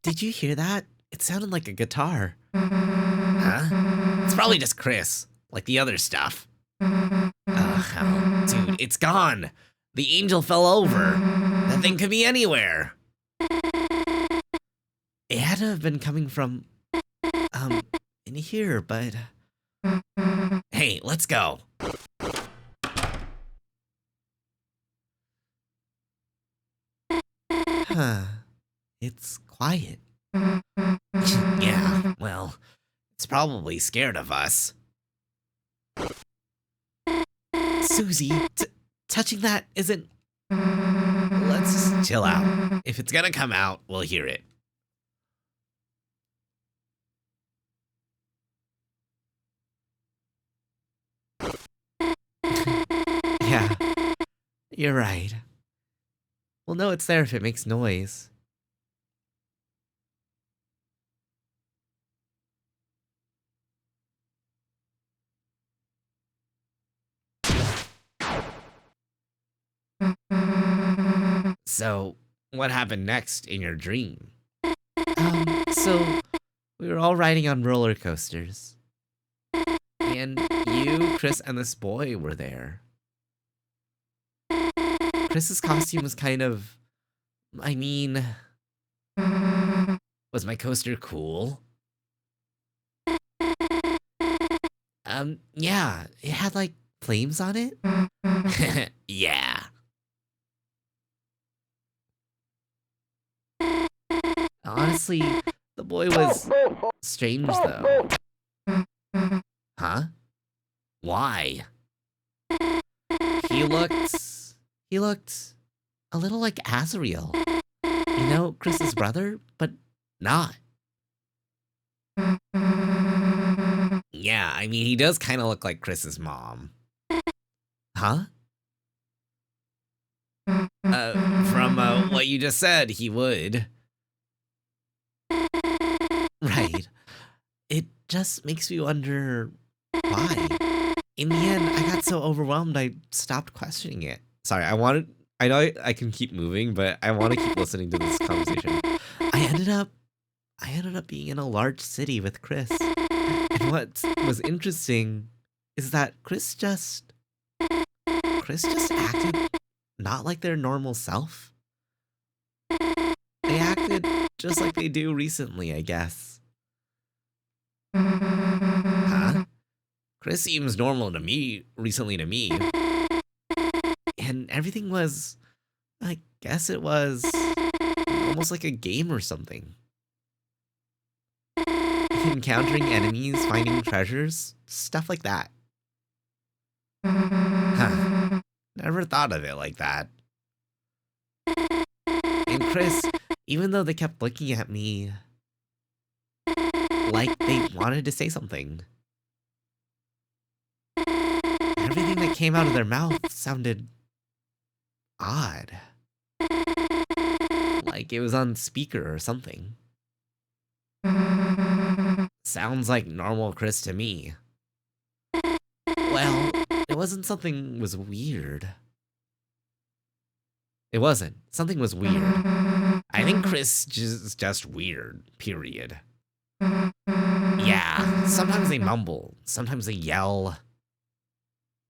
Did you hear that? It sounded like a guitar. Huh? It's probably just Chris, like the other stuff. Hell, dude, it's gone. The angel fell over. That thing could be anywhere. It had to have been coming from, in here, but... Hey, let's go. Huh. It's quiet. Yeah, well, it's probably scared of us. Susie, touching that isn't... Let's just chill out. If it's gonna come out, we'll hear it. Yeah, you're right. We'll know it's there if it makes noise. So, what happened next in your dream? So we were all riding on roller coasters. And you, Chris, and this boy were there. Chris's costume was kind of... I mean... Was my coaster cool? Yeah. It had, like, flames on it? Yeah. Honestly, the boy was strange, though. Huh? Why? He looked a little like Azriel. You know, Chris's brother, but not. Yeah, I mean, he does kind of look like Chris's mom. Huh? From what you just said, he would. Right. It just makes me wonder why. In the end, I got so overwhelmed I stopped questioning it. Sorry, I know I can keep moving, but I want to keep listening to this conversation. I ended up being in a large city with Chris. And what was interesting is that Chris just acted not like their normal self. They acted just like they do recently, I guess. Huh? Chris seems normal to me, recently to me. And everything was, I guess it was almost like a game or something. Encountering enemies, finding treasures, stuff like that. Huh. Never thought of it like that. And Chris, even though they kept looking at me like they wanted to say something, everything that came out of their mouth sounded odd. Like it was on speaker or something. Sounds like normal Chris to me. Well, it wasn't something was weird. It wasn't. Something was weird. I think Chris is just weird, period. Yeah, sometimes they mumble, sometimes they yell.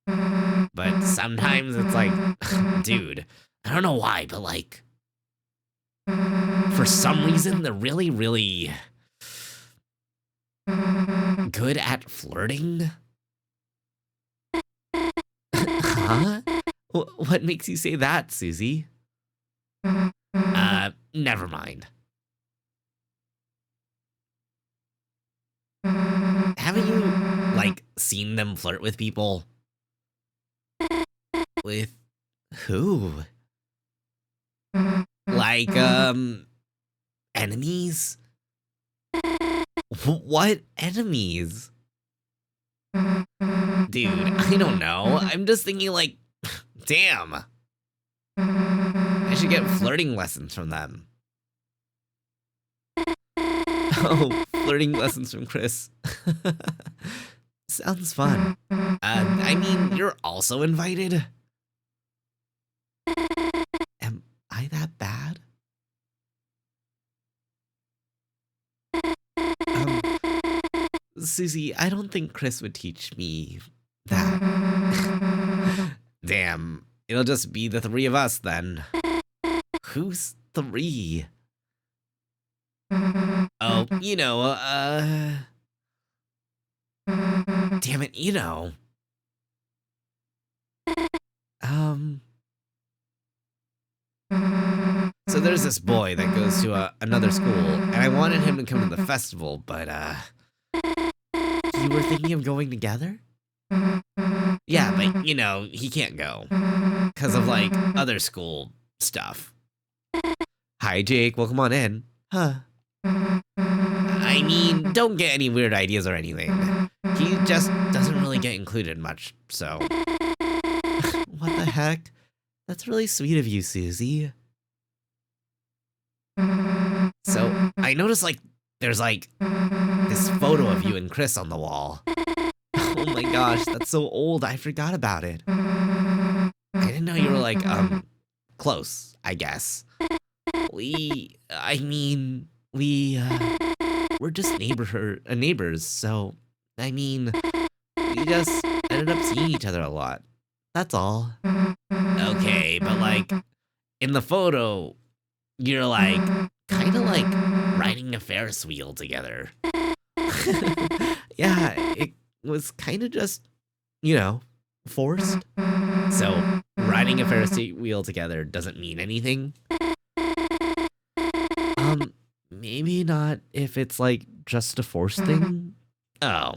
But sometimes it's like, dude, I don't know why, but like, for some reason, they're really, really good at flirting. Huh? What makes you say that, Susie? Never mind. Haven't you, like, seen them flirt with people? With who? Like, enemies? What enemies? Dude, I don't know. I'm just thinking, like, damn. I should get flirting lessons from them. Oh, flirting lessons from Chris. Sounds fun. I mean, you're also invited. Am I that bad? Susie, I don't think Chris would teach me that. Damn, it'll just be the three of us then. Who's three? Oh, you know, damn it, you know. So there's this boy that goes to another school, and I wanted him to come to the festival, but, you were thinking of going together? Yeah, but, you know, he can't go. Because of, like, other school stuff. Hi, Jake, welcome on in. Huh. I mean, don't get any weird ideas or anything. He just doesn't really get included much, so. What the heck? That's really sweet of you, Susie. So, I noticed, like, there's, like, this photo of you and Chris on the wall. Oh my gosh, that's so old, I forgot about it. I didn't know you were, like, close, I guess. We're just neighbors, so, I mean, We just ended up seeing each other a lot. That's all. Okay, but like, in the photo, you're like, kind of like riding a Ferris wheel together. Yeah, it was kind of just, forced. So, riding a Ferris wheel together doesn't mean anything. Maybe not if it's like just a forced thing. Oh.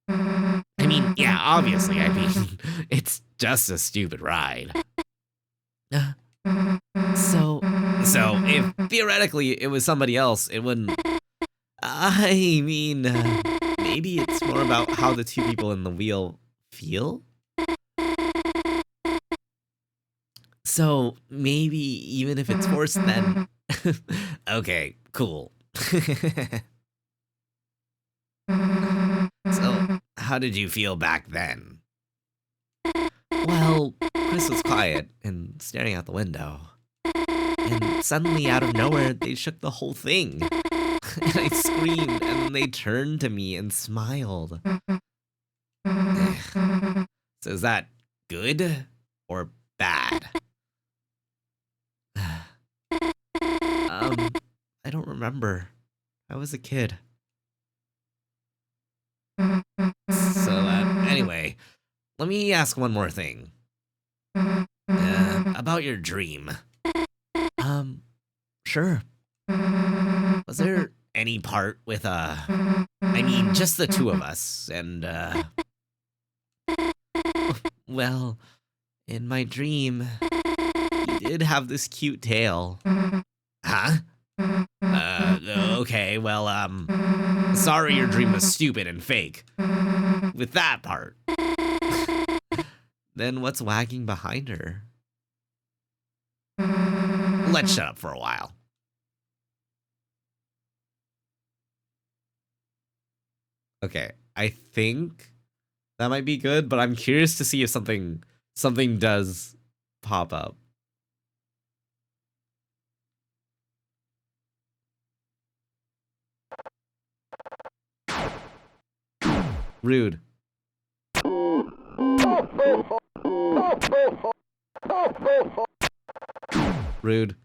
I mean, yeah, obviously, it's just a stupid ride. So if theoretically it was somebody else, it wouldn't. I mean, maybe it's more about how the two people in the wheel feel. So maybe even if it's forced, then okay, cool. So how did you feel back then? Well, Chris was quiet and staring out the window. And suddenly, out of nowhere, they shook the whole thing. And I screamed, and they turned to me and smiled. So is that good or bad? I don't remember. I was a kid. So, anyway, let me ask one more thing. About your dream. Sure. Was there any part with, just the two of us, and, well, in my dream, he did have this cute tail. Huh? Okay, well, sorry your dream was stupid and fake. With that part. Then what's wagging behind her? Let's shut up for a while. Okay, I think that might be good, but I'm curious to see if something does pop up. Rude. Rude.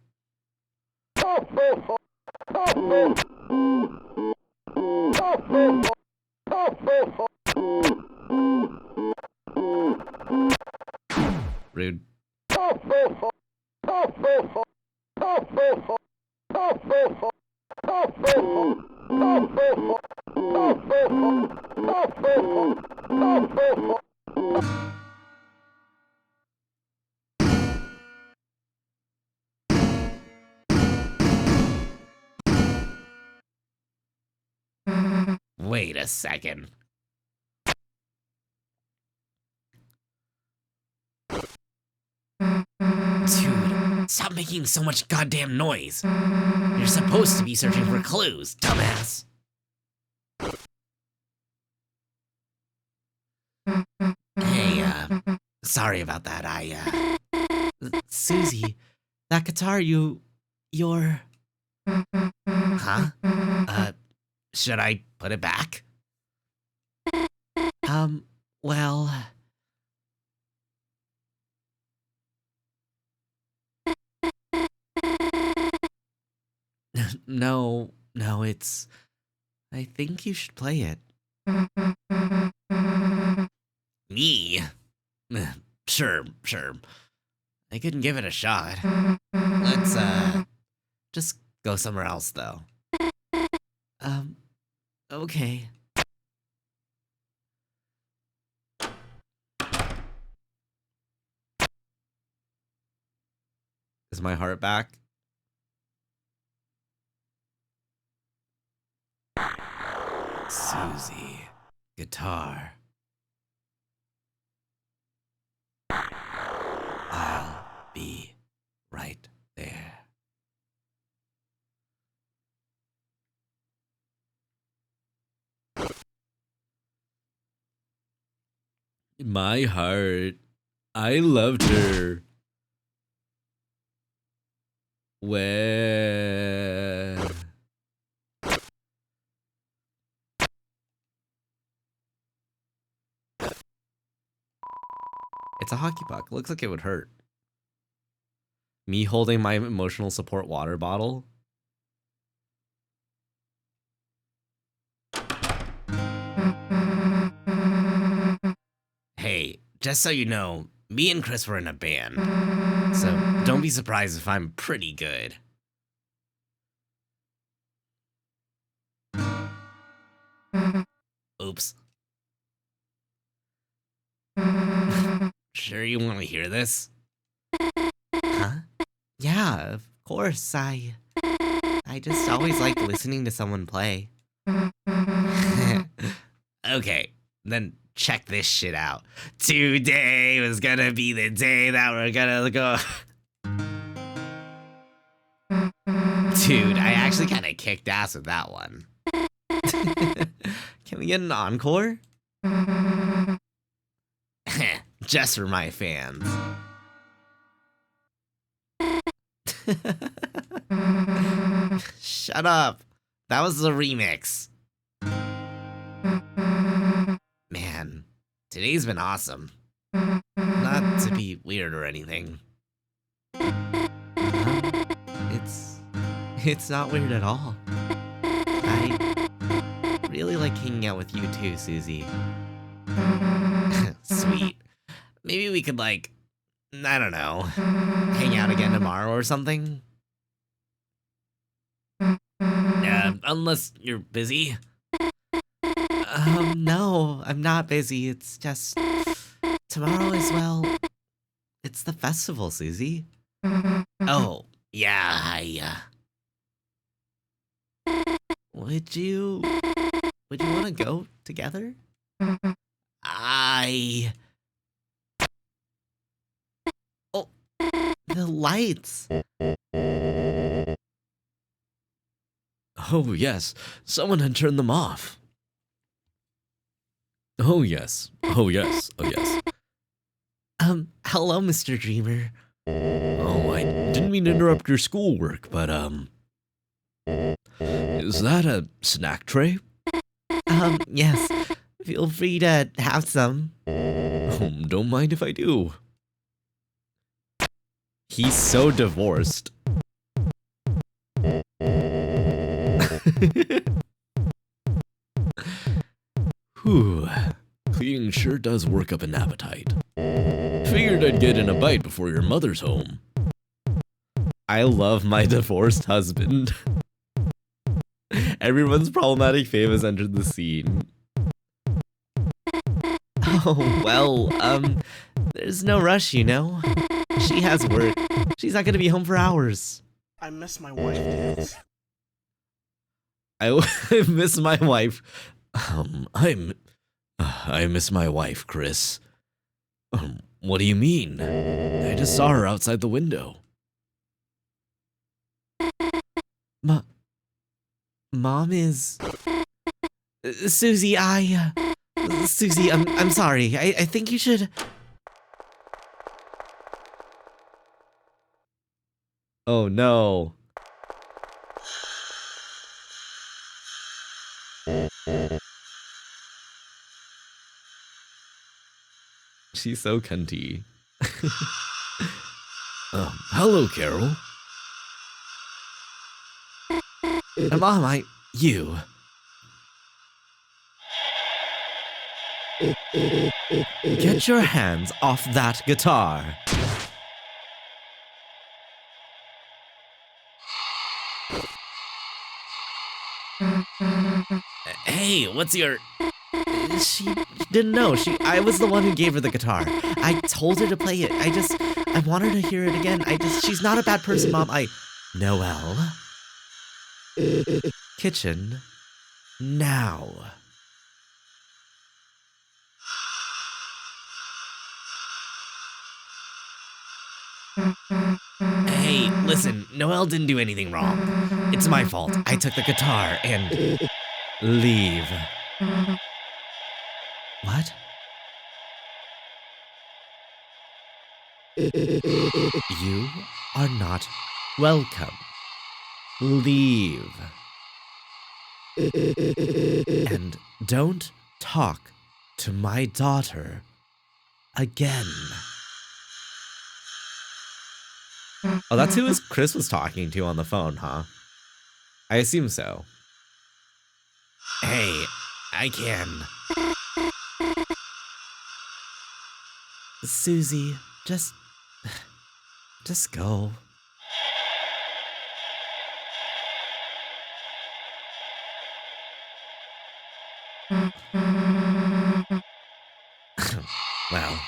Rude. Wait a second. Dude, stop making so much goddamn noise. You're supposed to be searching for clues, dumbass. Hey, sorry about that. Susie, that guitar you're... Huh? Should I put it back? Well... No, it's... I think you should play it. Me? Sure. I couldn't give it a shot. Let's, just go somewhere else, though. Okay. Is my heart back? Susie, guitar. I'll be right there. My heart. I loved her. Where? It's a hockey puck. Looks like it would hurt. Me holding my emotional support water bottle. Hey, just so you know, me and Chris were in a band. So don't be surprised if I'm pretty good. Oops. Sure you want to hear this? Huh? Yeah, of course. I just always like listening to someone play. Okay, then check this shit out. Today was gonna be the day that we're gonna go. Dude, I actually kind of kicked ass with that one. Can we get an encore? Just for my fans. Shut up. That was the remix. Man, today's been awesome. Not to be weird or anything. It's not weird at all. I really like hanging out with you too, Susie. Sweet. Maybe we could, like, I don't know, hang out again tomorrow or something? Unless you're busy. No, I'm not busy. It's just tomorrow as well. It's the festival, Susie. Oh, yeah, Would you want to go together? Oh, the lights. Oh, yes. Someone had turned them off. Oh, yes. Oh, yes. Oh, yes. Hello, Mr. Dreamer. Oh, I didn't mean to interrupt your schoolwork, but, is that a snack tray? Yes. Feel free to have some. Don't mind if I do. He's so divorced. Whew. Cleaning sure does work up an appetite. Figured I'd get in a bite before your mother's home. I love my divorced husband. Everyone's problematic fave has entered the scene. Oh, well, there's no rush, you know? She has work. She's not gonna be home for hours. I miss my wife, Dales. I miss my wife. I miss my wife, Chris. What do you mean? I just saw her outside the window. Mom is... Susie, Susie, I'm sorry. I think you should... Oh no. She's so cunty. Hello, Carol. Mom, you. Get your hands off that guitar. Hey, what's your... She didn't know. I was the one who gave her the guitar. I told her to play it. I want her to hear it again. She's not a bad person, Mom. Noelle. Kitchen. Now. Hey, listen, Noelle didn't do anything wrong. It's my fault. I took the guitar and... Leave. What? You are not welcome. Leave. And don't talk to my daughter again. Oh, that's who Chris was talking to on the phone, huh? I assume so. Hey, I can. Susie, just go. Well,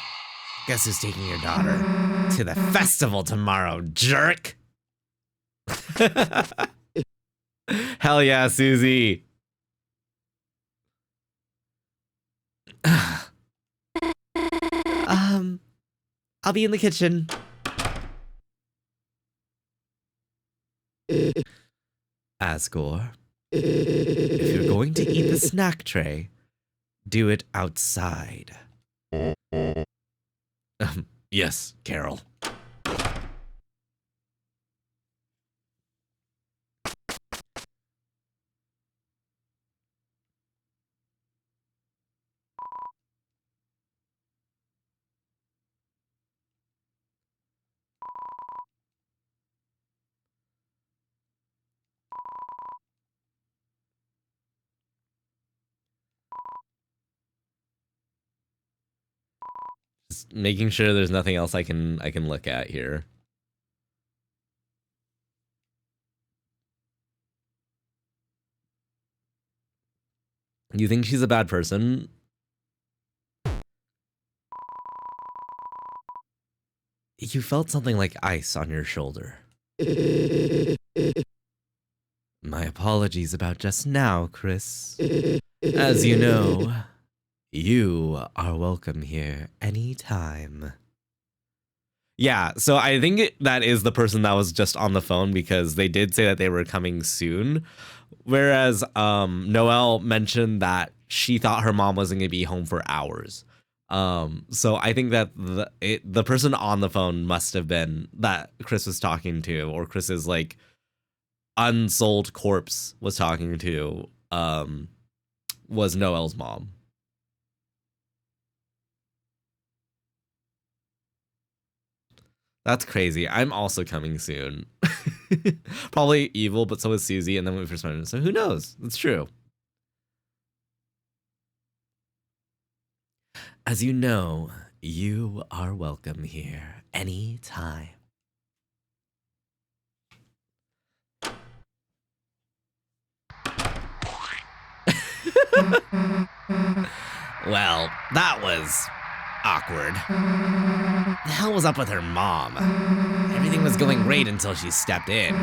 guess who's taking your daughter to the festival tomorrow, jerk? Hell yeah, Susie. I'll be in the kitchen. Asgore, if you're going to eat the snack tray, do it outside. Yes, Carol. Just making sure there's nothing else I can look at here. You think she's a bad person? You felt something like ice on your shoulder. My apologies about just now, Chris. As you know, you are welcome here anytime. Yeah, so I think that is the person that was just on the phone because they did say that they were coming soon. Whereas Noelle mentioned that she thought her mom wasn't going to be home for hours. So I think that the person on the phone must have been that Chris was talking to, or Chris's like unsold corpse was talking to, was Noelle's mom. That's crazy. I'm also coming soon. Probably evil, but so is Susie, and then we first met. So who knows? It's true. As you know, you are welcome here anytime. Well, that was awkward. The hell was up with her mom? Everything was going great until she stepped in.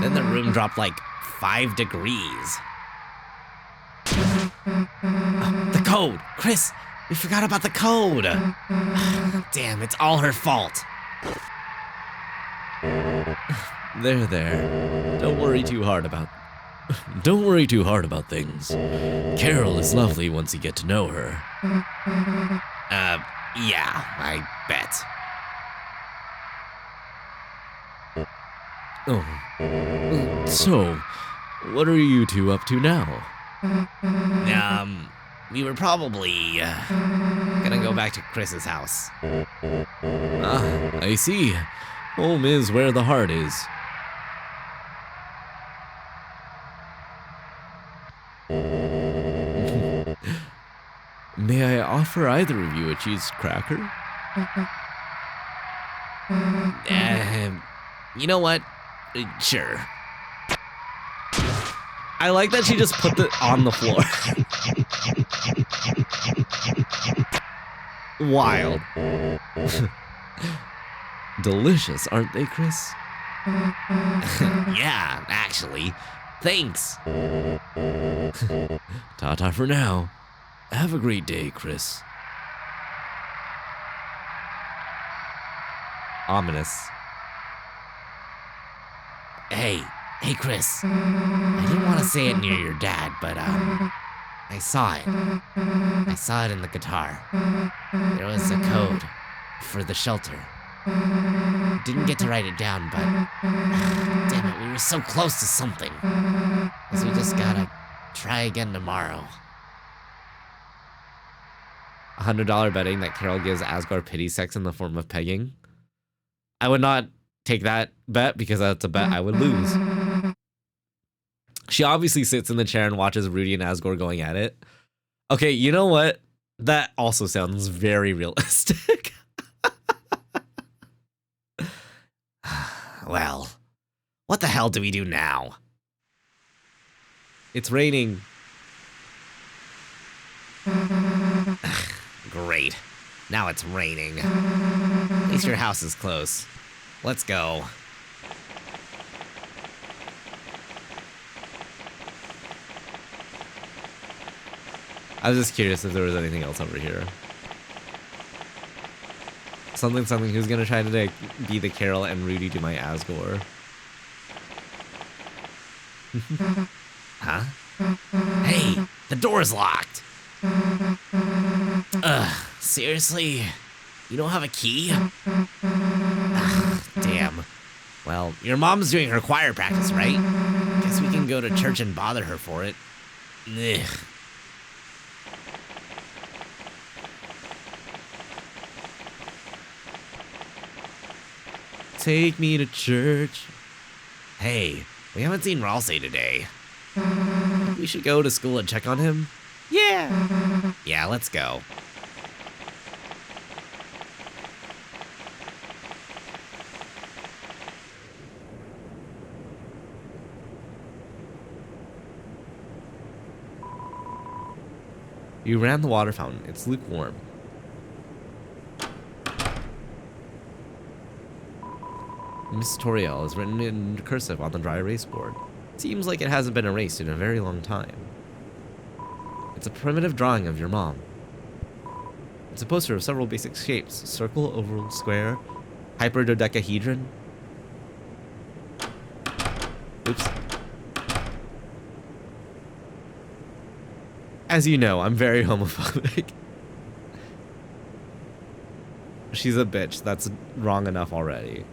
Then the room dropped like 5 degrees. Oh, the code! Chris, we forgot about the code! Damn, it's all her fault. There. Don't worry too hard about things. Carol is lovely once you get to know her. Yeah, I bet. Oh. So, what are you two up to now? We were probably, gonna go back to Chris's house. Ah, I see. Home is where the heart is. May I offer either of you a cheese cracker? You know what? Sure. I like that she just put it on the floor. Wild. Delicious, aren't they, Chris? Yeah, actually. Thanks. Ta-ta for now. Have a great day, Chris. Ominous. Hey, Chris. I didn't want to say it near your dad, but, I saw it. I saw it in the guitar. There was a code for the shelter. Didn't get to write it down, but damn it, we were so close to something. Guess we just gotta try again tomorrow. $100 betting that Carol gives Asgore pity sex in the form of pegging. I would not take that bet because that's a bet I would lose. She obviously sits in the chair and watches Rudy and Asgore going at it. Okay, you know what? That also sounds very realistic. Well, what the hell do we do now? It's raining. Great. Now it's raining. At least your house is close. Let's go. I was just curious if there was anything else over here. Something, who's gonna try to like, be the Carol and Rudy to my Asgore. Huh? Hey, the door's locked! Ugh, seriously? You don't have a key? Ugh, damn. Well, your mom's doing her choir practice, right? Guess we can go to church and bother her for it. Ugh. Take me to church. Hey, we haven't seen Ralsei today. We should go to school and check on him? Yeah. Yeah, let's go. You ran the water fountain. It's lukewarm. Miss Toriel is written in cursive on the dry erase board. Seems like it hasn't been erased in a very long time. It's a primitive drawing of your mom. It's a poster of several basic shapes: circle, oval, square, hyperdodecahedron. Oops. As you know, I'm very homophobic. She's a bitch. That's wrong enough already.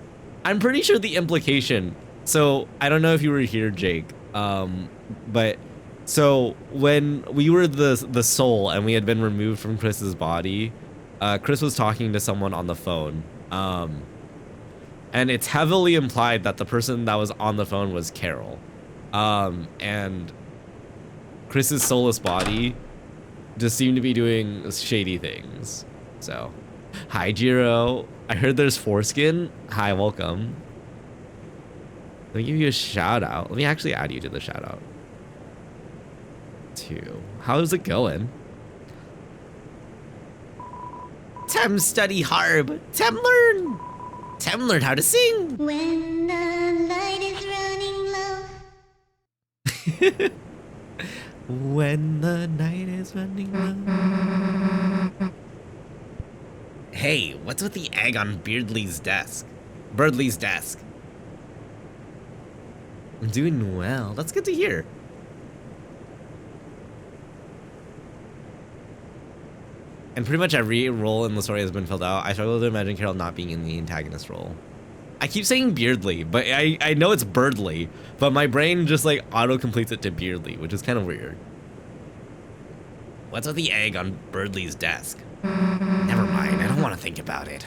I'm pretty sure the implication, so I don't know if you were here, Jake, but so when we were the soul and we had been removed from Chris's body, Chris was talking to someone on the phone, and it's heavily implied that the person that was on the phone was Carol, and Chris's soulless body just seemed to be doing shady things. So, hi Jiro. I heard there's Fourskin. Hi, welcome. Let me give you a shout out. Let me actually add you to the shout out. How's it going? Tem study harb. Tem learn. Tem learn how to sing. When the light is running low. When the night is running low. Hey, what's with the egg on Beardley's desk? Birdley's desk. I'm doing well. That's good to hear. And pretty much every role in the story has been filled out. I struggle to imagine Carol not being in the antagonist role. I keep saying Beardley, but I know it's Birdley, but my brain just like auto-completes it to Beardley, which is kind of weird. What's with the egg on Birdley's desk? Never mind, I don't want to think about it.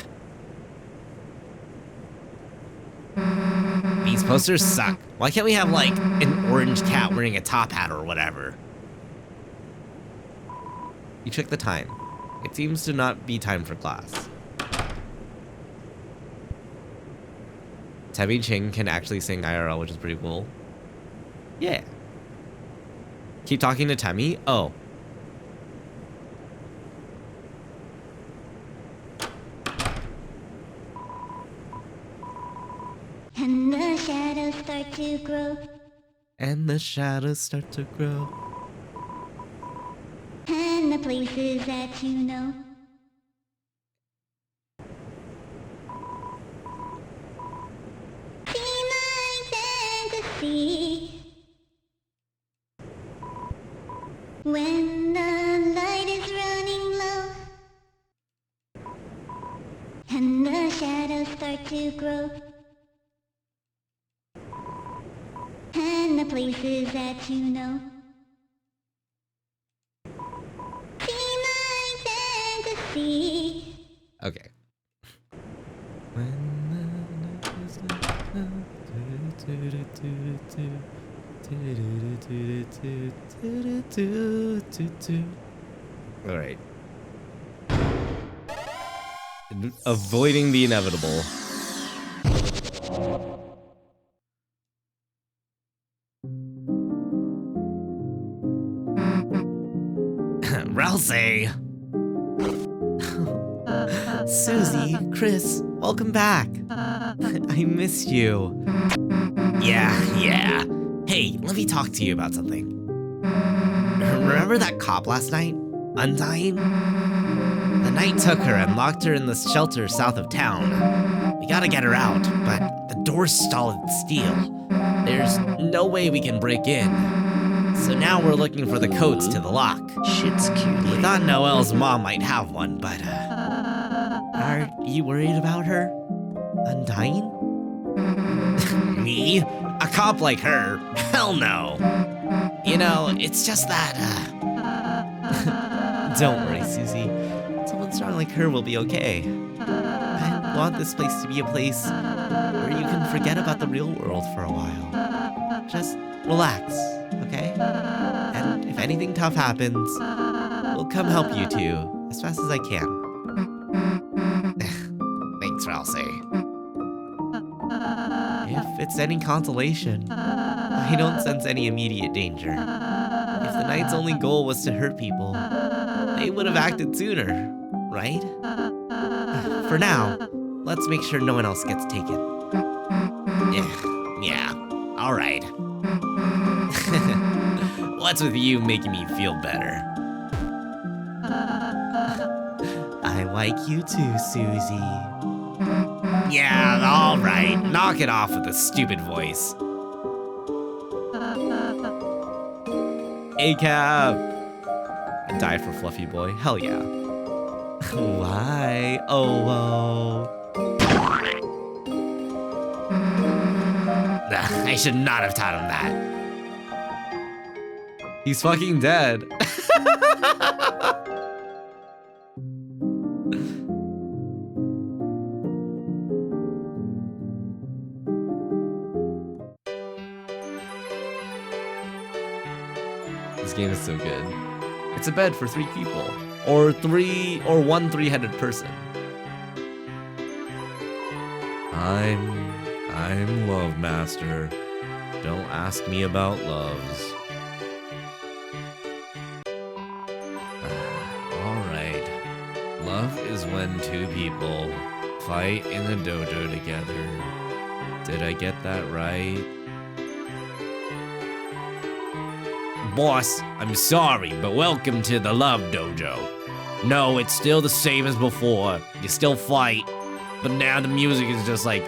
These posters suck. Why can't we have, like, an orange cat wearing a top hat or whatever? You check the time. It seems to not be time for class. Temi Ching can actually sing IRL, which is pretty cool. Yeah. Keep talking to Temi? Oh. And the shadows start to grow. And the shadows start to grow. And the places that you know. See my fantasy. When the light is running low. And the shadows start to grow. And the places that you know. See my fantasy. Okay. When the night is Alright. Avoiding the inevitable. Ralsei! Susie, Chris, welcome back. I missed you. Yeah. Hey, let me talk to you about something. Remember that cop last night? Undyne? The knight took her and locked her in the shelter south of town. We gotta get her out, but the door's solid steel. There's no way we can break in. So now we're looking for the codes to the lock. Shit's cute. We thought Noelle's mom might have one, but are you worried about her? Undyne? Me? A cop like her? Hell no. You know, it's just that, Don't worry, Susie. Someone strong like her will be okay. I want this place to be a place where you can forget about the real world for a while. Just relax, okay? And if anything tough happens, we'll come help you too, as fast as I can. thanks, Ralsei. If it's any consolation, I don't sense any immediate danger. If the knight's only goal was to hurt people, they would have acted sooner, right? For now, let's make sure no one else gets taken. Yeah, alright. What's with you making me feel better? I like you too, Susie. Yeah, alright. Knock it off with a stupid voice. A-Cab! I die for Fluffy Boy, hell yeah. Why? Oh, whoa. I should not have taught him that. He's fucking dead. This game is so good. It's a bed for 3 people. Or one 3-headed person. I'm Love Master. Don't ask me about loves. Alright. Love is when 2 people fight in a dojo together. Did I get that right? Boss, I'm sorry, but welcome to the Love Dojo. No, it's still the same as before. You still fight, but now the music is just like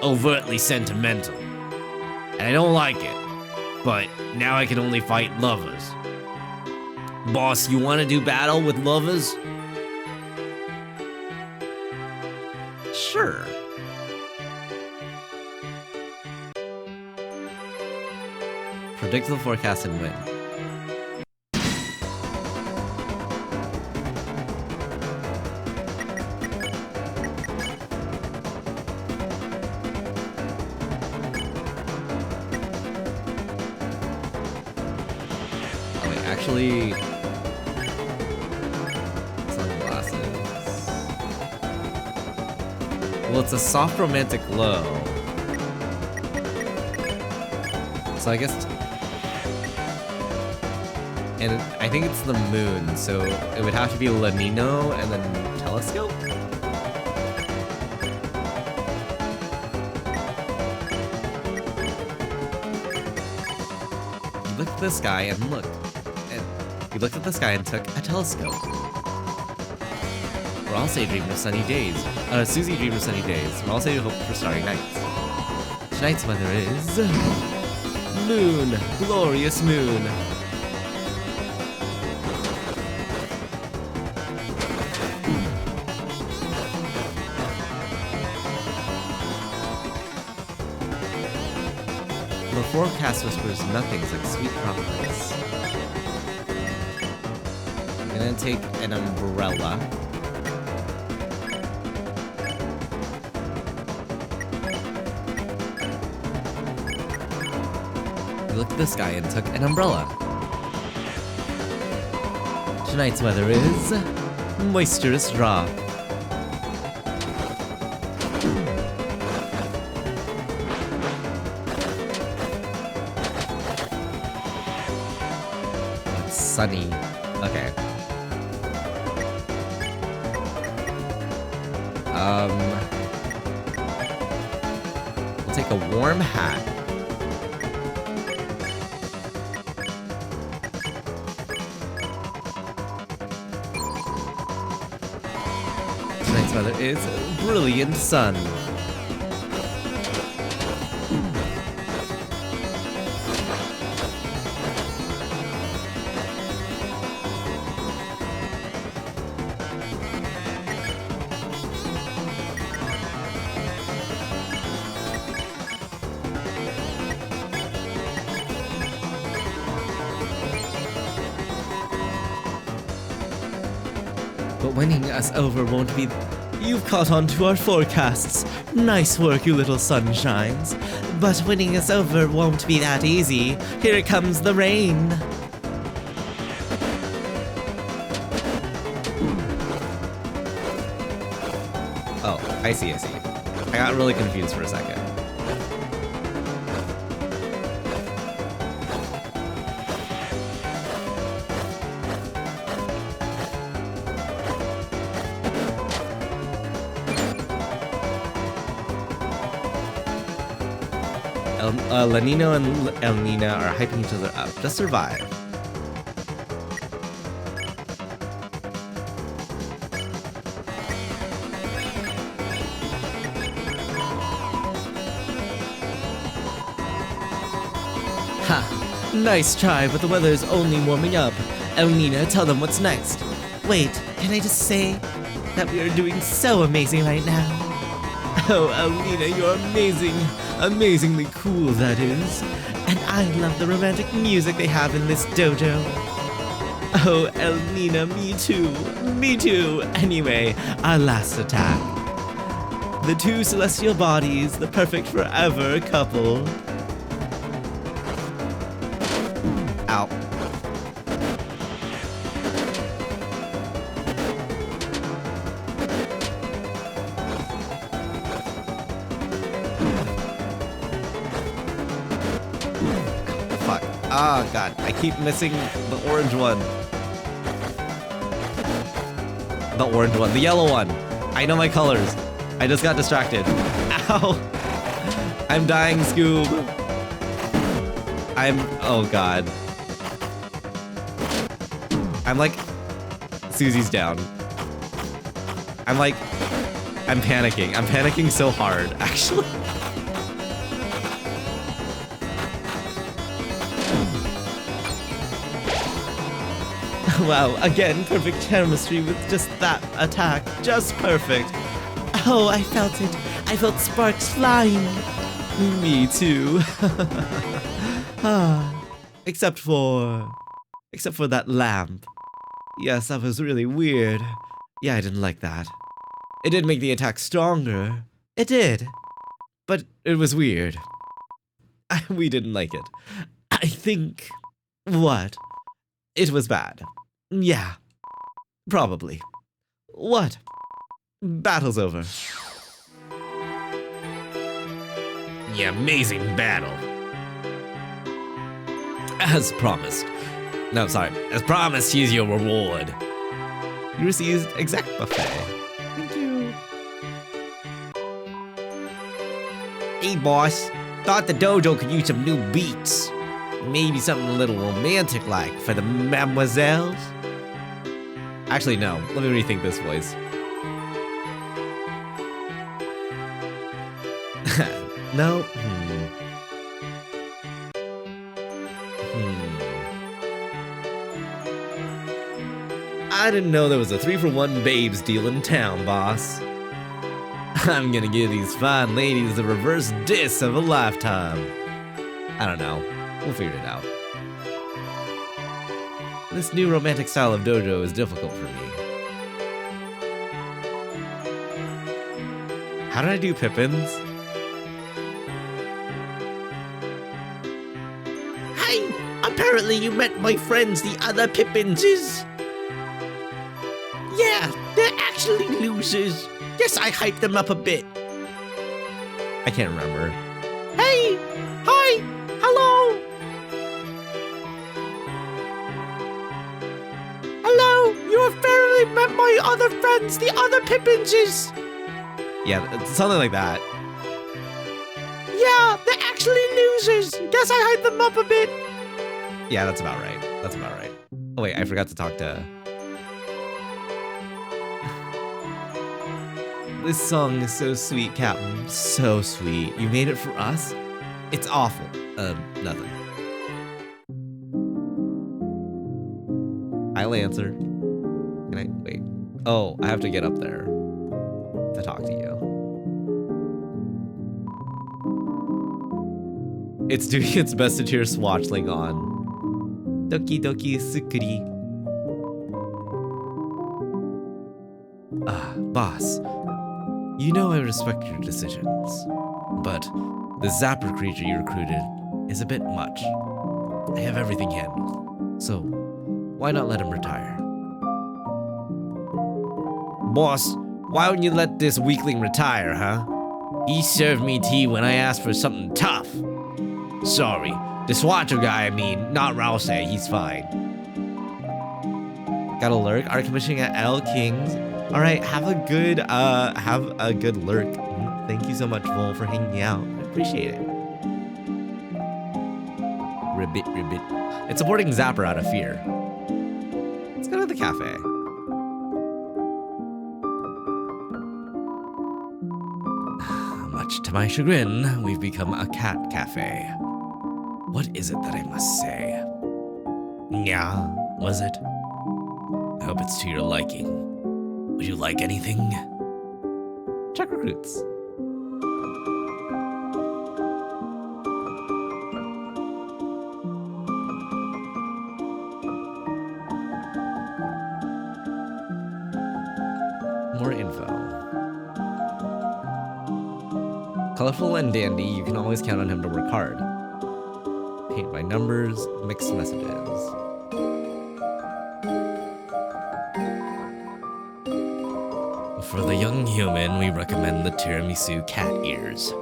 overtly sentimental. And I don't like it, but now I can only fight lovers. Boss, you want to do battle with lovers? Sure. Predict the forecast and win. Oh wait, actually... Sunglasses. Well, it's a soft romantic glow. So I guess... And I think it's the moon, so it would have to be La Nino and then telescope? You looked at the sky and looked. And you looked at the sky and took a telescope. Ralsei dreamed of sunny days. Susie dreamed of sunny days. Ralsei hoped for starry nights. Tonight's weather is... moon! Glorious moon! The forecast whispers nothing's like sweet promise. I'm gonna take an umbrella. looked at the sky and took an umbrella. Tonight's weather is moisturous drop. It's sunny. Okay. We'll take a warm hat. Tonight's weather is brilliant sun. But winning us over won't be... You've caught on to our forecasts. Nice work, you little sunshines. But winning us over won't be that easy. Here comes the rain. Oh, I see. I got really confused for a second. La Nina and El Nina are hyping each other up to survive. Ha! Nice try, but the weather's only warming up. El Nina, tell them what's next. Wait, can I just say that we are doing so amazing right now? Oh, El Nina, you're amazing. Amazingly cool, that is. And I love the romantic music they have in this dojo. Oh, El Nina, me too. Me too. Anyway, our last attack. The two celestial bodies, the perfect forever couple. Ow. Fuck. Oh god, I keep missing the orange one. The orange one, the yellow one. I know my colors. I just got distracted. Ow! I'm dying, Scoob. Oh god. I'm like, Susie's down. I'm panicking. I'm panicking so hard, actually. Wow, again, perfect chemistry with just that attack. Just perfect. Oh, I felt it. I felt sparks flying. Me too. Except for that lamp. Yes, that was really weird. Yeah, I didn't like that. It did make the attack stronger. It did. But it was weird. We didn't like it. I think... What? It was bad. Yeah. Probably. What? Battle's over. The amazing battle. As promised. No, sorry. As promised, here's your reward. You received exact buffet. Thank you. Hey, boss. Thought the dojo could use some new beats. Maybe something a little romantic-like for the mademoiselles. Actually, no. Let me rethink this voice. No. I didn't know there was a 3-for-1 babes deal in town, boss. I'm gonna give these fine ladies the reverse diss of a lifetime. I don't know. We'll figure it out. This new romantic style of dojo is difficult for me. How did I do Pippins? apparently you met my friends, the other Pippinses. Yeah, they're actually losers. Guess I hyped them up a bit. I can't remember. Hey! Hi! Hello! Hello! You apparently met my other friends, the other Pippinses. Yeah, something like that. Yeah, they're actually losers. Guess I hyped them up a bit. Yeah, that's about right. That's about right. Oh wait, I forgot to talk to... This song is so sweet, Captain. So sweet. You made it for us? It's awful. Nothing. I'll answer. Can I? Wait. Oh, I have to get up there to talk to you. It's doing its best to cheer Swatchling on. Doki doki sukuri. Boss. You know I respect your decisions, but the Zapper creature you recruited is a bit much. I have everything handled, so why not let him retire? Boss, why wouldn't you let this weakling retire, huh? He served me tea when I asked for something tough. Sorry, the Swatcher guy, not Rouse, he's fine. Got a lurk? Art commissioning at L Kings. All right, have a good lurk. Thank you so much, Vol, for hanging out. I appreciate it. Ribbit, ribbit. It's supporting Zapper out of fear. Let's go to the cafe. Much to my chagrin, we've become a cat cafe. What is it that I must say? Yeah, was it? I hope it's to your liking. Would you like anything? Check recruits. More info. Colorful and dandy, you can always count on him to work hard. Paint by numbers, mixed messages. For the young human, we recommend the tiramisu cat ears.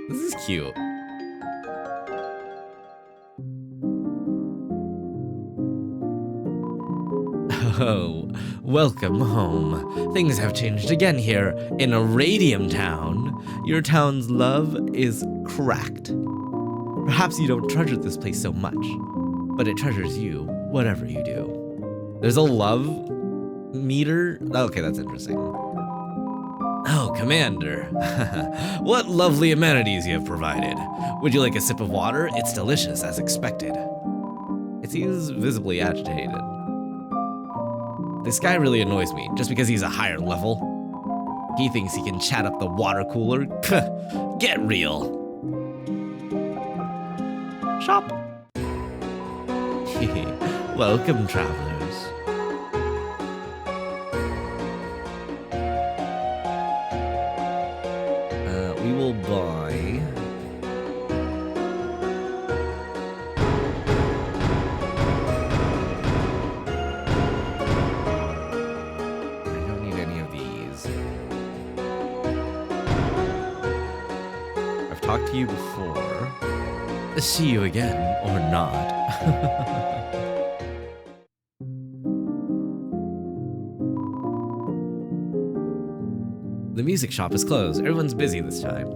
This is cute. Oh, welcome home. Things have changed again here in a Radium Town. Your town's love is cracked. Perhaps you don't treasure this place so much, but it treasures you, whatever you do. There's a love meter? Okay, that's interesting. Oh, Commander. What lovely amenities you have provided. Would you like a sip of water? It's delicious, as expected. It seems visibly agitated. This guy really annoys me, just because he's a higher level. He thinks he can chat up the water cooler. Get real. Shop. Welcome, travelers. We will buy... I don't need any of these. I've talked to you before. See you again, or not. The music shop is closed. Everyone's busy this time.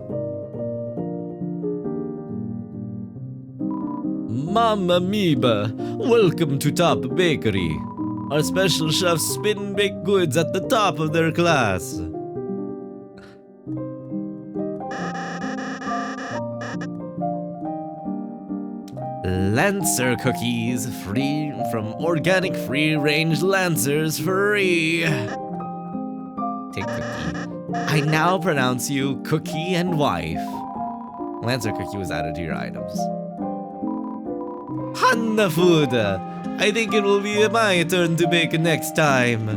Mamma Mia! Welcome to Top Bakery. Our special chefs spin baked goods at the top of their class. Lancer cookies, free from organic free-range Lancers, free. Take cookie. I now pronounce you Cookie and Wife. Lancer cookie was added to your items. Hanna food. I think it will be my turn to bake next time.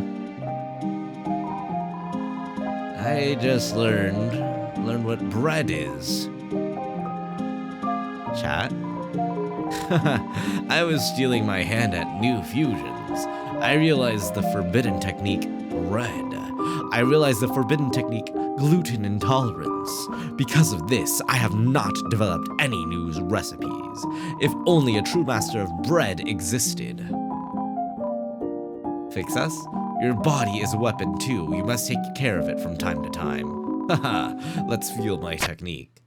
I I just learned what bread is. Chat? I was stealing my hand at New Fusions. I realized the forbidden technique, bread. I realized the forbidden technique, gluten intolerance. Because of this, I have not developed any new recipes. If only a true master of bread existed. Fix us? Your body is a weapon too. You must take care of it from time to time. Haha, let's feel my technique.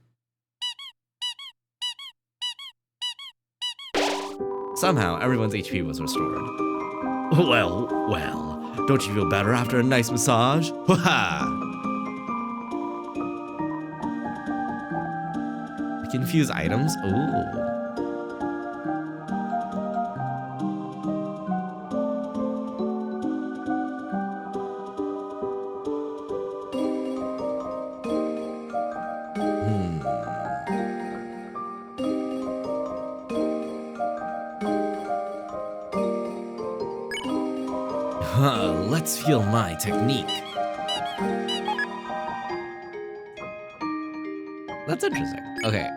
Somehow, everyone's HP was restored. Well, don't you feel better after a nice massage? Ha! Confuse items? Ooh. Let's feel my technique. That's interesting. Okay,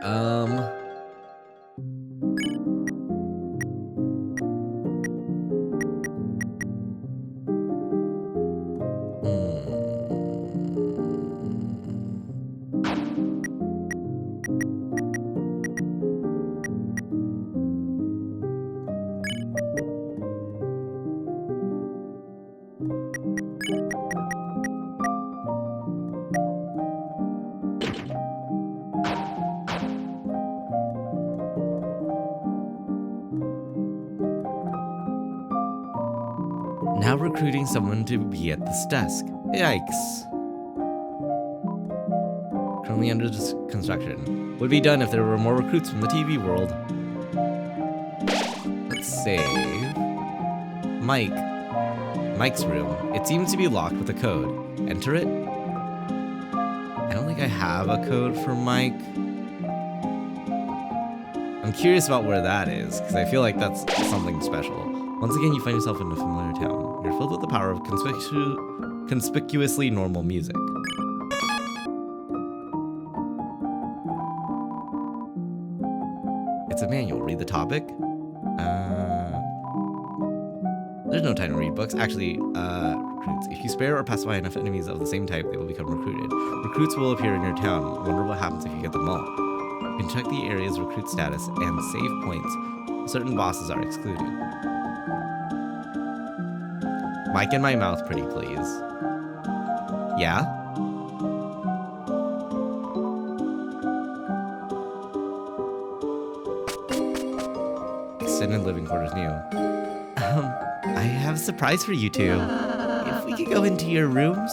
now recruiting someone to be at this desk. Yikes. Currently under construction. Would be done if there were more recruits from the TV world. Let's save. Mike's room. It seems to be locked with a code. Enter it. I don't think I have a code for Mike. I'm curious about where that is, because I feel like that's something special. Once again, you find yourself in a familiar town. You're filled with the power of conspicuously normal music. It's a manual. Read the topic. There's no time to read books. Actually, recruits. If you spare or pacify enough enemies of the same type, they will become recruited. Recruits will appear in your town. Wonder what happens if you get them all. You can check the area's recruit status and save points. Certain bosses are excluded. Mic in my mouth, pretty please. Yeah? Extended living quarters new. I have a surprise for you two. If we could go into your rooms?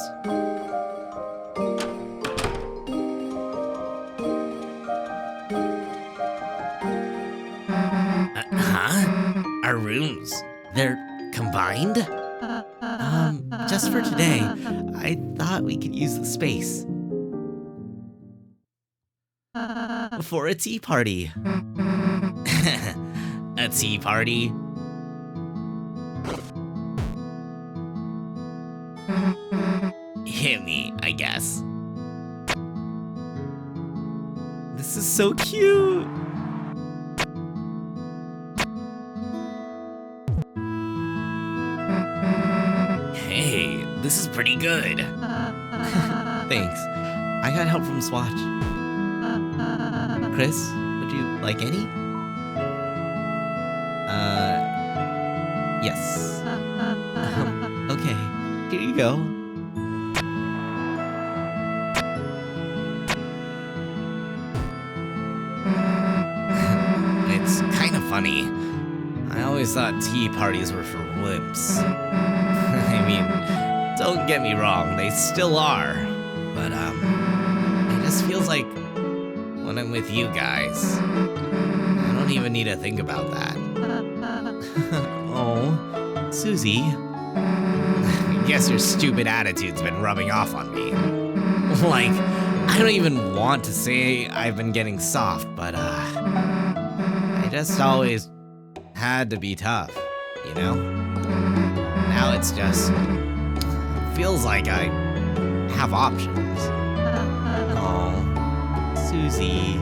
Huh? Our rooms? They're combined? Just for today, I thought we could use the space. For a tea party. A tea party? Hit me, I guess. This is so cute. Hey, this is pretty good. Thanks. I got help from Swatch. Chris, would you like any? Yes. Okay, here you go. It's kind of funny. I always thought tea parties were for wimps. I mean, don't get me wrong, they still are. But, it just feels like when I'm with you guys, I don't even need to think about that. Oh, Susie. I guess your stupid attitude's been rubbing off on me. Like, I don't even want to say I've been getting soft, but, I just always had to be tough, you know? Now it's just, feels like I have options. Oh, Susie.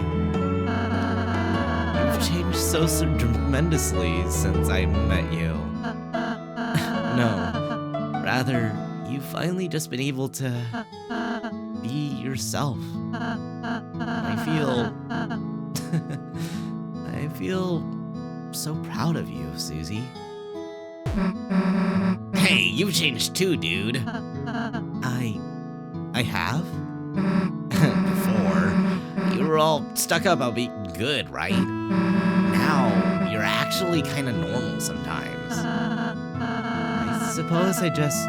You've changed so tremendously since I met you. No, rather, you've finally just been able to be yourself. I feel so proud of you, Susie. Hey, you've changed too, dude. I have? Before, you were all stuck up about being good, right? Now, you're actually kind of normal sometimes. I suppose I just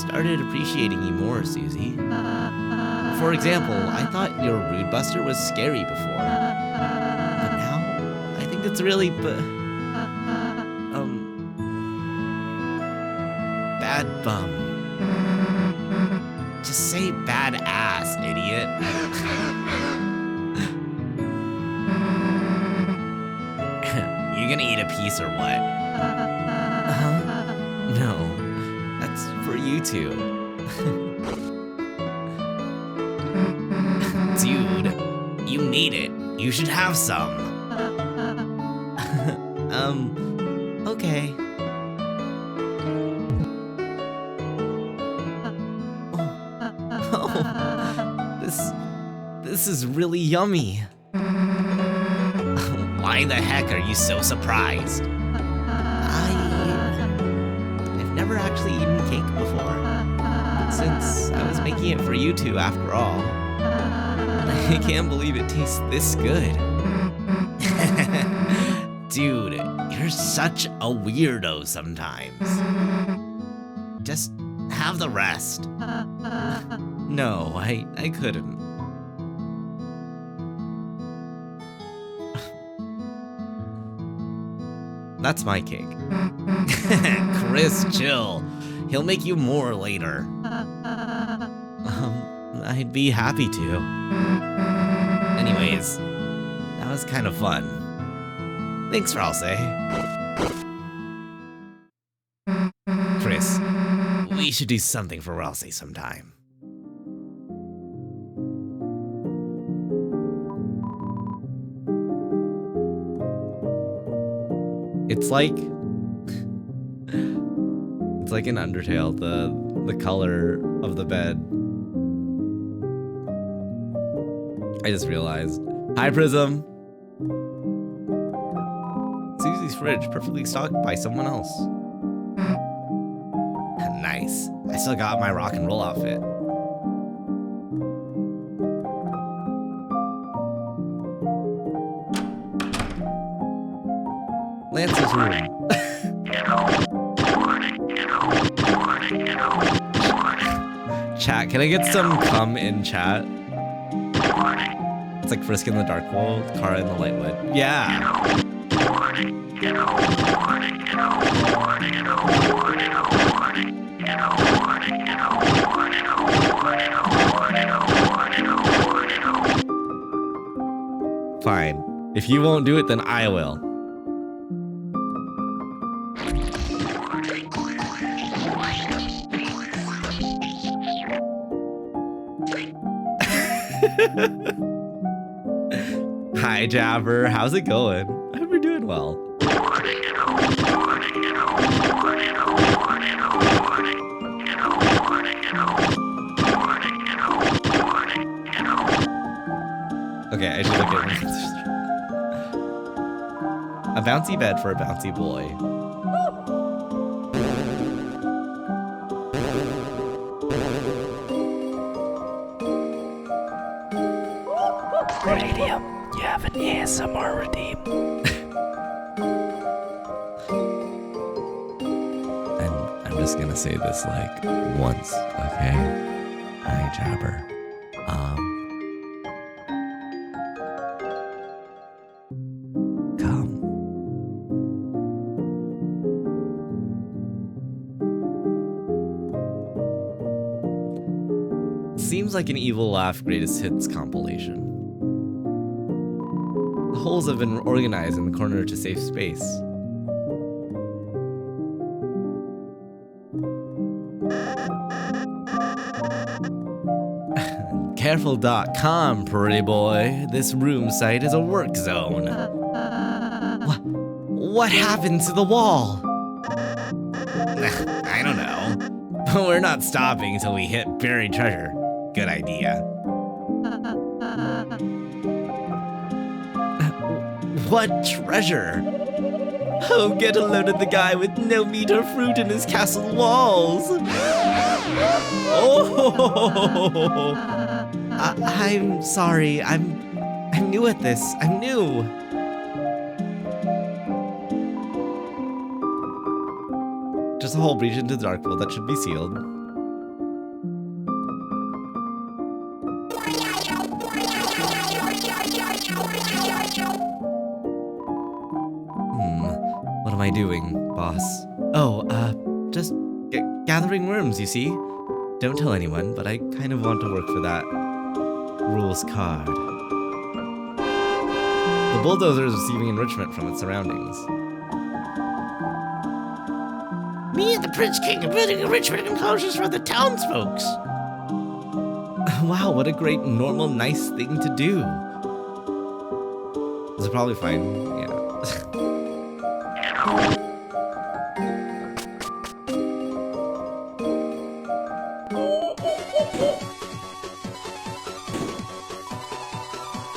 started appreciating you more, Susie. For example, I thought your Rude Buster was scary before. But now, I think it's really, bad bum. Just say badass, idiot. You gonna eat a piece or what? No, that's for you two. Dude, you need it. You should have some. Okay. Oh, this is really yummy. Why the heck are you so surprised? I've never actually eaten cake before, since I was making it for you two after all. I can't believe it tastes this good. Dude, you're such a weirdo sometimes. Just have the rest. No, I couldn't. That's my cake. Chris, chill. He'll make you more later. I'd be happy to. Anyways, that was kind of fun. Thanks, Ralsei. Chris, we should do something for Ralsei sometime. It's like an Undertale, the color of the bed. I just realized. Hi, Prism. Susie's fridge, perfectly stocked by someone else. Nice. I still got my rock and roll outfit. Lance's room. Chat, can I get some cum in chat? It's like Fourskin in the Dark World, Kara in the Lightwood. Yeah. Fine. If you won't do it, then I will. Hi, Jabber. How's it going? I hope you're doing well. Okay, I should look at a bouncy bed for a bouncy boy. Radium, you have an ASMR redeem. I'm just gonna say this like once, okay? Hi, Jabber. Come. Seems like an Evil Laugh Greatest Hits compilation. The holes have been organized in the corner to save space. careful.com, pretty boy. This room site is a work zone. What happened to the wall? I don't know. We're not stopping until we hit buried treasure. Good idea. What treasure? Oh, get a load of the guy with no meat or fruit in his castle walls. Oh, I'm sorry. I'm new at this. I'm new. Just a whole breach into the dark world that should be sealed. What am I doing, boss? Oh, just gathering worms, you see? Don't tell anyone, but I kind of want to work for that rules card. The bulldozer is receiving enrichment from its surroundings. Me and the Prince King are building enrichment enclosures for the townsfolks. Wow, what a great, normal, nice thing to do. This is probably fine, yeah.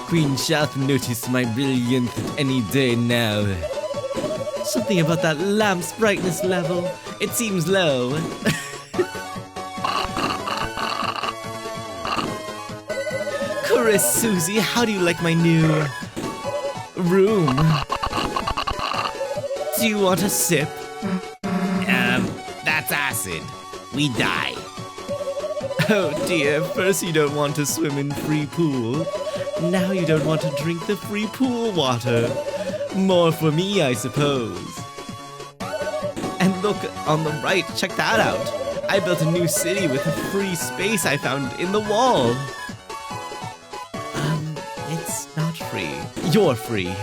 Queen shall notice my brilliance any day now. Something about that lamp's brightness level. It seems low. Chorus, Susie, how do you like my new room? Do you want a sip? That's acid. We die. Oh dear, first you don't want to swim in free pool. Now you don't want to drink the free pool water. More for me, I suppose. And look, on the right, check that out. I built a new city with a free space I found in the wall. It's not free. You're free.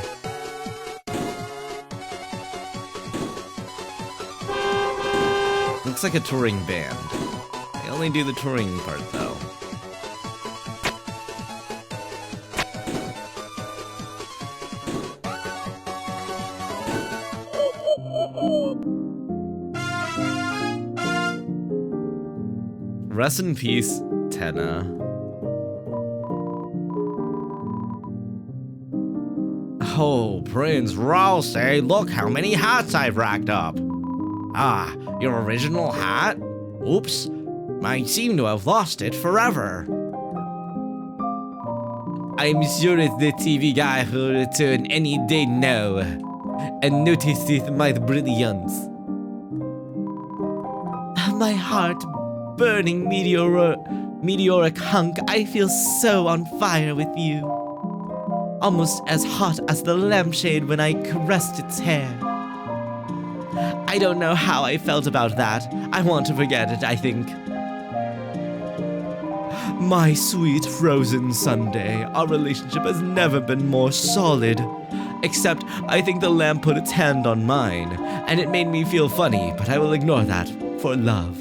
Looks like a touring band. They only do the touring part, though. Rest in peace, Tenna. Oh, Prince Ralsei, look how many hats I've racked up. Ah, your original hat? Oops, I seem to have lost it forever. I'm sure it's the TV guy who'll return any day now and notices my brilliance. My heart burning meteoric hunk, I feel so on fire with you. Almost as hot as the lampshade when I caressed its hair. I don't know how I felt about that. I want to forget it, I think. My sweet frozen sundae, our relationship has never been more solid. Except, I think the lamp put its hand on mine, and it made me feel funny, but I will ignore that for love.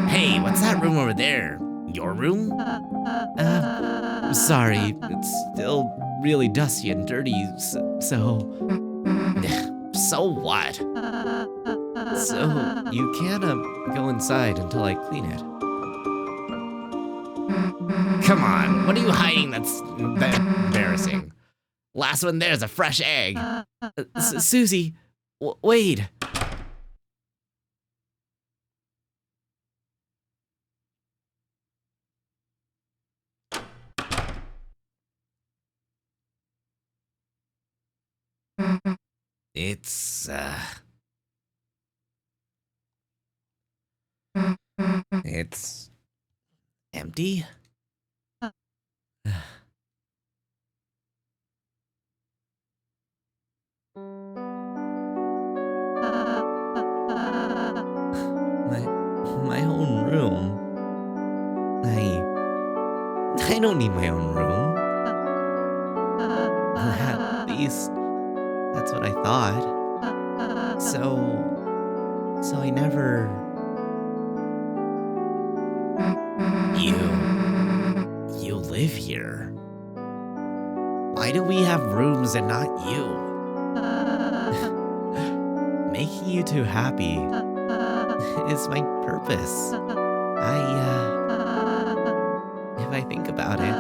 Hey, what's that room over there? Your room? Sorry, it's still really dusty and dirty, so... So what? So, you can't go inside until I clean it. Come on, what are you hiding that's embarrassing? Last one there's a fresh egg. Susie, wait. It's empty. My own room. I don't need my own room. At least, that's what I thought. So I never... You live here. Why do we have rooms and not you? Making you two happy is my purpose. If I think about it,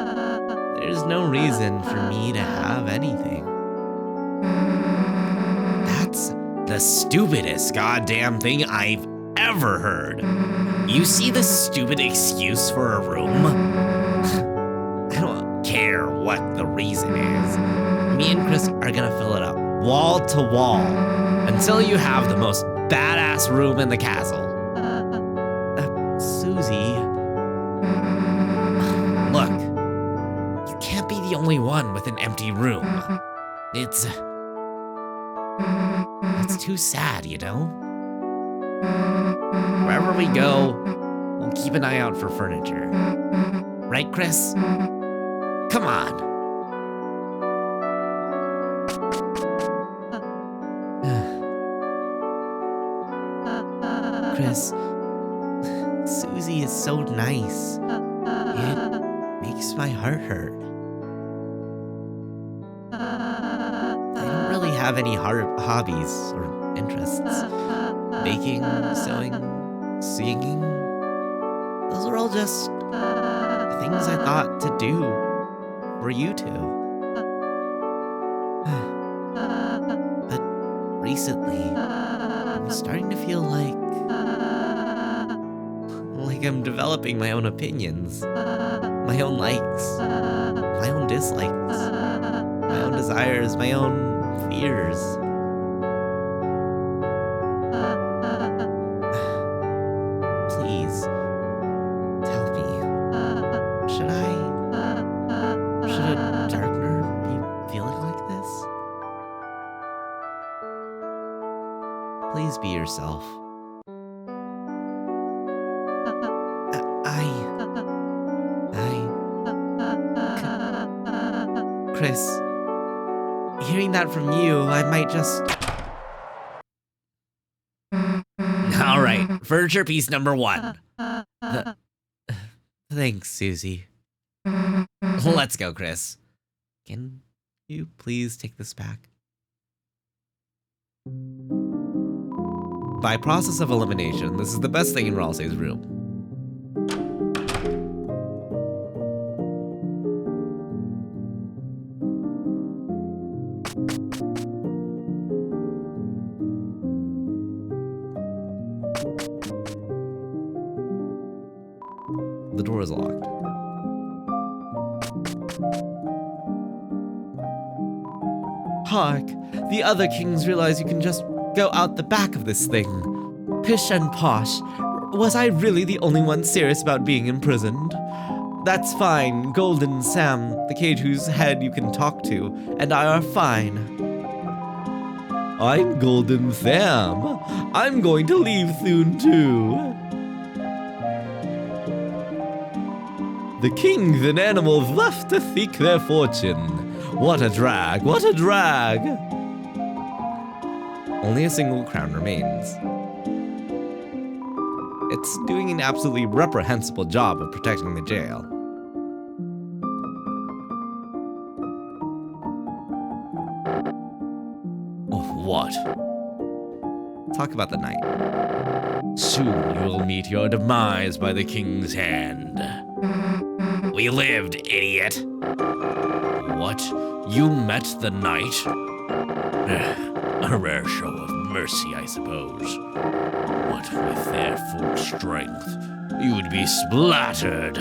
there's no reason for me to have anything. That's the stupidest goddamn thing I've ever heard. You see the stupid excuse for a room? I don't care what the reason is. Me and Chris are gonna fill it up, wall to wall, until you have the most badass room in the castle. Susie. Look, you can't be the only one with an empty room. It's too sad, you know? Wherever we go, we'll keep an eye out for furniture. Right, Chris? Come on. Chris, Susie is so nice. It makes my heart hurt. I don't really have any hobbies or interests. Baking, sewing, singing. Those are all just things I thought to do for you two. But recently, I'm starting to feel like I'm developing my own opinions, my own likes, my own dislikes, my own desires, my own fears. Please, tell me, should a darkener be feeling like this? Please be yourself. Chris, hearing that from you, I might just... All right, furniture piece number 1. Thanks, Susie. Let's go, Chris. Can you please take this back? By process of elimination, this is the best thing in Ralsei's room. The door is locked. Hark! The other kings realize you can just go out the back of this thing. Pish and posh. Was I really the only one serious about being imprisoned? That's fine. Golden Sam, the cage whose head you can talk to, and I are fine. I'm Golden Sam. I'm going to leave soon too. The kings and animals left to seek their fortune. What a drag, what a drag! Only a single crown remains. It's doing an absolutely reprehensible job of protecting the jail. Of what? Talk about the night. Soon you'll meet your demise by the king's hand. We lived, idiot. What? You met the knight? A rare show of mercy, I suppose. What with their full strength, you'd be splattered.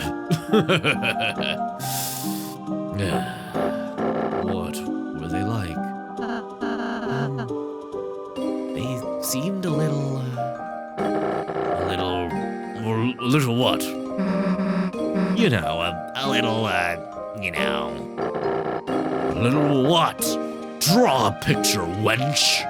What were they like? They seemed a little what? You know, a little, A little what? Draw a picture, wench.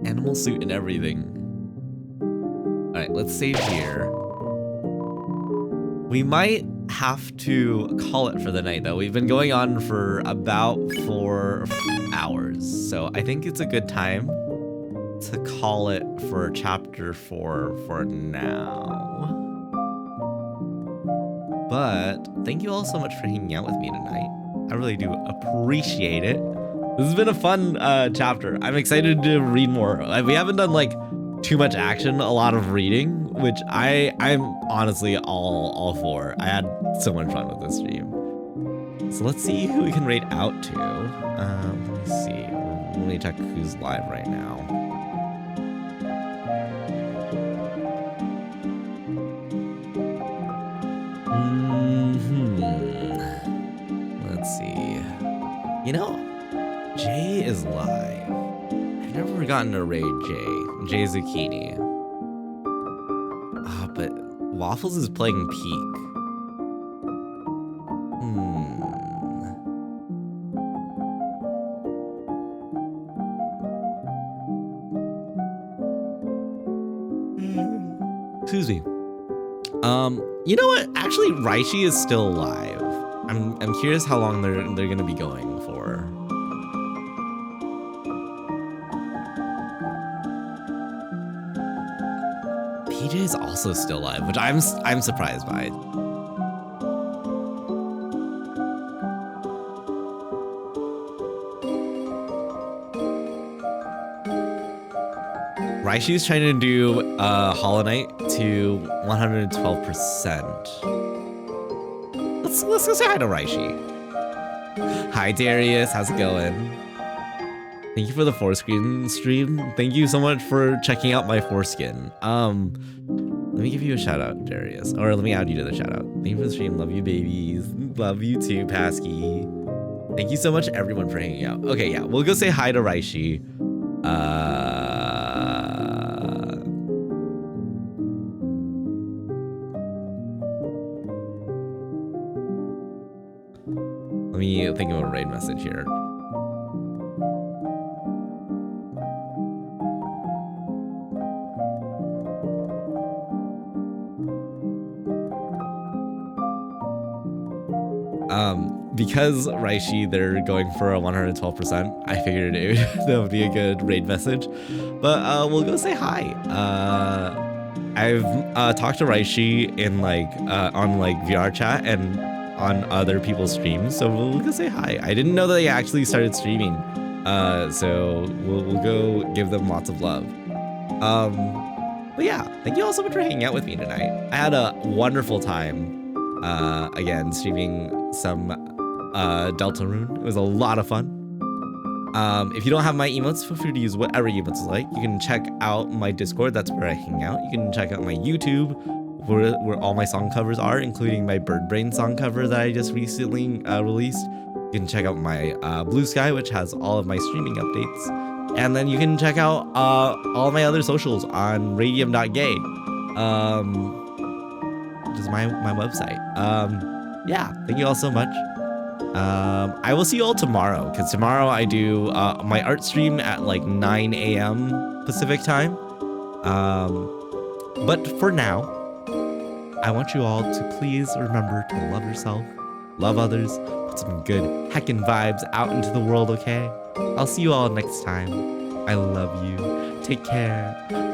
Animal suit and everything. Alright, let's save here. We might have to call it for the night, though. We've been going on for about 4 hours, so I think it's a good time to call it for chapter 4 for now. But thank you all so much for hanging out with me tonight. I really do appreciate it. This has been a fun chapter. I'm excited to read more. We haven't done like too much action, a lot of reading, which I'm honestly all for. I had so much fun with this stream. So let's see who we can rate out to. Let me see. Let me check who's live right now. Let's see. You know, Jay is live. I've never gotten to raid Jay Zucchini. But Waffles is playing Peak. Excuse me. You know what? Actually, Raishi is still alive. I'm curious how long they're gonna be going for. PJ is also still alive, which I'm surprised by. Raishi's trying to do Hollow Knight to 112%. Let's go say hi to Raishi. Hi Darius, how's it going? Thank you for the Fourskin stream. Thank you so much for checking out my Fourskin. Let me give you a shout out, Darius. Or let me add you to the shout out. Thank you for the stream. Love you, babies. Love you too, Pasky. Thank you so much, everyone, for hanging out. Okay, yeah, we'll go say hi to Raishi. Let me think of a raid message here. Because Raishi, they're going for a 112%, I figured that would be a good raid message. But we'll go say hi. I've talked to Raishi in on VR chat and on other people's streams, so we'll go say hi. I didn't know that they actually started streaming, so we'll go give them lots of love. But yeah, thank you all so much for hanging out with me tonight. I had a wonderful time. Again, streaming some Deltarune. It was a lot of fun. If you don't have my emotes, feel free to use whatever emotes you like. You can check out my Discord, that's where I hang out. You can check out my YouTube, where all my song covers are, including my Bird Brain song cover that I just recently released. You can check out my Blue Sky, which has all of my streaming updates. And then you can check out all my other socials on radium.gay. Which is my website. Yeah, thank you all so much. I will see you all tomorrow, because tomorrow I do my art stream at 9 a.m. Pacific time. But for now, I want you all to please remember to love yourself, love others, put some good heckin' vibes out into the world, okay? I'll see you all next time. I love you. Take care.